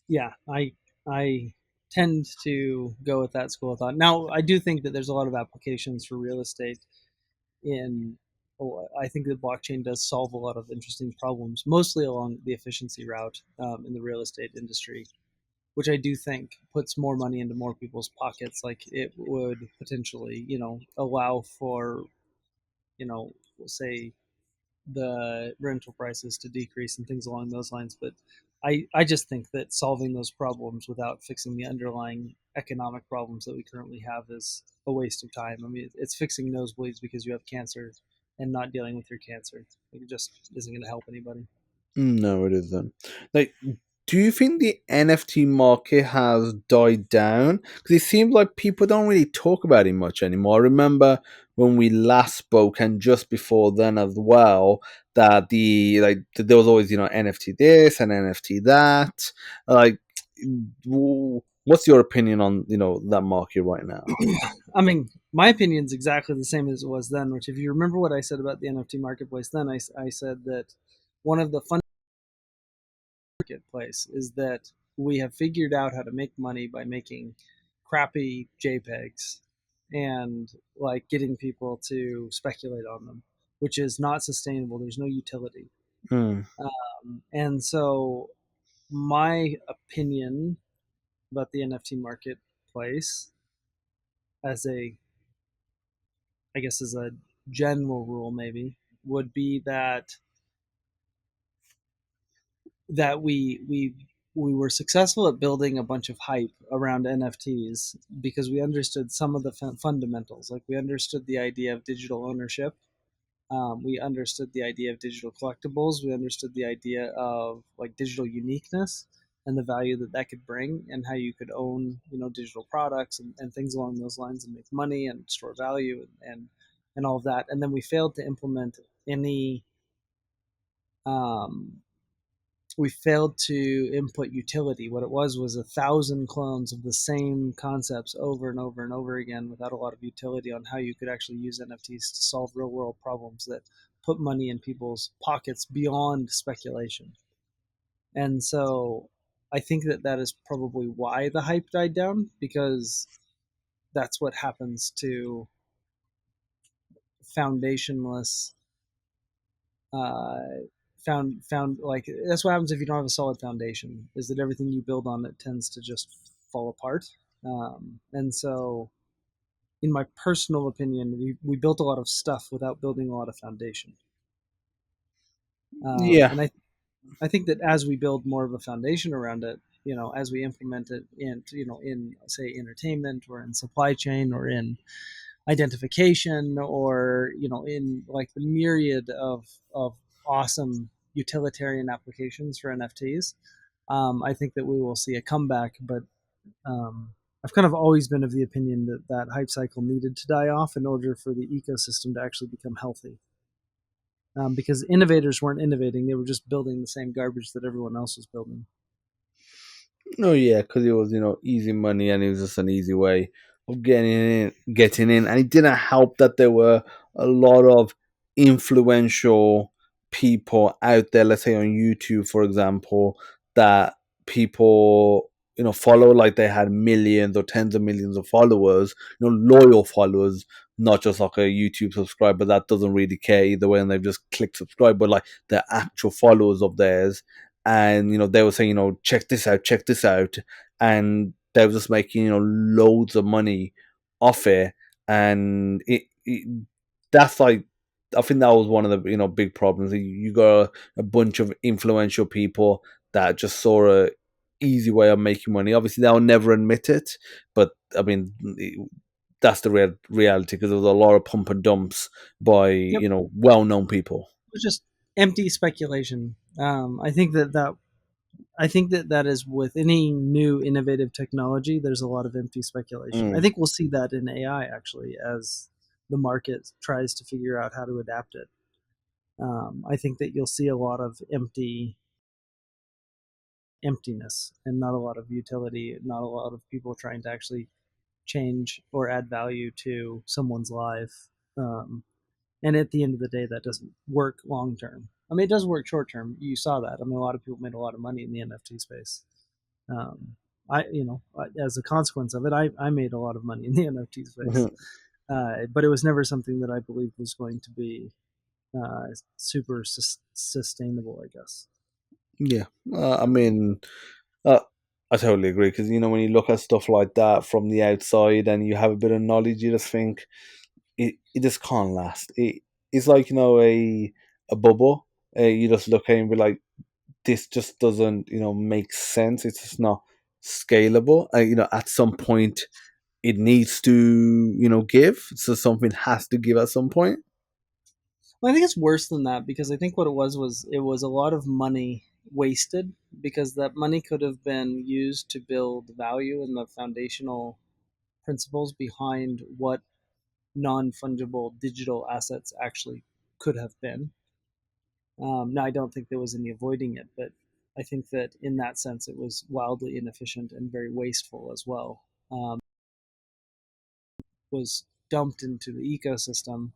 S2: yeah. I tend to go with that school of thought. Now, I do think that there's a lot of applications for real estate in. I think that blockchain does solve a lot of interesting problems, mostly along the efficiency route in the real estate industry, which I do think puts more money into more people's pockets. Like it would potentially, allow for, say the rental prices to decrease and things along those lines. But I just think that solving those problems without fixing the underlying economic problems that we currently have is a waste of time. I mean, it's fixing nosebleeds because you have cancer and not dealing with your cancer. It just isn't going to help anybody.
S1: No, it isn't. Like, do you think the NFT market has died down? Because it seems like people don't really talk about it much anymore. I remember when we last spoke, and just before then as well, that there was always NFT this and NFT that. Like, what's your opinion on that market right now?
S2: I mean, my opinion is exactly the same as it was then. Which, if you remember what I said about the NFT marketplace, then I said that one of the fun marketplace is that we have figured out how to make money by making crappy JPEGs and like getting people to speculate on them, which is not sustainable. There's no utility.
S1: Hmm.
S2: And so, my opinion about the NFT marketplace, as a, I guess, as a general rule, maybe would be that we were successful at building a bunch of hype around NFTs because we understood some of the fundamentals. Like we understood the idea of digital ownership. We understood the idea of digital collectibles. We understood the idea of like digital uniqueness and the value that that could bring, and how you could own, digital products and things along those lines, and make money and store value and all of that. And then we failed to implement any. Um, we failed to input utility. What it was 1,000 clones of the same concepts over and over and over again, without a lot of utility on how you could actually use NFTs to solve real world problems that put money in people's pockets beyond speculation. And so I think that that is probably why the hype died down, because that's what happens to foundationless uh, found like that's what happens if you don't have a solid foundation, is that everything you build on it tends to just fall apart. And so, in my personal opinion, we built a lot of stuff without building a lot of foundation.
S1: Yeah.
S2: And I think that as we build more of a foundation around it, as we implement it in, in say entertainment or in supply chain or in identification, or in like the myriad of awesome utilitarian applications for NFTs, I think that we will see a comeback. But I've kind of always been of the opinion that that hype cycle needed to die off in order for the ecosystem to actually become healthy. Because innovators weren't innovating; they were just building the same garbage that everyone else was building.
S1: Oh yeah, because it was easy money, and it was just an easy way of getting in, and it didn't help that there were a lot of influential people out there. Let's say on YouTube, for example, that people follow, like they had millions or tens of millions of followers, loyal followers, not just like a YouTube subscriber that doesn't really care either way, and they've just clicked subscribe, but like the actual followers of theirs. And they were saying, check this out, and they were just making loads of money off it. And that's like, I think that was one of the big problems. You got a bunch of influential people that just saw a easy way of making money. Obviously they'll never admit it, but I mean, that's the reality, because there was a lot of pump and dumps by
S2: Yep, it
S1: well-known people.
S2: was just empty speculation. I think that that is with any new innovative technology. There's a lot of empty speculation. I
S1: Mm.
S2: think we'll see that in AI actually, as the market tries to figure out how to adapt it. I think that you'll see a lot of emptiness and not a lot of utility, not a lot of people trying to actually change or add value to someone's life. And at the end of the day, that doesn't work long term. I mean, it does work short term. You saw that. I mean, a lot of people made a lot of money in the NFT space. Um, as a consequence of it, I made a lot of money in the NFT space. But it was never something that I believed was going to be super sustainable, I guess.
S1: Yeah, I mean, uh, I totally agree, because when you look at stuff like that from the outside and you have a bit of knowledge, you just think it just can't last. It's like a bubble. You just look at it and be like, this just doesn't make sense. It's just not scalable. At some point it needs to give. So something has to give at some point.
S2: Well, I think it's worse than that, because I think what it was it was a lot of money wasted, because that money could have been used to build value in the foundational principles behind what non-fungible digital assets actually could have been. Now, I don't think there was any avoiding it, but I think that in that sense, it was wildly inefficient and very wasteful as well. Was dumped into the ecosystem,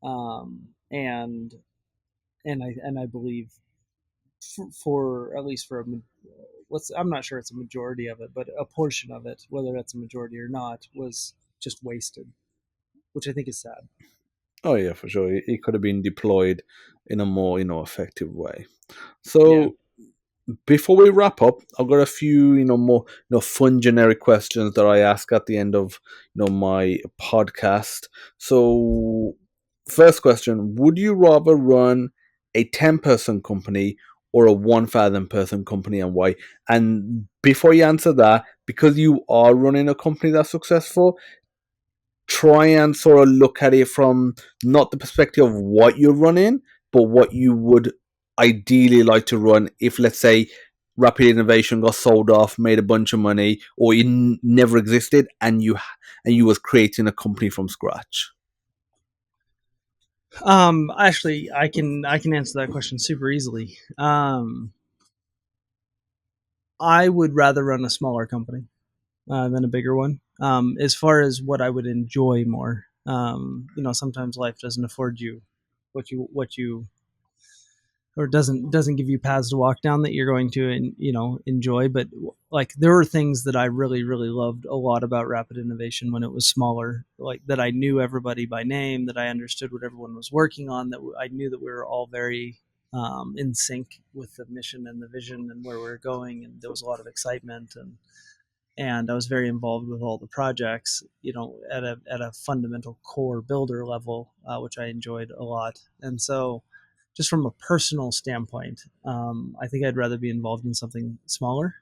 S2: and I believe for at least for a I'm not sure it's a majority of it, but a portion of it, whether that's a majority or not, was just wasted, which I think is sad.
S1: Oh yeah, for sure. It could have been deployed in a more effective way.
S2: Yeah.
S1: So before we wrap up, I've got a few more fun generic questions that I ask at the end of my podcast. So first question: would you rather run a 10-person company or a 1,000-person company, and why? And before you answer that, because you are running a company that's successful, try and sort of look at it from not the perspective of what you're running, but what you would ideally like to run if, let's say, Rapid Innovation got sold off, made a bunch of money, or it never existed, and you was creating a company from scratch.
S2: Actually, I can answer that question super easily. I would rather run a smaller company than a bigger one. As far as what I would enjoy more, sometimes life doesn't afford you what you or doesn't give you paths to walk down that you're going to enjoy. But like, there were things that I really really loved a lot about Rapid Innovation when it was smaller, like that I knew everybody by name, that I understood what everyone was working on, that I knew that we were all very in sync with the mission and the vision and where we were going, and there was a lot of excitement, and I was very involved with all the projects, at a fundamental core builder level, which I enjoyed a lot. And so, just from a personal standpoint, I think I'd rather be involved in something smaller.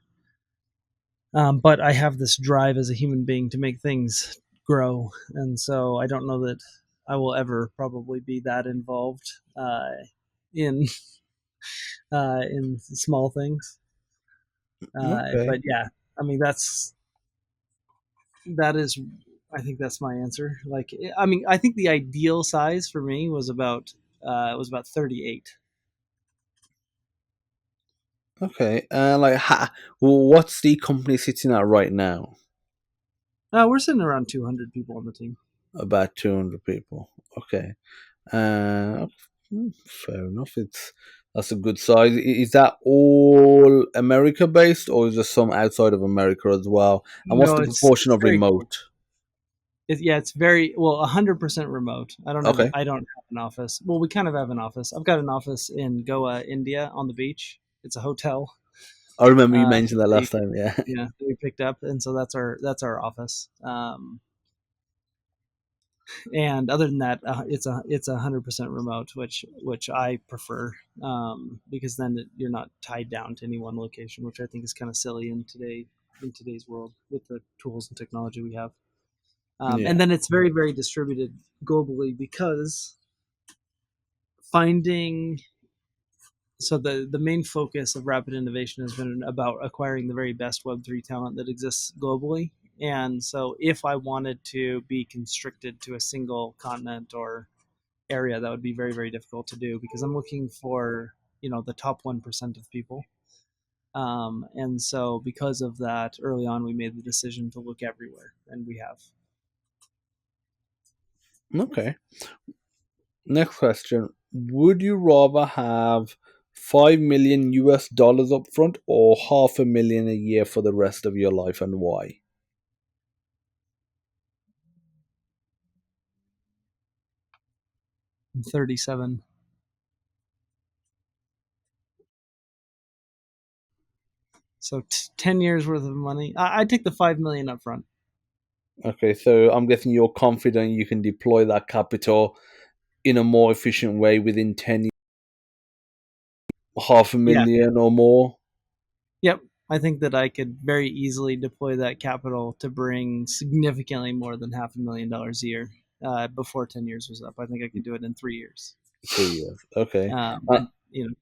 S2: But I have this drive as a human being to make things grow, and so I don't know that I will ever probably be that involved in in small things.
S1: Okay.
S2: But yeah, I mean that is I think that's my answer. Like, I mean, I think the ideal size for me was about 38.
S1: Okay. Well, what's the company sitting at right now?
S2: We're sitting around 200 people on the team.
S1: About 200 people. Okay. Uh, Fair enough. That's a good size. Is that all America based, or is there some outside of America as well? And what's
S2: No,
S1: the
S2: it's
S1: proportion
S2: it's
S1: of
S2: very close.
S1: remote?
S2: Yeah, it's very well, 100% remote.
S1: Okay,
S2: I don't have an office. Well, we kind of have an office. I've got an office in Goa, India, on the beach. It's a hotel.
S1: I remember you
S2: Uh,
S1: mentioned that
S2: they,
S1: last time. Yeah.
S2: yeah, we picked up, and so that's our office. And other than that, it's 100% remote, which I prefer, because then you're not tied down to any one location, which I think is kind of silly in today's world with the tools and technology we have.
S1: Yeah.
S2: And then it's very very distributed globally, because finding so the main focus of Rapid Innovation has been about acquiring the very best Web3 talent that exists globally. And so, if I wanted to be constricted to a single continent or area, that would be very very difficult to do, because I'm looking for the top 1% of people. And so, because of that, early on we made the decision to look everywhere, and we have.
S1: Okay. Next question: would you rather have 5 million US dollars up front, or half a million a year for the rest of your life, and why?
S2: 37. So 10 years worth of money. I'd take the 5 million up front.
S1: Okay, so I'm guessing you're confident you can deploy that capital in a more efficient way within 10 years, half a
S2: Yeah.
S1: million or more.
S2: Yep. I think that I could very easily deploy that capital to bring significantly more than $500,000 a year, before 10 years was up. I think I could do it in 3 years.
S1: 3 years. Okay.
S2: Um,
S1: Uh,
S2: and you know,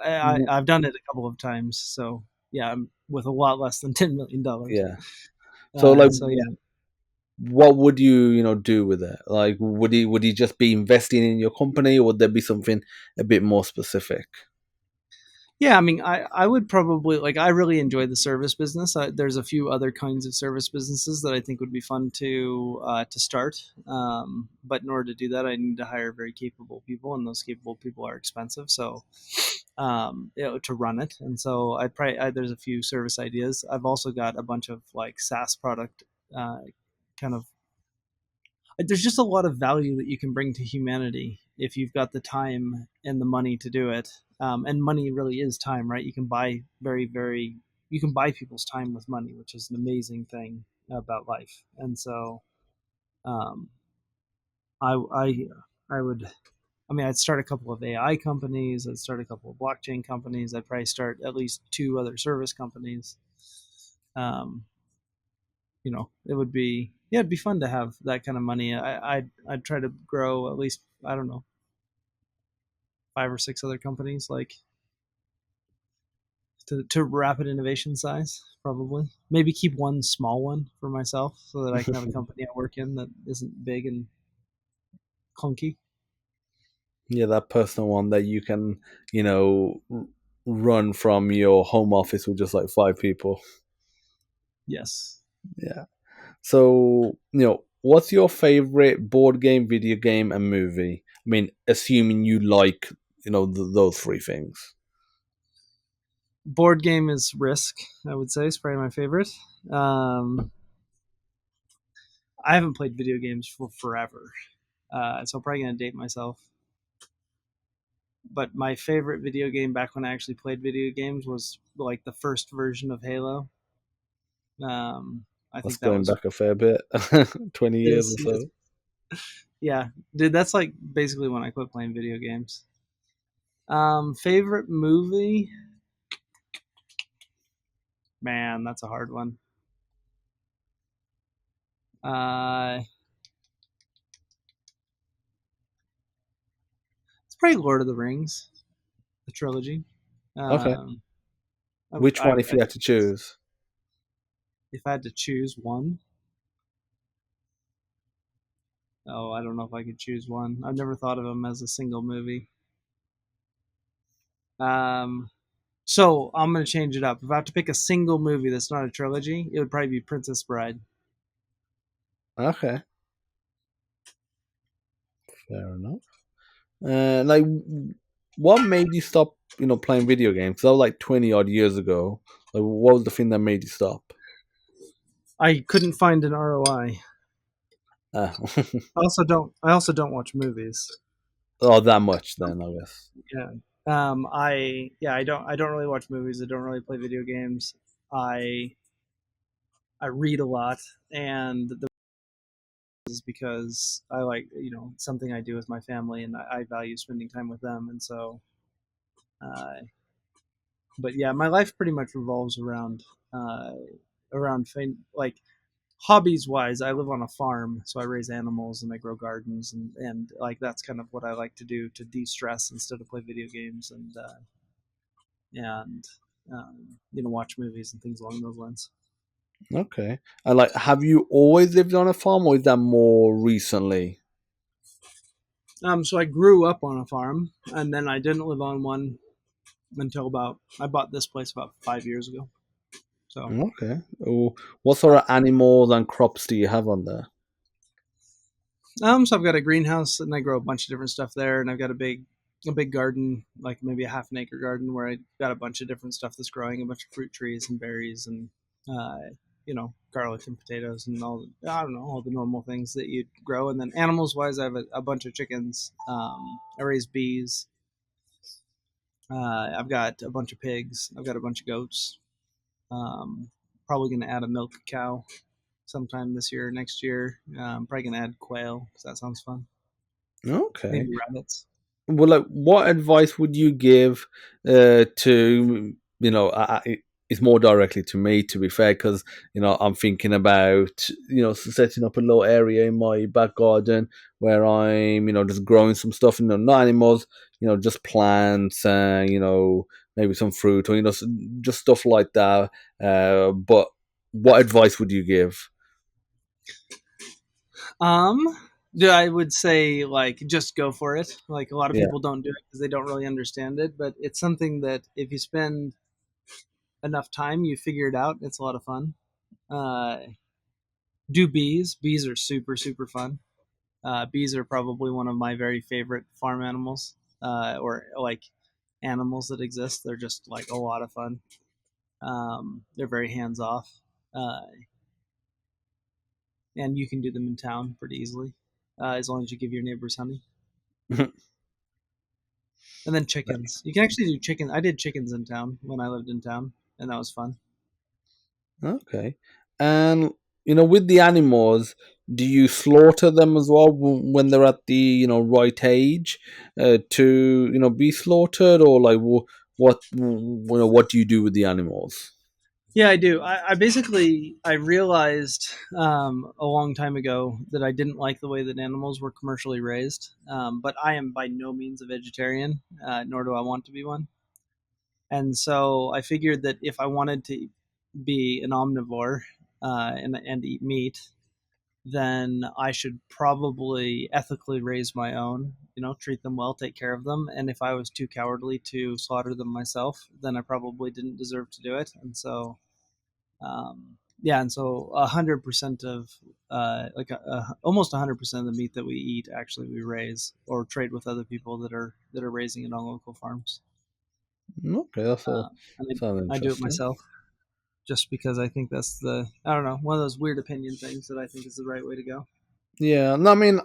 S2: I've done it a couple of times. So yeah, I'm with a lot less than $10 million.
S1: Yeah. So like,
S2: So yeah,
S1: what would you do with it? Like, would he just be investing in your company, or would there be something a bit more specific?
S2: yeah. I mean, I would probably like. I really enjoy the service business. There's a few other kinds of service businesses that I think would be fun to start. But in order to do that, I need to hire very capable people, and those capable people are expensive. So to run it. And so there's a few service ideas. I've also got a bunch of like SaaS product uh, kind of. There's just a lot of value that you can bring to humanity if you've got the time and the money to do it. And money really is time, right? You can buy you can buy people's time with money, which is an amazing thing about life. And so, um, I I would I mean, I'd start a couple of AI companies. I'd start a couple of blockchain companies. I'd probably start at least two other service companies. Um, it would be yeah, it'd be fun to have that kind of money. I'd try to grow at least I don't know 5 or 6 other companies like to rapid innovation size probably. Maybe keep one small one for myself so that I can have a company I work in that isn't big and clunky.
S1: Yeah, that personal one that you can, run from your home office with just like 5 people.
S2: Yes.
S1: Yeah. So, what's your favorite board game, video game, and movie? I mean, assuming you like, those three things.
S2: Board game is Risk. I would say is probably my favorite. Um, I haven't played video games for forever, so I'm probably gonna date myself. But my favorite video game back when I actually played video games was like the first version of Halo. I
S1: That's
S2: think that
S1: going
S2: was
S1: back a fair bit, 20 years or
S2: is
S1: so.
S2: yeah, dude. That's like basically when I quit playing video games. Favorite movie? Man, that's a hard one. Uh, it's probably Lord of the Rings, the trilogy.
S1: Okay.
S2: Um,
S1: Which one, if
S2: I
S1: you had to choose?
S2: if I had to choose one, oh, I don't know if I could choose one. I've never thought of them as a single movie. Um, so I'm gonna change it up. If I have to pick a single movie that's not a trilogy, it would probably be Princess Bride.
S1: Okay, fair enough. Like, what made you stop, playing video games? 'Cause that was like 20 odd years ago. Like, what was the thing that made you stop?
S2: I couldn't find an ROI.
S1: Ah.
S2: I also don't watch movies.
S1: Oh, that much then, I guess.
S2: Yeah. I don't really watch movies. I don't really play video games. I I read a lot, and the is because I like something I do with my family, and I value spending time with them, and so. Uh, but yeah, my life pretty much revolves uh, around like hobbies wise. I live on a farm, so I raise animals and I grow gardens, and like that's kind of what I like to do to de stress instead of play video games and watch movies and things along those lines.
S1: Okay. And like, have you always lived on a farm, or is that more recently?
S2: So I grew up on a farm, and then I didn't live on one until about I bought this place about 5 years ago. So,
S1: Okay. Oh, what sort of animals and crops do you have on there?
S2: so I've got a greenhouse, and I grow a bunch of different stuff there, and I've got a big garden, like maybe a half an acre garden, where I got a bunch of different stuff that's growing, a bunch of fruit trees and berries, and garlic and potatoes, and I don't know all the normal things that you'd grow. And then animals wise, I have a bunch of chickens. I raise bees. I've got a bunch of pigs. I've got a bunch of goats. Um, Probably going to add a milk cow sometime this year or next year. Probably going to add quail because that sounds fun.
S1: Okay.
S2: Maybe rabbits.
S1: Well, like, what advice would you give to it's more directly to me, to be fair, because I'm thinking about setting up a little area in my back garden where I'm just growing some stuff, not animals, just plants and maybe some fruit, or just stuff like that. But what advice would you give?
S2: Um, I would say like just go for it. Like a lot of
S1: Yeah.
S2: people don't do it because they don't really understand it, but it's something that if you spend enough time, you figure it out. It's a lot of fun. Uh, do bees. Bees are super super fun. Bees are probably one of my very favorite farm animals, or like animals that exist. They're just like a lot of fun. They're very hands off, uh, and you can do them in town pretty easily, as long as you give your neighbors honey. And then chickens. You can actually do chicken. I did chickens in town when I lived in town, and that was fun.
S1: Okay. And with the animals, do you slaughter them as well when they're at the right age to be slaughtered, or like what do you do with the animals?
S2: Yeah, I do. I basically I realized a long time ago that I didn't like the way that animals were commercially raised. But I am by no means a vegetarian, nor do I want to be one. And so I figured that if I wanted to be an omnivore and eat meat, then I should probably ethically raise my own, treat them well, take care of them. And if I was too cowardly to slaughter them myself, then I probably didn't deserve to do it. And so, yeah, and so 100% of almost 100% of the meat that we eat actually we raise or trade with other people that are raising it on local farms.
S1: Okay, that's all.
S2: And
S1: Sounds
S2: I do it
S1: interesting.
S2: myself just because I think that's I don't know, one of those weird opinion things that I think is the right way to go.
S1: Yeah, no, I mean,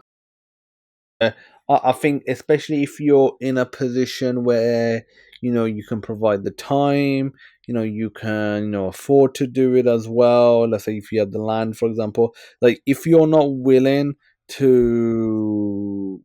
S1: I think especially if you're in a position where you can provide the time, you can afford to do it as well. Let's say if you have the land, for example, like if you're not willing to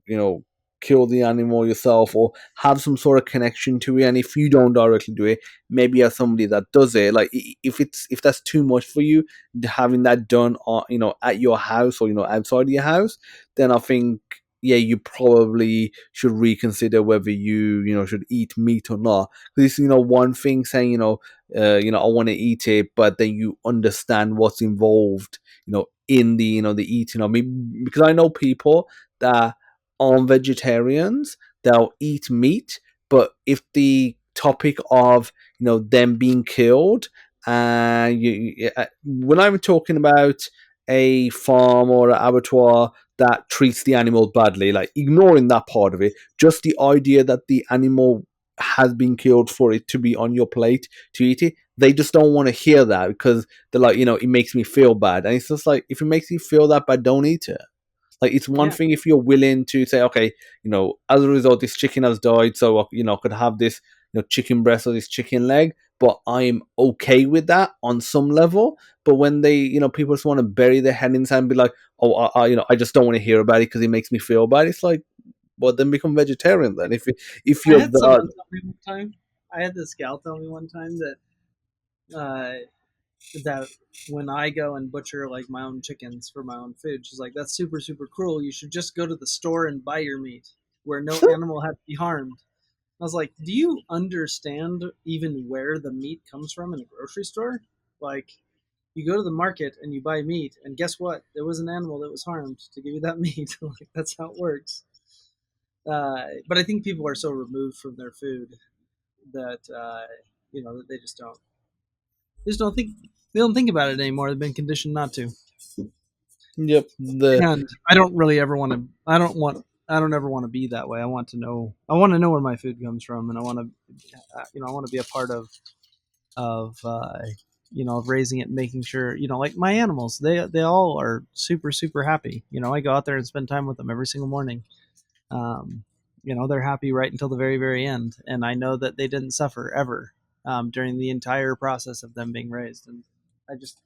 S1: kill the animal yourself or have some sort of connection to it, and if you don't directly do it, maybe have somebody that does it. Like if that's too much for you, having that done on at your house or outside your house, then I think yeah, you probably should reconsider whether you should eat meat or not. Because one thing saying I want to eat it, but then you understand what's involved, in the eating of meat. Because I know people that aren't vegetarians, they'll eat meat, but if the topic of them being killed, and when I'm talking about a farm or an abattoir that treats the animal badly, like ignoring that part of it, just the idea that the animal has been killed for it to be on your plate to eat it, they just don't want to hear that because they're like, it makes me feel bad. And it's just like, if it makes you feel that bad, don't eat it. Like, it's one
S2: Yeah,
S1: thing if you're willing to say, okay, as a result, this chicken has died, so I could have this, chicken breast or this chicken leg, but I'm okay with that on some level. But when they, people just want to bury their head in the sand and be like, oh, I just don't want to hear about it because it makes me feel bad. It's like, well, then become vegetarian then. If
S2: I
S1: you're
S2: had
S1: that,
S2: someone tell me one time. I had this gal tell me one time uh, that when I go and butcher like my own chickens for my own food, she's like, "That's super super cruel. You should just go to the store and buy your meat, where no animal had to be harmed." I was like, "Do you understand even where the meat comes from in a grocery store? Like, you go to the market and you buy meat, and guess what? There was an animal that was harmed to give you that meat. Like, that's how it works." But I think people are so removed from their food that that they just don't think they don't think about it anymore. They've been conditioned not to.
S1: yep,
S2: And I don't really ever want to. I don't ever want to be that way. I want to know. I want to know where my food comes from, and I want to, I want to be a part of raising it, and making sure, like my animals, they all are super super happy. I go out there and spend time with them every single morning. Um, they're happy right until the very very end, and I know that they didn't suffer ever during the entire process of them being raised, and I just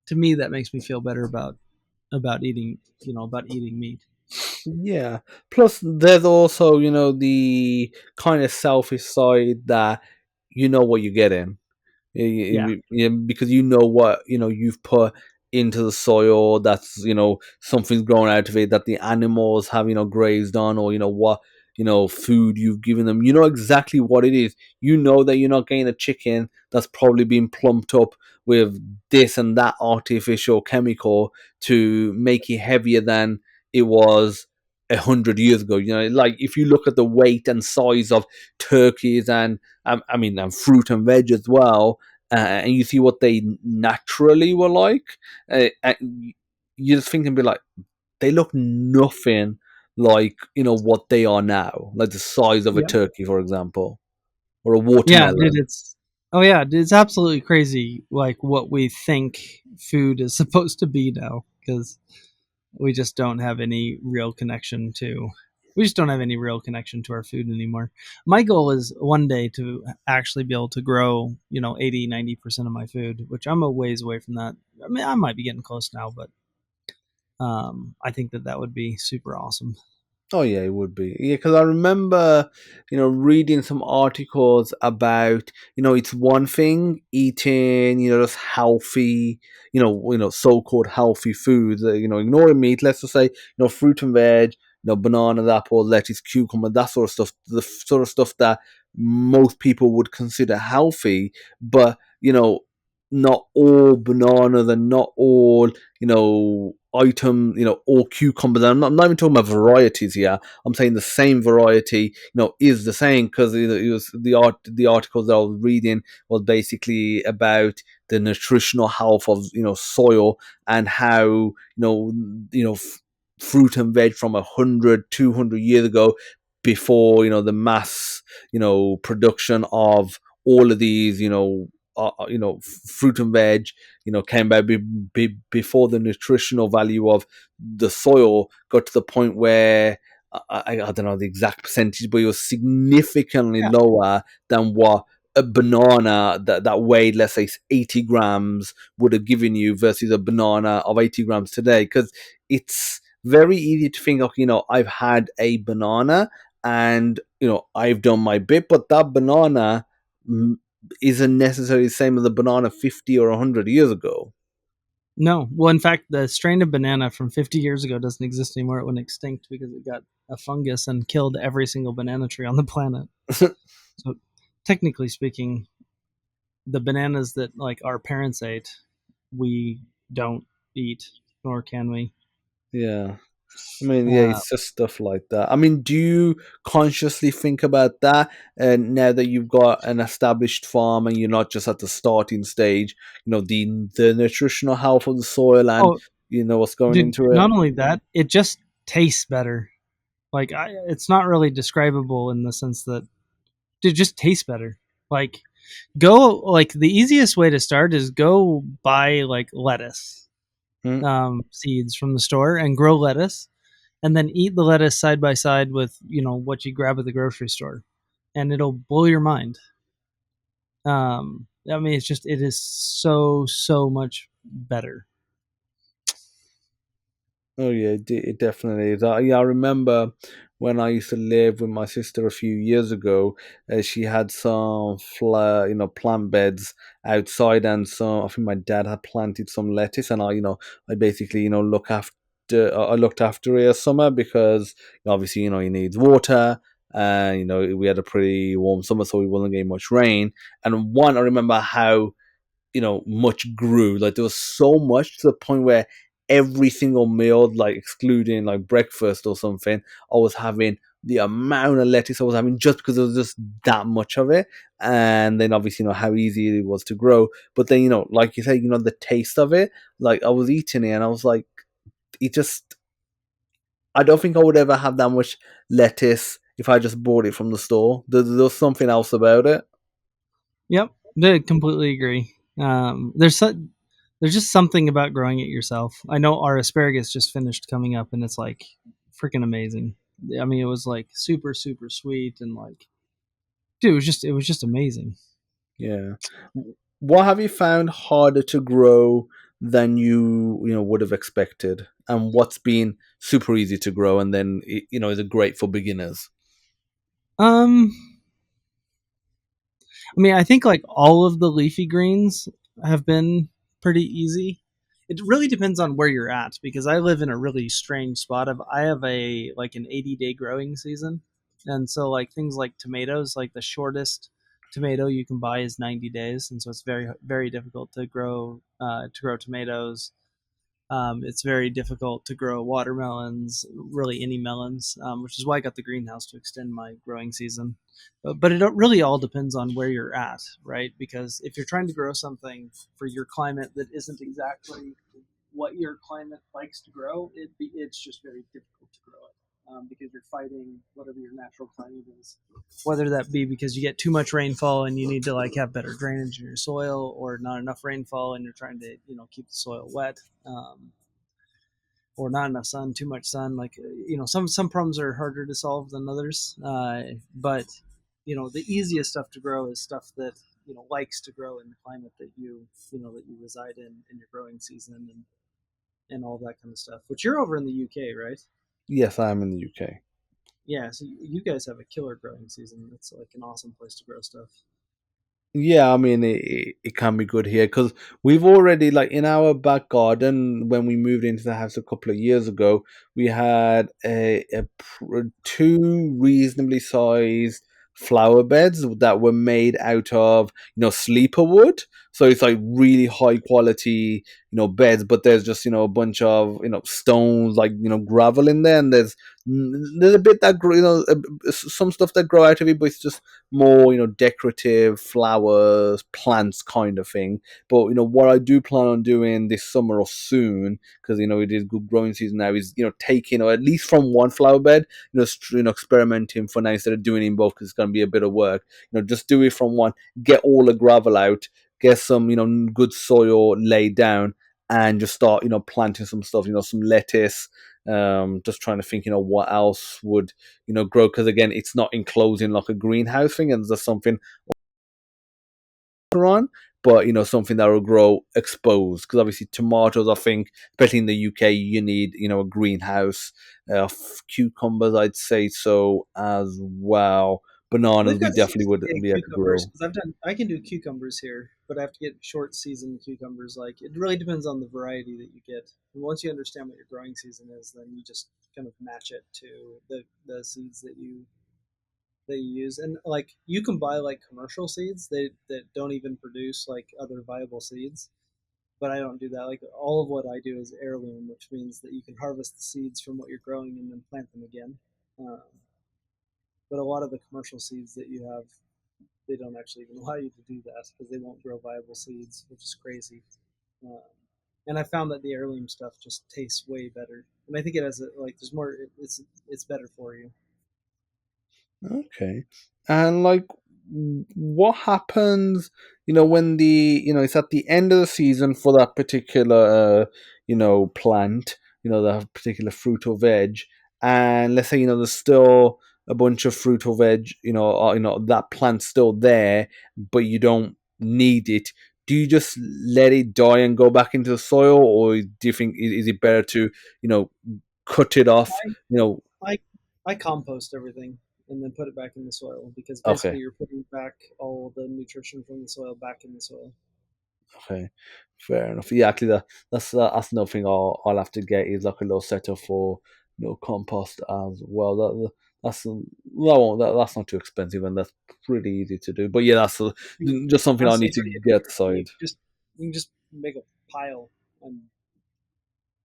S2: to me that makes me feel better about eating about eating meat.
S1: yeah. Plus, there's also the kind of selfish side that you know what you're getting.
S2: Yeah,
S1: Because you know what you've put into the soil. That's something's grown out of it that the animals have grazed on, or what food you've given them. You know exactly what it is. You know that you're not getting a chicken that's probably been plumped up with this and that artificial chemical to make it heavier than it was 100 years ago. Like if you look at the weight and size of turkeys and and fruit and veg as well, and you see what they naturally were like, you just think and be like, they look nothing like what they are now, like the size of a
S2: Yeah.
S1: turkey, for example, or a
S2: Yeah, dude,
S1: watermelon.
S2: it's oh yeah, dude, it's absolutely crazy like what we think food is supposed to be now because we just don't have any real connection to we just don't have any real connection to our food anymore. My goal is one day to actually be able to grow, 80-90% of my food, which I'm a ways away from that. I mean, I might be getting close now, but I think that would be super awesome.
S1: Oh yeah, it would be. Yeah, because I remember, reading some articles about, it's one thing eating, just healthy, so-called healthy foods. Ignoring meat. Let's just say, fruit and veg, bananas, apples, lettuce, cucumber, that sort of stuff. The sort of stuff that most people would consider healthy, but not all bananas and not all item, all cucumbers. I'm not even talking about varieties here. I'm saying the same variety, is the same because it was the articles that I was reading was basically about the nutritional health of soil and how fruit and veg from 100, 200 years ago, before the mass production of all of these fruit and veg came by before the nutritional value of the soil got to the point where I don't know the exact percentage, but it was significantly
S2: Yeah.
S1: lower than what a banana that weighed, let's say, 80 grams would have given you versus a banana of 80 grams today. Because it's very easy to think of, I've had a banana and, I've done my bit, but that banana isn't necessarily the same as a banana 50 or 100 years ago.
S2: No. Well, in fact, the strain of banana from 50 years ago doesn't exist anymore. It went extinct because it got a fungus and killed every single banana tree on the planet. So, technically speaking, the bananas that like our parents ate, we don't eat, nor can we.
S1: Yeah. I mean, yeah,
S2: Uh,
S1: it's just stuff like that. I mean, do you consciously think about that? And now that you've got an established farm and you're not just at the starting stage, the nutritional health of the soil and
S2: oh,
S1: what's going
S2: dude,
S1: into it.
S2: not only that, it just tastes better. Like, it's not really describable in the sense that it just tastes better. Like, go like the easiest way to start is go buy like lettuce
S1: Mm.
S2: seeds from the store and grow lettuce, and then eat the lettuce side by side with what you grab at the grocery store, and it'll blow your mind. I mean, it is so much better.
S1: Oh yeah, it definitely is. Yeah, I remember when I used to live with my sister a few years ago. She had some plant beds outside, and so I think my dad had planted some lettuce, and I basically I looked after it a summer because obviously he needs water. And we had a pretty warm summer, so we wasn't getting much rain. And one, I remember how much grew. Like there was so much to the point where every single meal, like excluding like breakfast or something, I was having the amount of lettuce I was having just because there was just that much of it. And then obviously how easy it was to grow. But then like you said, the taste of it. Like I was eating it and I was like, it just. I don't think I would ever have that much lettuce if I just bought it from the store. There's something else about it.
S2: Yep, I completely agree. There's just something about growing it yourself. I know our asparagus just finished coming up, and it's like freaking amazing. I mean, it was like super sweet, and like, dude, it was just amazing.
S1: Yeah. What have you found harder to grow than you would have expected, and what's been super easy to grow, and then is it great for beginners?
S2: Um, I mean, I think like all of the leafy greens have been pretty easy. It really depends on where you're at because I live in a really strange spot. I have a like an 80-day growing season. And so like things like tomatoes, like the shortest tomato you can buy is 90 days, and so it's very difficult to grow tomatoes. It's very difficult to grow watermelons, really any melons, which is why I got the greenhouse to extend my growing season. But it really all depends on where you're at, right? Because if you're trying to grow something for your climate that isn't exactly what your climate likes to grow, it's just very difficult to grow it. Because you're fighting whatever your natural climate is, whether that be because you get too much rainfall and you need to like have better drainage in your soil, or not enough rainfall and you're trying to keep the soil wet, or not enough sun, too much sun. Like some problems are harder to solve than others, but the easiest stuff to grow is stuff that likes to grow in the climate that you reside in your growing season, and all that kind of stuff. Which you're over in the UK, right?
S1: Yes, I am in the UK.
S2: Yeah, so you guys have a killer growing season. It's like an awesome place to grow stuff.
S1: Yeah, I mean it can be good here because we've already like in our back garden when we moved into the house a couple of years ago, we had two reasonably sized flower beds that were made out of sleeper wood. So it's like really high quality beds, but there's just a bunch of stones like gravel in there, and there's a bit that some stuff that grow out of it, but it's just more decorative flowers, plants kind of thing. But what I do plan on doing this summer or soon, because it is good growing season now, is taking or at least from one flower bed, experimenting for now instead of doing it in both because it's going to be a bit of work. Just do it from one, get all the gravel out, get some good soil laid down, and just start planting some stuff, some lettuce. Just trying to think what else would grow, because again it's not enclosing like a greenhouse thing, and there's something on, but something that will grow exposed, because obviously tomatoes, I think especially in the UK, you need a greenhouse. Cucumbers, I'd say so as well. Bananas
S2: We've
S1: we
S2: got
S1: definitely would
S2: 60-day
S1: be able to
S2: cucumbers
S1: grow.
S2: because I can do cucumbers here, but I have to get short season cucumbers. Like it really depends on the variety that you get. And once you understand what your growing season is, then you just kind of match it to the seeds that you use. And like you can buy like commercial seeds that don't even produce like other viable seeds. But I don't do that. Like all of what I do is heirloom, which means that you can harvest the seeds from what you're growing and then plant them again. Um, but a lot of the commercial seeds that you have, they don't actually even allow you to do that because they won't grow viable seeds, which is crazy. Um, and I found that the heirloom stuff just tastes way better, and I think it has like there's more. It's better for you.
S1: Okay. And like, what happens, when it's at the end of the season for that particular, plant, that particular fruit or veg, and let's say, there's still a bunch of fruit or veg, that plant's still there, but you don't need it. Do you just let it die and go back into the soil, or do you think is it better to, you know, cut it off?
S2: I I I compost everything and then put it back in the soil because basically
S1: Okay.
S2: you're putting back all the nutrition from the soil back in the soil.
S1: Okay, fair enough. Yeah, actually, that's another thing I'll have to get is like a little setup for compost as well. That's not too expensive, and that's pretty easy to do. But yeah, just something I
S2: Honestly,
S1: need
S2: it's
S1: to
S2: really
S1: get
S2: easy.
S1: aside.
S2: You can just make a pile and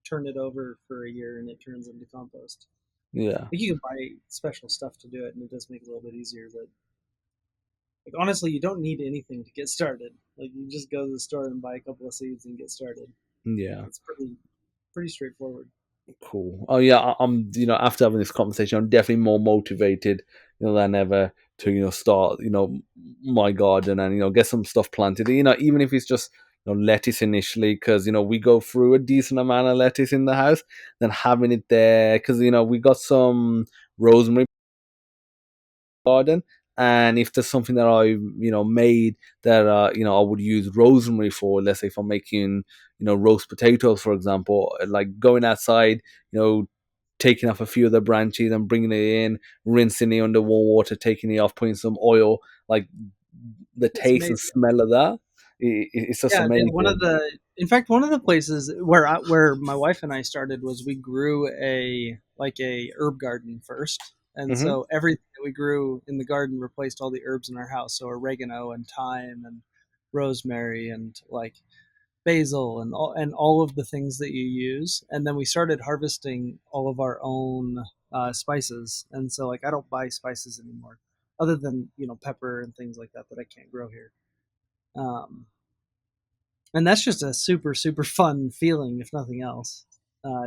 S2: turn it over for a year, and it turns into compost.
S1: Yeah,
S2: Like you can buy special stuff to do it, and it does make it a little bit easier. But like honestly, you don't need anything to get started. Like you just go to the store and buy a couple of seeds and get started.
S1: yeah.
S2: It's pretty straightforward.
S1: Cool. Oh yeah, I'm. After having this conversation, I'm definitely more motivated, than ever to start my garden and get some stuff planted. Even if it's just lettuce initially, because we go through a decent amount of lettuce in the house. Then having it there, because we got some rosemary garden, and if there's something that I made that I would use rosemary for, let's say if I'm making roast potatoes for example, like going outside, taking off a few of the branches and bringing it in, rinsing it under warm water, taking it off, putting some oil, like the
S2: It's
S1: taste and
S2: amazing.
S1: smell of that, it's just
S2: Yeah,
S1: amazing.
S2: in fact, one of the places where my wife and I started was we grew a herb garden first, And
S1: Hmm.
S2: so everything that we grew in the garden replaced all the herbs in our house. So oregano and thyme and rosemary and like basil and all of the things that you use. And then we started harvesting all of our own spices. And so like I don't buy spices anymore, other than pepper and things like that I can't grow here. Um, and that's just a super super fun feeling, if nothing else,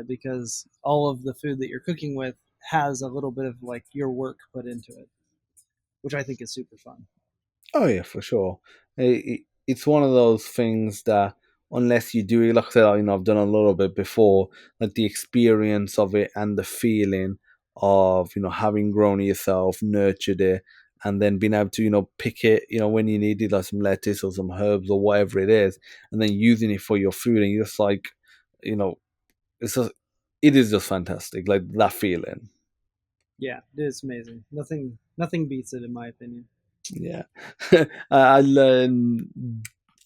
S2: because all of the food that you're cooking with has a little bit of like your work put into it, which I think is super fun.
S1: Oh yeah, for sure. It's one of those things that unless you do it, like I said, I've done a little bit before, like the experience of it and the feeling of having grown it yourself, nurtured it, and then being able to pick it, when you need it, like some lettuce or some herbs or whatever it is, and then using it for your food, and you're just like, you know, it's just it is just fantastic, like that feeling.
S2: Yeah, it is amazing. Nothing beats it in my opinion.
S1: Yeah, I learned.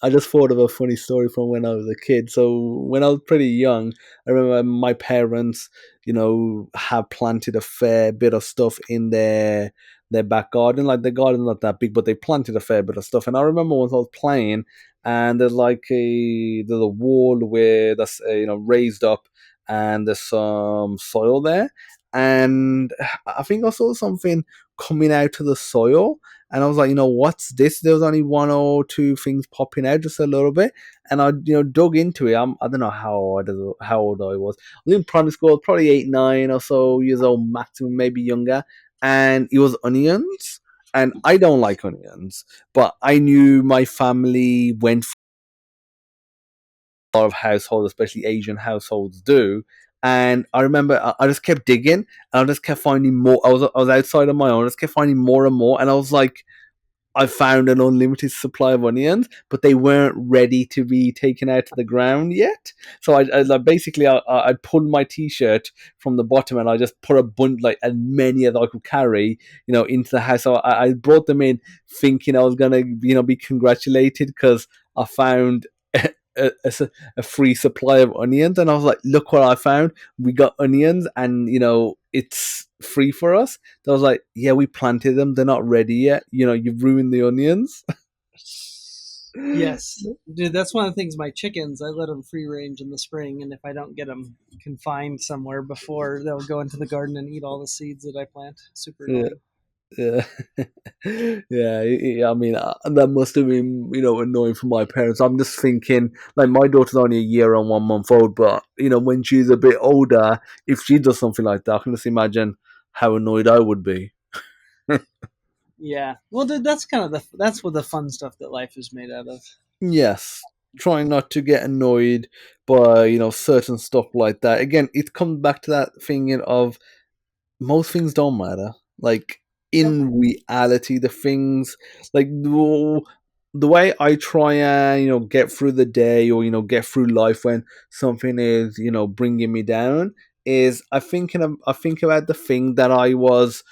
S1: I just thought of a funny story from when I was a kid. So when I was pretty young, I remember my parents, have planted a fair bit of stuff in their back garden. Like the garden's not that big, but they planted a fair bit of stuff. And I remember once I was playing, and there's a wall where that's raised up, and there's some soil there, and I think I saw something coming out of the soil, and I was like, what's this? There was only one or two things popping out, just a little bit, and I, dug into it. I don't know how old I was. I was in primary school, probably 8, 9 or so years old, maximum, maybe younger, and it was onions. And I don't like onions, but I knew my family went for a lot of households, especially Asian households, do. And I remember I just kept digging, and I just kept finding more. I was outside on my own. I just kept finding more and more, and I was like, I found an unlimited supply of onions, but they weren't ready to be taken out to the ground yet. So like basically I pulled my t-shirt from the bottom, and I just put a bunch, like as many as I could carry, into the house. So I brought them in thinking I was gonna, be congratulated because I found a free supply of onions, and I was like, look what I found. We got onions, and it's free for us. So I was like, yeah, we planted them, they're not ready yet, you've ruined the onions.
S2: Yes, dude, that's one of the things. My chickens, I let them free range in the spring, and if I don't get them confined somewhere before, they'll go into the garden and eat all the seeds that I plant. Super
S1: Yeah.
S2: annoying.
S1: Yeah, yeah. I mean, that must have been, annoying for my parents. I'm just thinking, like, my daughter's only a year and 1 month old, but when she's a bit older, if she does something like that, I can just imagine how annoyed I would be.
S2: Yeah, well, dude, that's kind of that's what the fun stuff that life is made out of.
S1: Yes, trying not to get annoyed by certain stuff like that. Again, it comes back to that thing of most things don't matter. Like
S2: Yep.
S1: in reality, the things like the way I try and get through the day, or get through life when something is bringing me down, is I think about the thing that I was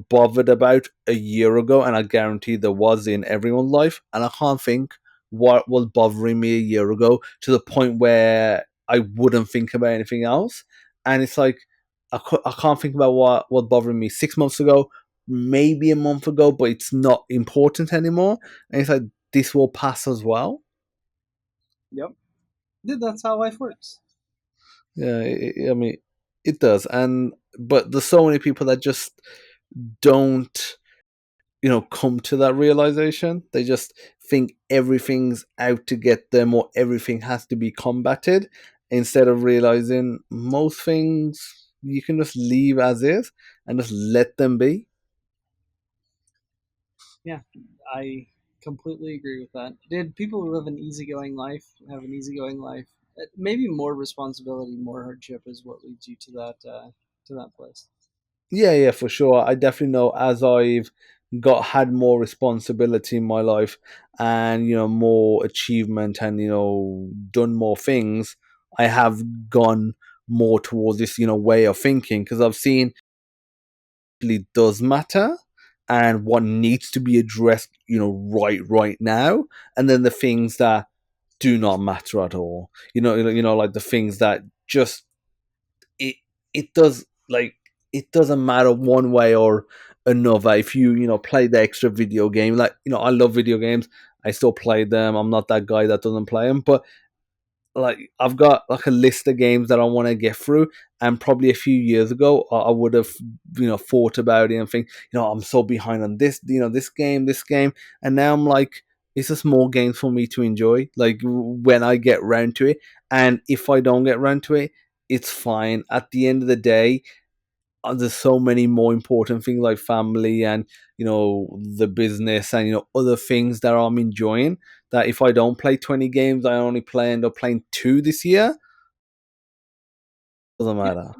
S1: bothered about a year ago, and I guarantee there was in everyone's life, and I can't think what was bothering me a year ago to the point where I wouldn't think about anything else. And it's like I can't think about what was bothering me 6 months ago, maybe a month ago, but it's not important anymore. And it's like this will pass as well.
S2: Yep, dude, that's how life works.
S1: Yeah, I mean, it does. And but there's so many people that just don't come to that realization. They just think everything's out to get them, or everything has to be combated, instead of realizing most things you can just leave as is and just let them be.
S2: Yeah, I completely agree with that. Did people who live an easygoing life have an easygoing life? Maybe more responsibility, more hardship is what leads you to that place.
S1: Yeah, yeah, for sure. I definitely know, as I've had more responsibility in my life, and more achievement, and done more things, I have gone more towards this way of thinking, because I've seen really does matter, and what needs to be addressed right now, and then the things that do not matter at all, like the things that just it it does, like, it doesn't matter one way or another. If you play the extra video game, like I love video games. I still play them. I'm not that guy that doesn't play them, but like I've got like a list of games that I want to get through, and probably a few years ago I would have thought about it and think I'm so behind on this this game, and now I'm like it's just more games for me to enjoy. Like when I get round to it, and if I don't get round to it, it's fine. At the end of the day, there's so many more important things like family and the business and other things that I'm enjoying, that if I don't play 20 games, I only end up playing 2 this year. Doesn't
S2: Yeah,
S1: matter.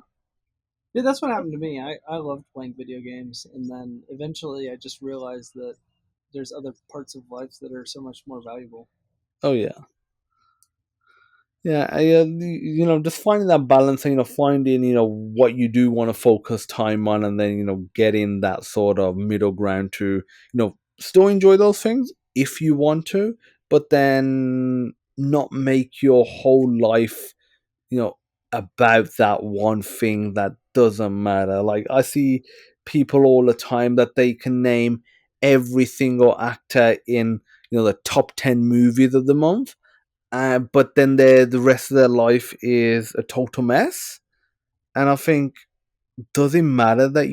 S2: yeah, that's what happened to me. I loved playing video games, and then eventually I just realized that there's other parts of life that are so much more valuable.
S1: Oh yeah. Yeah, just finding that balance, and finding what you do want to focus time on, and then getting that sort of middle ground to still enjoy those things if you want to, but then not make your whole life you know about that one thing that doesn't matter. Like I see people all the time that they can name every single actor in the top 10 movies of the month, but then the rest of their life is a total mess. And I think, does it matter that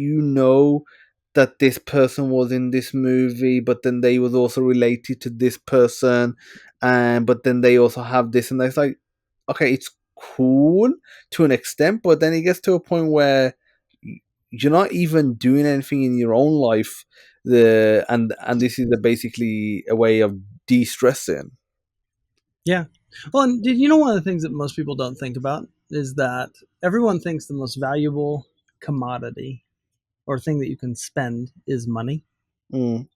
S1: that this person was in this movie, but then they was also related to this person, and but then they also have this, and it's like, okay, it's cool to an extent, but then it gets to a point where you're not even doing anything in your own life. And this is basically a way of de-stressing.
S2: Yeah. Well, and did you know one of the things that most people don't think about is that everyone thinks the most valuable commodity or thing that you can spend is money.
S1: Mm,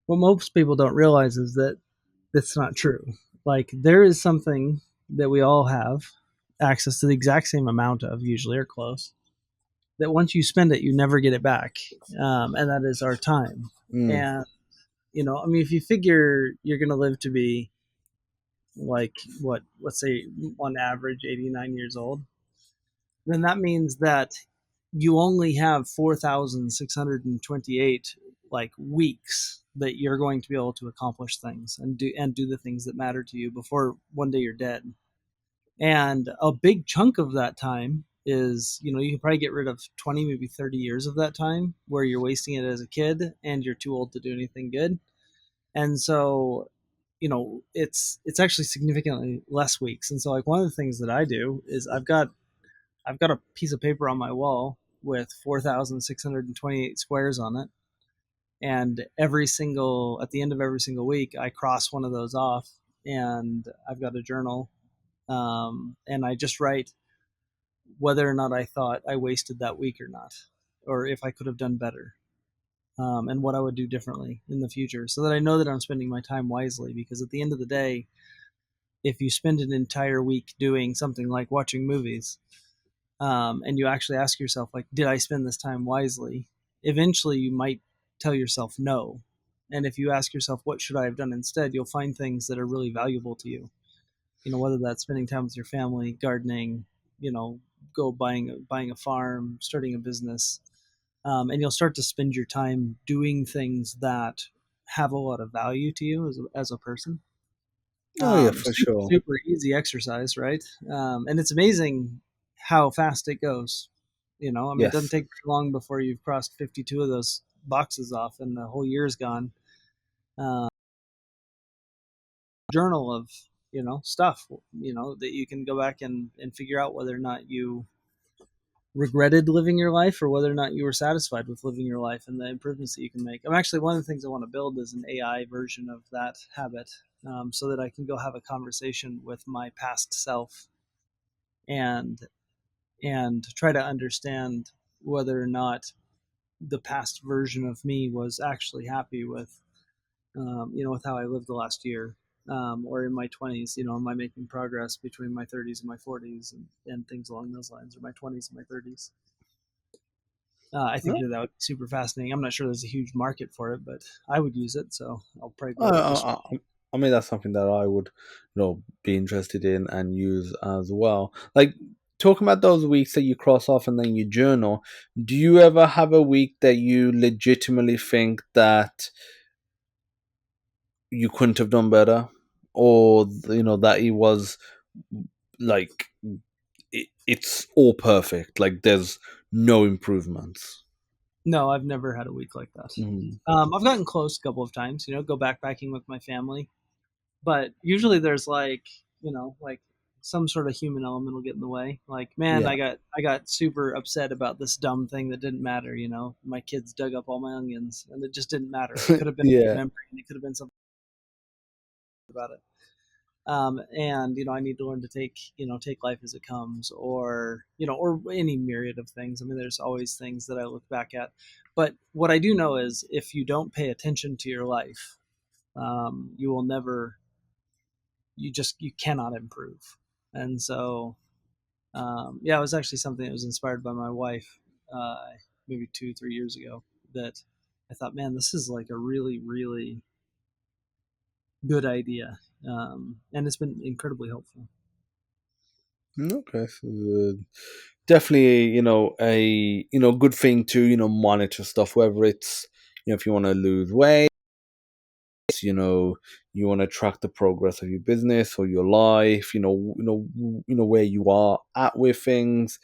S2: What most people don't realize is that that's not true. Like there is something that we all have access to the exact same amount of, usually or close, that once you spend it, you never get it back, and that is our time.
S1: mm.
S2: And I mean, if you figure you're going to live to be like let's say on average 89 years old, then that means that you only have 4,628 like weeks that you're going to be able to accomplish things and do the things that matter to you before one day you're dead. And a big chunk of that time is, you can probably get rid of 20, maybe 30 years of that time where you're wasting it as a kid and you're too old to do anything good. And so, it's actually significantly less weeks. And so like one of the things that I do is I've got a piece of paper on my wall with 4,628 squares on it. And at the end of every single week, I cross one of those off, and I've got a journal. And I just write whether or not I thought I wasted that week or not, or if I could have done better, and what I would do differently in the future, so that I know that I'm spending my time wisely. Because at the end of the day, if you spend an entire week doing something like watching movies, and you actually ask yourself, like, did I spend this time wisely? Eventually, you might tell yourself no. And if you ask yourself, what should I have done instead? You'll find things that are really valuable to you. Whether that's spending time with your family, gardening, go buying a farm, starting a business, and you'll start to spend your time doing things that have a lot of value to you as a person.
S1: Oh yeah, for
S2: Super,
S1: sure.
S2: super easy exercise, right? And it's amazing how fast it goes. I mean, it doesn't
S1: Yes.
S2: take very long before you've crossed 52 of those boxes off, and the whole year is gone. Uh, Journal of stuff that you can go back and figure out whether or not you regretted living your life or whether or not you were satisfied with living your life and the improvements that you can make. I'm actually, one of the things I want to build is an AI version of that habit, so that I can go have a conversation with my past self and try to understand whether or not the past version of me was actually happy with with how I lived the last year, or in my 20s. Am I making progress between my 30s and my 40s, and things along those lines, or my 20s and my 30s? I think that would be super fascinating. I'm not sure there's a huge market for it, but I would use it, so I'll probably
S1: I,
S2: build it this.
S1: I, I I mean, that's something that I would, be interested in and use as well. Like, talking about those weeks that you cross off and then you journal, do you ever have a week that you legitimately think that you couldn't have done better, or that it was like it's all perfect, like there's no improvements?
S2: No, I've never had a week like that.
S1: Mm.
S2: I've gotten close a couple of times, go backpacking with my family, but usually there's like some sort of human element will get in the way. Like, man,
S1: Yeah.
S2: I got super upset about this dumb thing that didn't matter. My kids dug up all my onions, and it just didn't matter. It could have been a good
S1: Yeah.
S2: memory, and it could have been something about it. And I need to learn to take life as it comes, or any myriad of things. I mean, there's always things that I look back at, but what I do know is if you don't pay attention to your life, you will never, you cannot improve. And so, yeah, it was actually something that was inspired by my wife, maybe 2 3 years ago, that I thought, man, this is like a really really good idea, and it's been incredibly helpful.
S1: Okay, so definitely, a good thing to monitor stuff, whether it's if you want to lose weight, you know you want to track the progress of your business or your life, where you are at with things,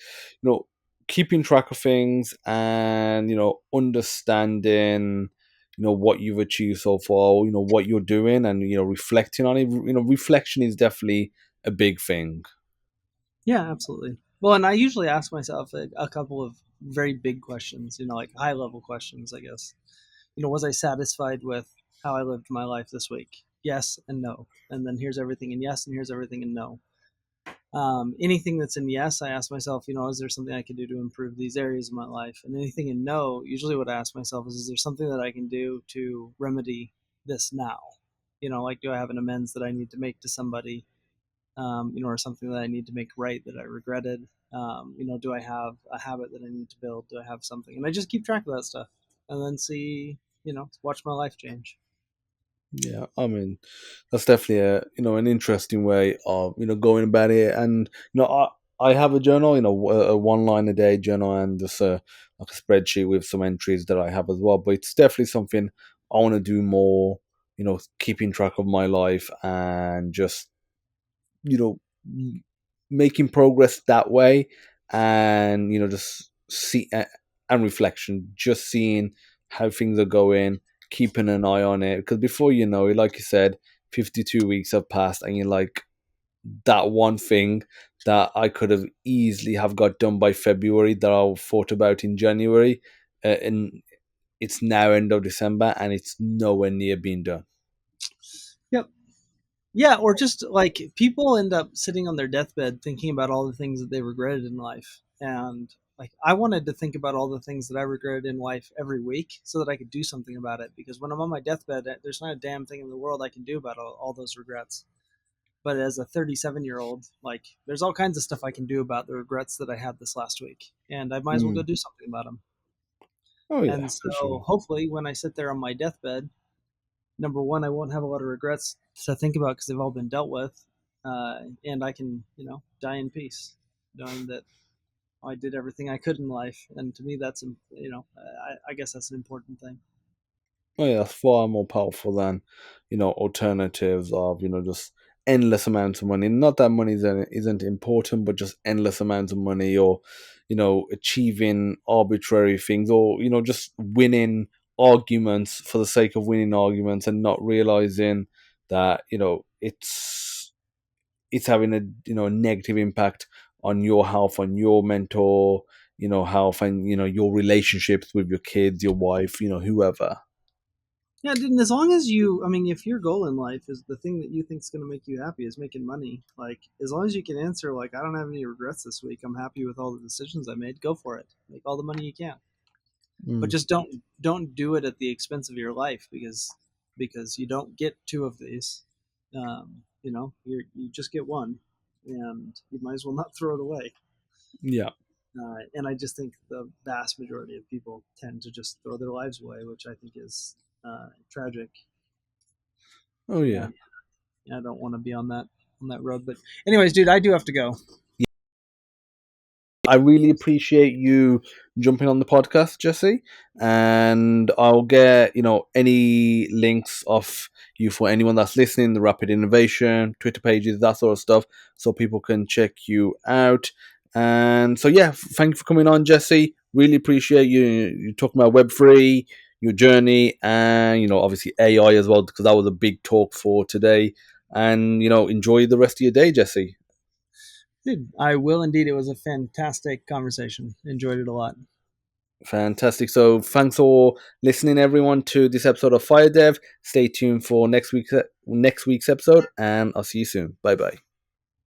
S1: keeping track of things, and understanding what you've achieved so far, what you're doing, and reflecting on it. Reflection is definitely a big thing.
S2: Yeah, absolutely. Well, and I usually ask myself a couple of very big questions, like high level questions, I guess. Was I satisfied with how I lived my life this week? Yes and no. And then here's everything in yes, and here's everything in no. Anything that's in yes, I ask myself, is there something I can do to improve these areas of my life? And anything in no, usually what I ask myself is there something that I can do to remedy this now? Like, do I have an amends that I need to make to somebody, or something that I need to make right that I regretted? Do I have a habit that I need to build? Do I have something? And I just keep track of that stuff, and then see, watch my life change.
S1: Yeah, I mean, that's definitely a an interesting way of going about it. And I have a journal, a 1 line a day journal, and just like a spreadsheet with some entries that I have as well. But it's definitely something I want to do more. Keeping track of my life and just you know making progress that way, and just see and reflection, just seeing how things are going, keeping an eye on it, because before you know it, like you said, 52 weeks have passed, and you're like, that one thing that I could have easily have got done by February that I thought about in January, and it's now end of December and it's nowhere near being done.
S2: Yep. Yeah, or just like people end up sitting on their deathbed thinking about all the things that they regretted in life. And like I wanted to think about all the things that I regretted in life every week so that I could do something about it. Because when I'm on my deathbed, there's not a damn thing in the world I can do about all those regrets. But as a 37-year-old, like there's all kinds of stuff I can do about the regrets that I had this last week. And I might as well go
S1: Mm.
S2: do something about them.
S1: Oh yeah,
S2: And
S1: for
S2: so
S1: sure.
S2: hopefully when I sit there on my deathbed, number one, I won't have a lot of regrets to think about because they've all been dealt with, and I can, die in peace, knowing that I did everything I could in life. And to me, that's, I guess that's an important thing.
S1: Oh yeah, that's far more powerful than, alternatives of, just endless amounts of money. Not that money isn't important, but just endless amounts of money, or, achieving arbitrary things, or, just winning arguments for the sake of winning arguments, and not realizing that, it's having a, a negative impact on your health, on your mental, health, and, your relationships with your kids, your wife, whoever.
S2: Yeah, dude, and as long as you, I mean, if your goal in life is the thing that you think is going to make you happy is making money, like as long as you can answer, like, I don't have any regrets this week, I'm happy with all the decisions I made, go for it. Make all the money you can. But
S1: Mm.
S2: just don't do it at the expense of your life, because you don't get two of these. You just get one, and you might as well not throw it away.
S1: Yeah.
S2: And I just think the vast majority of people tend to just throw their lives away, which I think is tragic.
S1: Oh yeah.
S2: And I don't want to be on that road. But anyways, dude, I do have to go.
S1: I really appreciate you jumping on the podcast, Jesse. And I'll get, any links of you for anyone that's listening, the Rapid Innovation, Twitter pages, that sort of stuff, so people can check you out. And so, yeah, thank you for coming on, Jesse. Really appreciate you talking about Web3, your journey, and, obviously AI as well, because that was a big talk for today. And, enjoy the rest of your day, Jesse.
S2: Dude, I will indeed. It was a fantastic conversation. Enjoyed it a lot.
S1: Fantastic. So thanks for listening, everyone, to this episode of FireDEV. Stay tuned for next week's episode, and I'll see you soon. Bye bye.